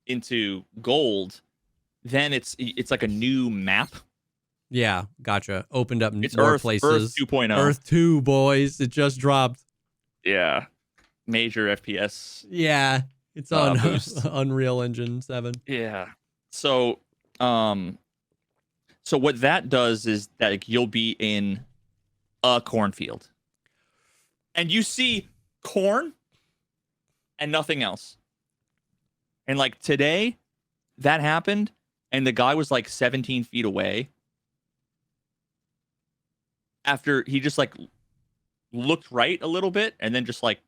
B: into gold, then it's like a new map.
A: Yeah, gotcha. Opened up
B: it's
A: more
B: Earth,
A: places.
B: Earth 2.0.
A: Earth 2, boys. It just dropped.
B: Yeah. Major FPS.
A: Yeah. It's on Unreal Engine 7.
B: Yeah. So what that does is that like, you'll be in a cornfield. And you see corn and nothing else. And like today, that happened, and the guy was like 17 feet away. After he just like looked right a little bit, and then just like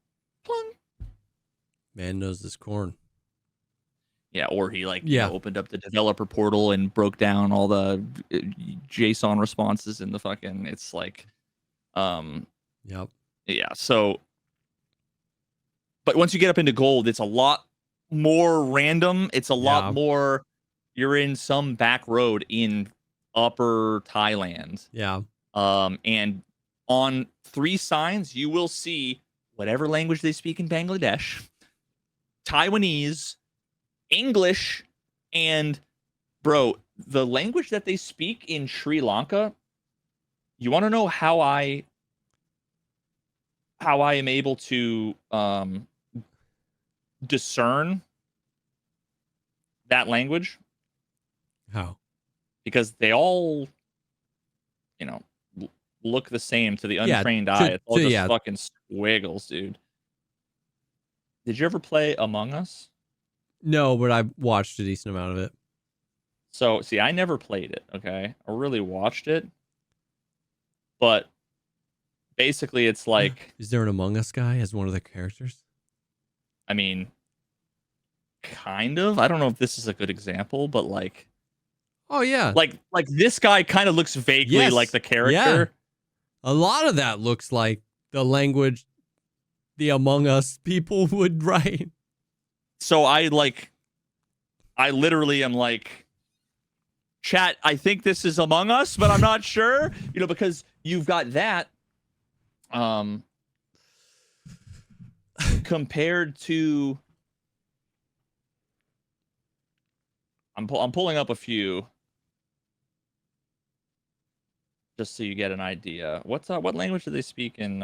B: plung.
A: Man knows this corn.
B: Yeah, or he like you know, opened up the developer portal and broke down all the JSON responses in the fucking. It's like,
A: Yep.
B: Yeah. So, but once you get up into gold, it's a lot more random. It's a lot
A: Yeah.
B: more. You're in some back road in upper Thailand.
A: Yeah.
B: And on 3 signs, you will see whatever language they speak in Bangladesh, Taiwanese, English, and bro, the language that they speak in Sri Lanka. You want to know how I am able to discern that language?
A: How?
B: Because they all, look the same to the untrained eye. It's all just fucking squiggles, dude. Did you ever play Among Us?
A: No, but I've watched a decent amount of it.
B: So, see, I never played it, okay? I really watched it. But basically, it's like...
A: Is there an Among Us guy as one of the characters?
B: I mean, kind of. I don't know if this is a good example, but like...
A: Oh, yeah.
B: Like this guy kind of looks vaguely like the character.
A: Yeah. A lot of that looks like the language the Among Us people would write.
B: So I literally am like, chat, I think this is Among Us, but I'm not sure, because you've got that compared to, I'm pulling up a few just so you get an idea. What language do they speak in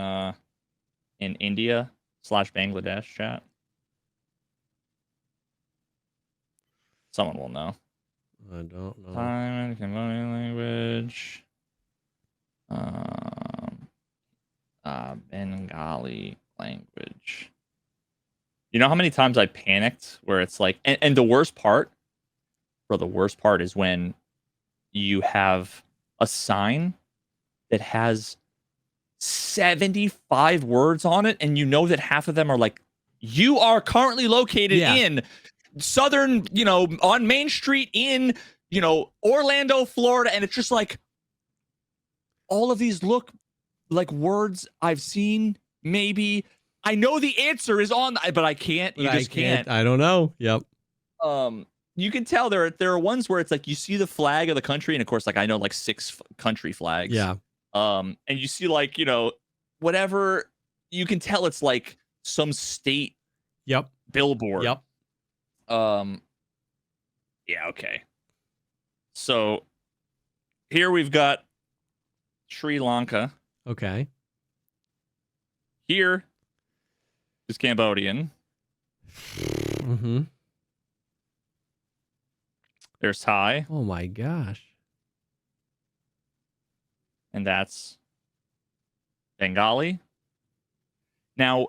B: India / Bangladesh, chat? Someone will know.
A: I don't know.
B: Time and Cambodian language. Bengali language. You know how many times I panicked where it's like, and the worst part is when you have a sign that has 75 words on it, and you know that half of them are like, you are currently located in southern, on Main Street in, Orlando, Florida. And it's just like, all of these look like words I've seen. Maybe I know the answer is on, but I can't. You just can't.
A: I don't know. Yep.
B: You can tell there are ones where it's like you see the flag of the country, and of course, like I know like 6 country flags.
A: Yeah.
B: And you see like, whatever, you can tell it's like some state billboard.
A: Yep.
B: Yeah, okay. So here we've got Sri Lanka.
A: Okay.
B: Here is Cambodian.
A: Mm-hmm.
B: There's Thai.
A: Oh my gosh.
B: And that's Bengali. Now,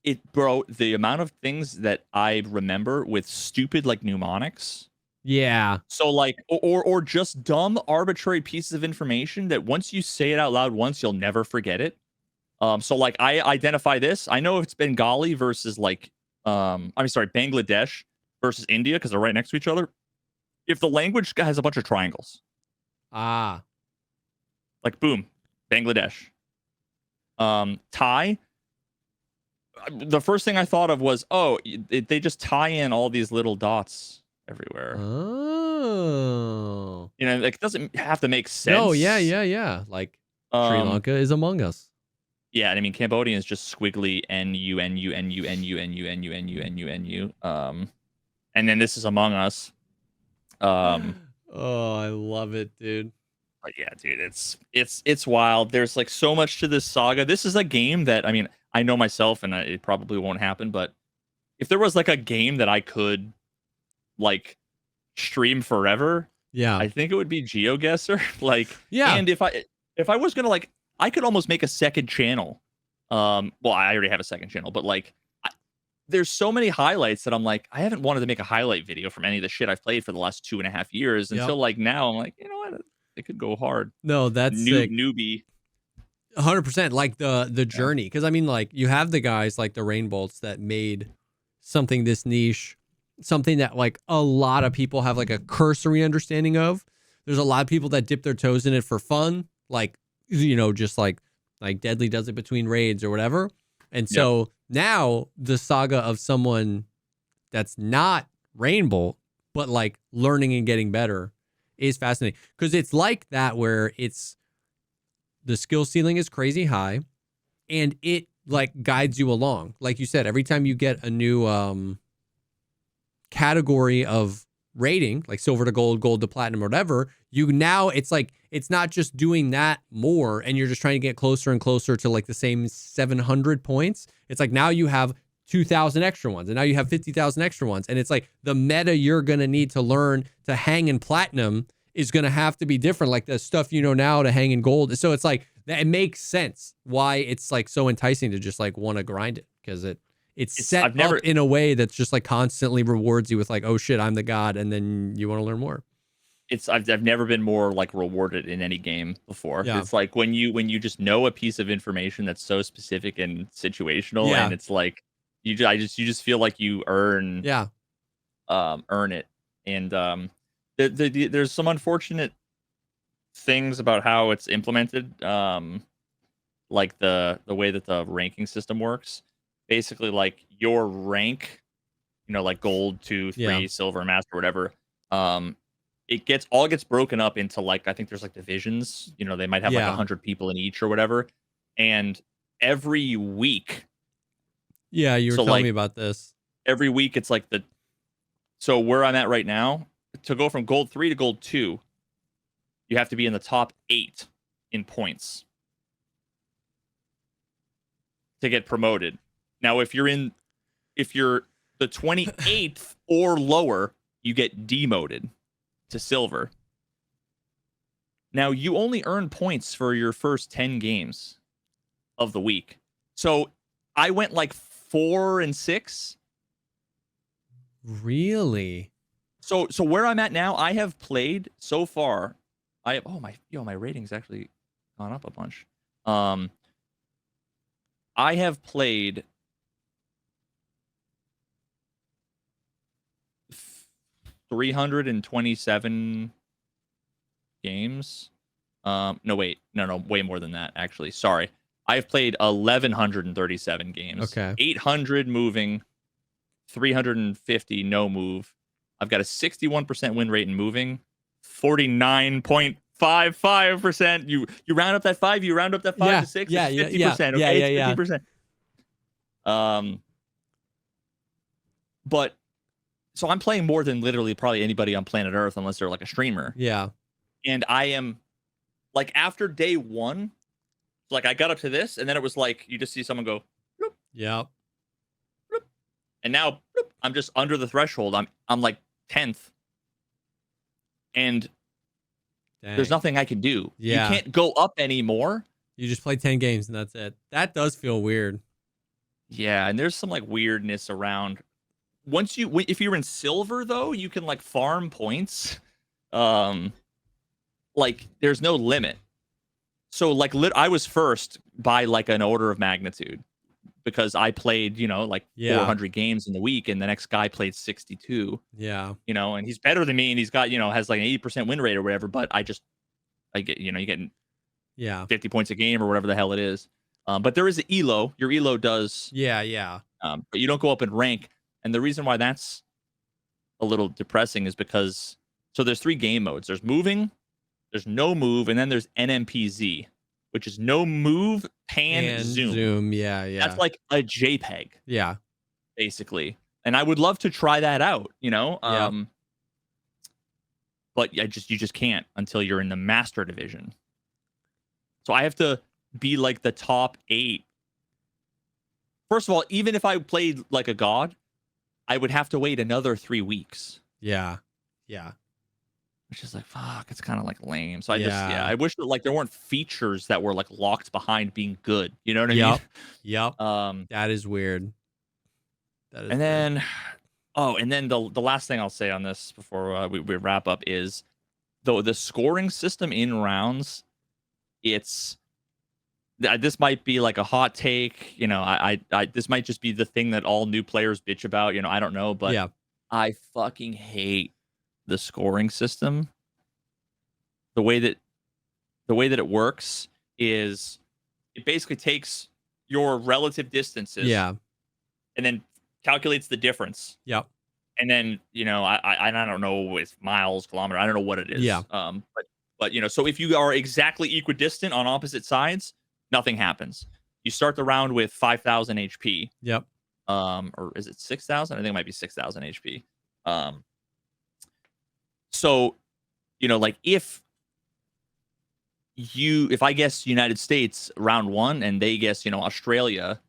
B: the amount of things that I remember with stupid like mnemonics.
A: Yeah.
B: So like, or just dumb arbitrary pieces of information that once you say it out loud once, you'll never forget it. So like I identify this. I know if it's Bengali versus like, Bangladesh versus India, because they're right next to each other. If the language has a bunch of triangles.
A: Ah.
B: Like boom, Bangladesh. Thai. The first thing I thought of was, they just tie in all these little dots everywhere.
A: Oh.
B: Like it doesn't have to make sense.
A: No, yeah. Like Sri Lanka is Among Us.
B: Yeah, and I mean Cambodian is just squiggly NU. And then this is Among Us.
A: Oh, I love it, dude.
B: But yeah, dude, it's wild. There's like so much to this saga. This is a game that, I mean, I know myself, and it probably won't happen, but if there was like a game that I could like stream forever, I think it would be GeoGuessr. And if I was gonna like, I could almost make a second channel. Well, I already have a second channel, but like, there's so many highlights that I'm like, I haven't wanted to make a highlight video from any of the shit I've played for the last 2.5 years until like now. I'm like, you know what? It could go hard.
A: No, that's sick.
B: Newbie.
A: 100%. Like the journey. Because I mean, like you have the guys like the Rainbolts that made something this niche, something that like a lot of people have like a cursory understanding of. There's a lot of people that dip their toes in it for fun. Like, just like Deadly does it between raids or whatever. And so now the saga of someone that's not Rainbow, but like learning and getting better is fascinating. Because it's like that where it's the skill ceiling is crazy high and it like guides you along. Like you said, every time you get a new category of rating, like silver to gold, gold to platinum, or whatever, you now it's like it's not just doing that more and you're just trying to get closer and closer to like the same 700 points. It's like now you have 2,000 extra ones and now you have 50,000 extra ones. And it's like the meta you're going to need to learn to hang in platinum is going to have to be different. Like the stuff you know now to hang in gold. So it's like, it makes sense why it's like so enticing to just like want to grind it because it's set up in a way that's just like constantly rewards you with like, oh shit, I'm the god, and then you want to learn more.
B: I've never been more like rewarded in any game before. Yeah. It's like when you just know a piece of information that's so specific and situational, and it's like you just feel like you earn it. And there's some unfortunate things about how it's implemented, like the way that the ranking system works. Basically, like your rank, like gold, 2, 3, silver, master, whatever. It gets broken up into like, I think there's like divisions. They might have like 100 people in each or whatever. And every week,
A: you were telling me about this.
B: Every week, it's like so where I'm at right now, to go from gold 3 to gold 2, you have to be in the top 8 in points to get promoted. Now, if you're the 28th or lower, you get demoted to silver. Now, you only earn points for your first 10 games of the week. So I went like 4 and 6.
A: Really?
B: So where I'm at now, I have played so far. I have my rating's actually gone up a bunch. I have played 327 games. No, way more than that, actually. Sorry. I've played 1,137 games.
A: Okay.
B: 800 moving, 350 no move. I've got a 61% win rate in moving, 49.55%. You round up that 5, you round up that 5 to 6, it's 50%. Okay, it's 50%. But so I'm playing more than literally probably anybody on planet Earth, unless they're like a streamer.
A: Yeah.
B: And I am like, after day 1, like I got up to this, and then it was like you just see someone go, bloop,
A: yep,
B: bloop, and now bloop, I'm just under the threshold. I'm like 10th, and there's nothing I can do.
A: Yeah.
B: You can't go up anymore.
A: You just play 10 games and that's it. That does feel weird.
B: Yeah, and there's some like weirdness around. If you're in silver though, you can like farm points. Like there's no limit. So like I was first by like an order of magnitude because I played, like 400 games in the week, and the next guy played 62.
A: Yeah.
B: And he's better than me, and he's got, has like an 80% win rate or whatever, but I get, you get 50 points a game or whatever the hell it is. But there is an elo. Your elo does.
A: Yeah.
B: But you don't go up in rank. And the reason why that's a little depressing is because, so there's 3 game modes. There's moving, there's no move, and then there's NMPZ, which is no move, pan,
A: and
B: zoom.
A: Yeah.
B: That's like a JPEG.
A: Yeah.
B: Basically. And I would love to try that out, but you just can't until you're in the master division. So I have to be like the top 8. First of all, even if I played like a god, I would have to wait another 3 weeks.
A: Yeah.
B: Which is like, fuck, it's kind of like lame. So I wish that like there weren't features that were like locked behind being good. You know what I mean?
A: Yep. That is weird.
B: And then the last thing I'll say on this before we wrap up is the scoring system in rounds. This might be like a hot take, this might just be the thing that all new players bitch about, I don't know, but I fucking hate the scoring system. The way that it works is it basically takes your relative distances,
A: and
B: then calculates the difference, And then, I don't know if miles, kilometer, I don't know what it is.
A: Yeah.
B: But so if you are exactly equidistant on opposite sides, nothing happens. You start the round with 5,000 HP.
A: Yep.
B: Or is it 6,000? I think it might be 6,000 HP. So, like if I guess United States round 1 and they guess, Australia,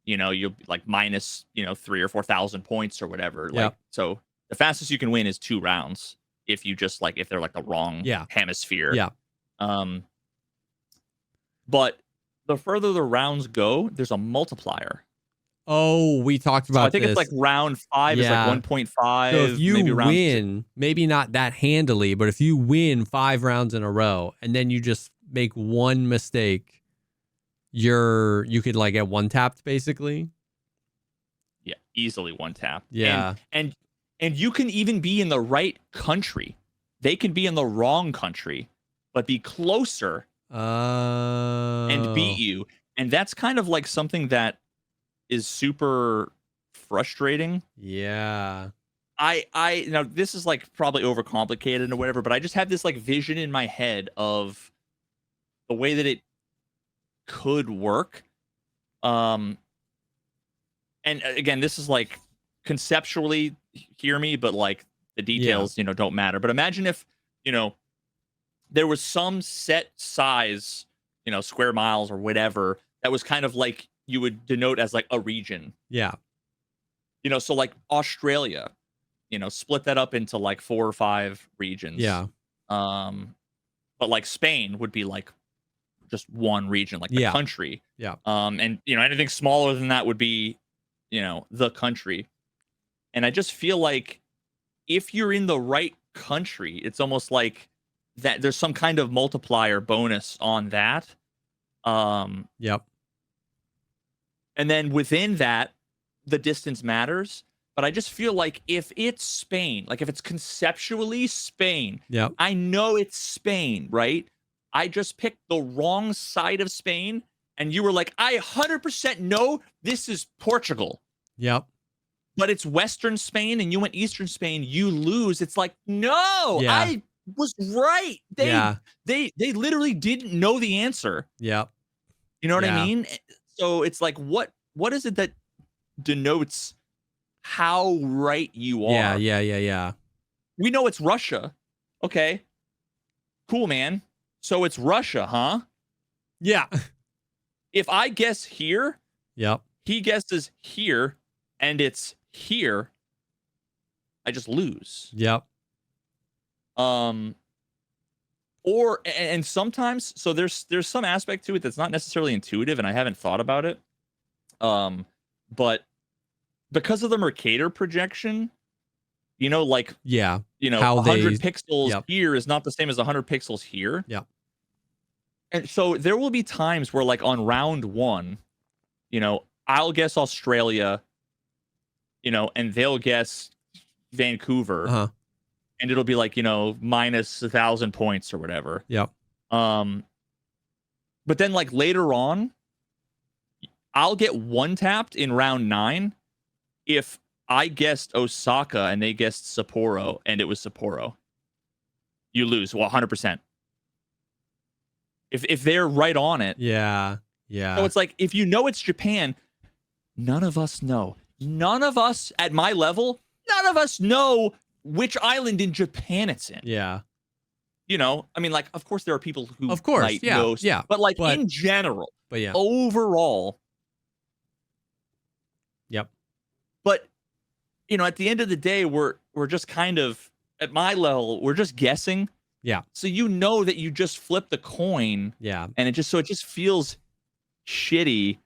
B: you'll be like minus, 3,000 or 4,000 points or whatever.
A: Yeah.
B: Like, so the fastest you can win is 2 rounds if you just if they're like the wrong hemisphere.
A: Yeah.
B: But the further the rounds go, there's a multiplier.
A: Oh, we talked about
B: I think
A: this.
B: It's like round 5 is like 1.5.
A: So if you
B: maybe
A: win, maybe not that handily, but if you win 5 rounds in a row and then you just make one mistake, you could like get one tapped basically.
B: Yeah, easily one tapped.
A: Yeah.
B: And you can even be in the right country. They can be in the wrong country, but be closer and beat you. And that's kind of like something that is super frustrating.
A: Yeah.
B: I now this is like probably overcomplicated or whatever, but I just have this like vision in my head of the way that it could work. And again, this is like conceptually, hear me, but like the details, don't matter. But imagine if, there was some set size, square miles or whatever that was kind of like you would denote as like a region.
A: Yeah.
B: So like Australia, split that up into like 4 or 5 regions.
A: Yeah.
B: But like Spain would be like just one region, like the country.
A: Yeah.
B: And anything smaller than that would be, the country. And I just feel like if you're in the right country, it's almost like that there's some kind of multiplier bonus on that.
A: Yep.
B: And then within that, the distance matters. But I just feel like if it's Spain, like if it's conceptually Spain, I know it's Spain, right? I just picked the wrong side of Spain, and you were like, I 100% know this is Portugal.
A: Yep.
B: But it's Western Spain, and you went Eastern Spain, you lose. It's like, no, I was right. They literally didn't know the answer.
A: Yep.
B: You know what I mean? So it's like, what is it that denotes how right you are?
A: Yeah.
B: We know it's Russia. Okay. Cool, man. So it's Russia, huh?
A: Yeah.
B: If I guess here, he guesses here, and it's here, I just lose.
A: Yep.
B: Or and sometimes, so there's some aspect to it that's not necessarily intuitive, and I haven't thought about it. But because of the Mercator projection, like how 100 pixels here is not the same as 100 pixels here.
A: Yeah.
B: And so there will be times where, like on round 1, I'll guess Australia, and they'll guess Vancouver. And it'll be like, minus 1,000 points or whatever.
A: Yep.
B: But then like later on, I'll get one tapped in round 9 if I guessed Osaka and they guessed Sapporo and it was Sapporo. You lose. Well, 100%. If they're right on it.
A: Yeah.
B: So it's like, if it's Japan, none of us know. None of us at my level, none of us know which island in Japan it's in.
A: Yeah.
B: I mean, like, of course there are people who
A: might
B: know.
A: Yeah.
B: But like in general.
A: But yeah.
B: Overall.
A: Yep.
B: But at the end of the day, we're just kind of, at my level, we're just guessing.
A: Yeah.
B: So that you just flipped the coin.
A: Yeah.
B: And it just feels shitty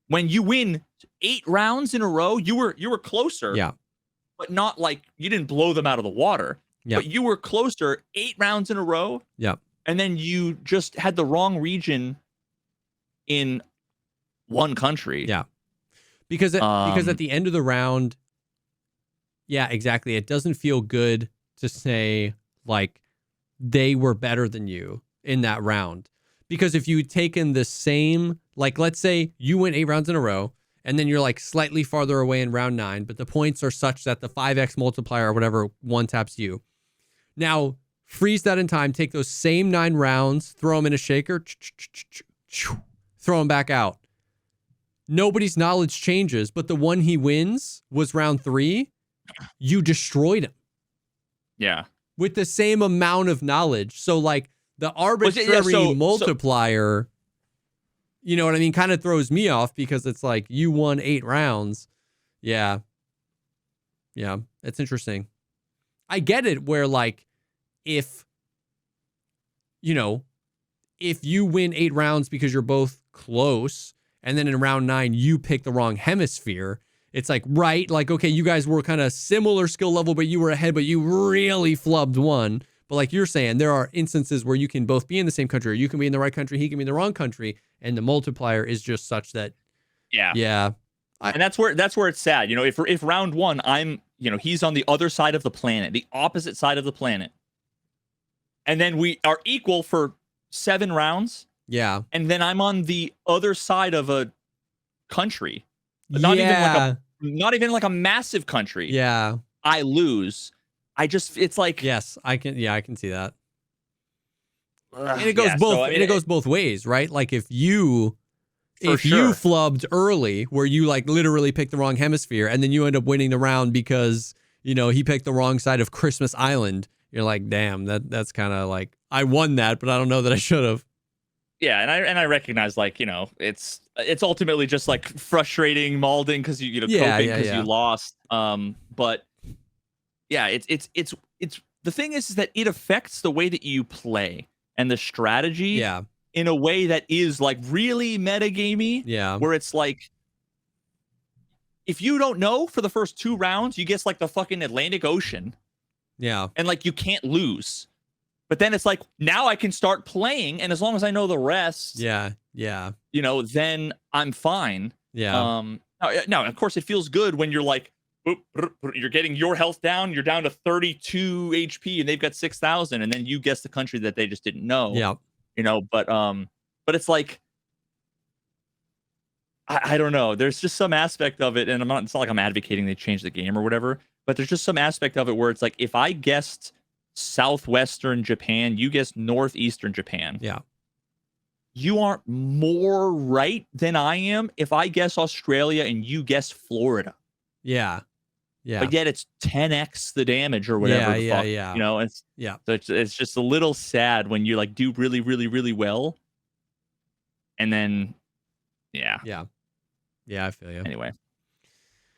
B: when you win 8 rounds in a row. You were closer.
A: Yeah.
B: But not like you didn't blow them out of the water.
A: Yeah.
B: But you were closer 8 rounds in a row.
A: Yeah.
B: And then you just had the wrong region in one country.
A: Yeah. Because at the end of the round, yeah, exactly. It doesn't feel good to say like they were better than you in that round. Because if you had taken the same, like let's say you went 8 rounds in a row and then you're like slightly farther away in round 9, but the points are such that the 5x multiplier or whatever one taps you. Now, freeze that in time, take those same 9 rounds, throw them in a shaker, throw them back out. Nobody's knowledge changes, but the one he wins was round 3. You destroyed him.
B: Yeah.
A: With the same amount of knowledge. So, like, the arbitrary multiplier, you know what I mean, kind of throws me off because it's like, you won 8 rounds. Yeah. Yeah, it's interesting. I get it where, like, if you win 8 rounds because you're both close, and then in round 9, you pick the wrong hemisphere, it's like, right, like, okay, you guys were kind of similar skill level, but you were ahead, but you really flubbed one. But like you're saying, there are instances where you can both be in the same country, or you can be in the right country, he can be in the wrong country, and the multiplier is just such that, yeah.
B: And that's where it's sad. You know, if round 1, he's on the other side of the planet, the opposite side of the planet, and then we are equal for 7 rounds.
A: Yeah.
B: And then I'm on the other side of a country. Not even like a massive country.
A: Yeah.
B: I lose. It's like,
A: yes, I can see that. And it goes it goes both ways, right? Like if you flubbed early where you like literally picked the wrong hemisphere and then you end up winning the round because, he picked the wrong side of Christmas Island, you're like, damn, that's kind of like, I won that, but I don't know that I should have.
B: Yeah, and I recognize, like, it's ultimately just like frustrating maulding because coping because you lost. But yeah, it's the thing is that it affects the way that you play and the strategy.
A: Yeah.
B: In a way that is like really metagamey.
A: Yeah.
B: Where it's like, if you don't know for the first 2 rounds, you guess like the fucking Atlantic Ocean.
A: Yeah.
B: And like you can't lose. But then it's like, now I can start playing, and as long as I know the rest, then I'm fine.
A: Yeah.
B: Now, of course, it feels good when you're like, you're getting your health down, you're down to 32 HP, and they've got 6,000, and then you guess the country that they just didn't know.
A: Yeah.
B: But it's like, I don't know. There's just some aspect of it, and it's not like I'm advocating they change the game or whatever, but there's just some aspect of it where it's like, if I guessed southwestern Japan, you guessed northeastern Japan.
A: Yeah.
B: You aren't more right than I am if I guess Australia and you guess Florida.
A: Yeah. Yeah.
B: But yet it's 10x the damage or whatever.
A: Yeah.
B: It's just a little sad when you like do really, really, really well. And then Yeah, I feel you. Anyway.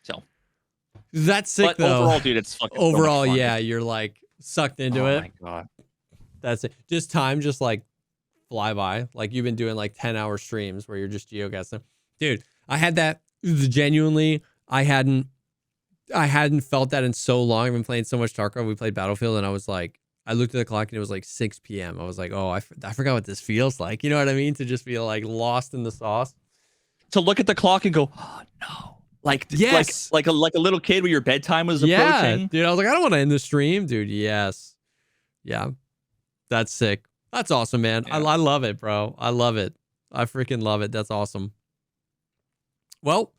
B: So
A: that's sick though.
B: Overall, dude, it's fucking
A: overall,
B: so much fun.
A: yeah, you're like sucked into it.
B: Oh my god.
A: That's it. Just time just like fly by. Like you've been doing like 10-hour streams where you're just GeoGuessr. Dude, I had that genuinely. I hadn't felt that in so long. I've been playing so much Tarkov. We played Battlefield and I was like, I looked at the clock and it was like 6 p.m. I was like, oh, I forgot what this feels like. You know what I mean? To just feel like lost in the sauce.
B: To look at the clock and go, oh no. Like,
A: yes.
B: like a little kid where your bedtime was approaching.
A: Dude, I was like, I don't want to end the stream, dude. Yes. Yeah. That's sick. That's awesome, man. Yeah. I love it, bro. I love it. I freaking love it. That's awesome. Well,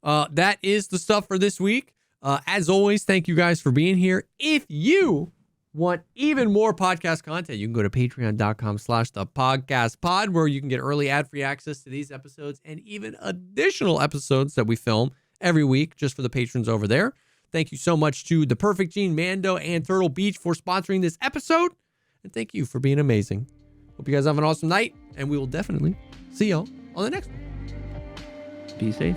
A: that is the stuff for this week. As always, thank you guys for being here. If you want even more podcast content, you can go to patreon.com/thepodcastpod, where you can get early ad-free access to these episodes and even additional episodes that we film every week just for the patrons over there. Thank you so much to The Perfect Gene, Mando, and Turtle Beach for sponsoring this episode. And thank you for being amazing. Hope you guys have an awesome night, and we will definitely see y'all on the next one.
B: Be safe.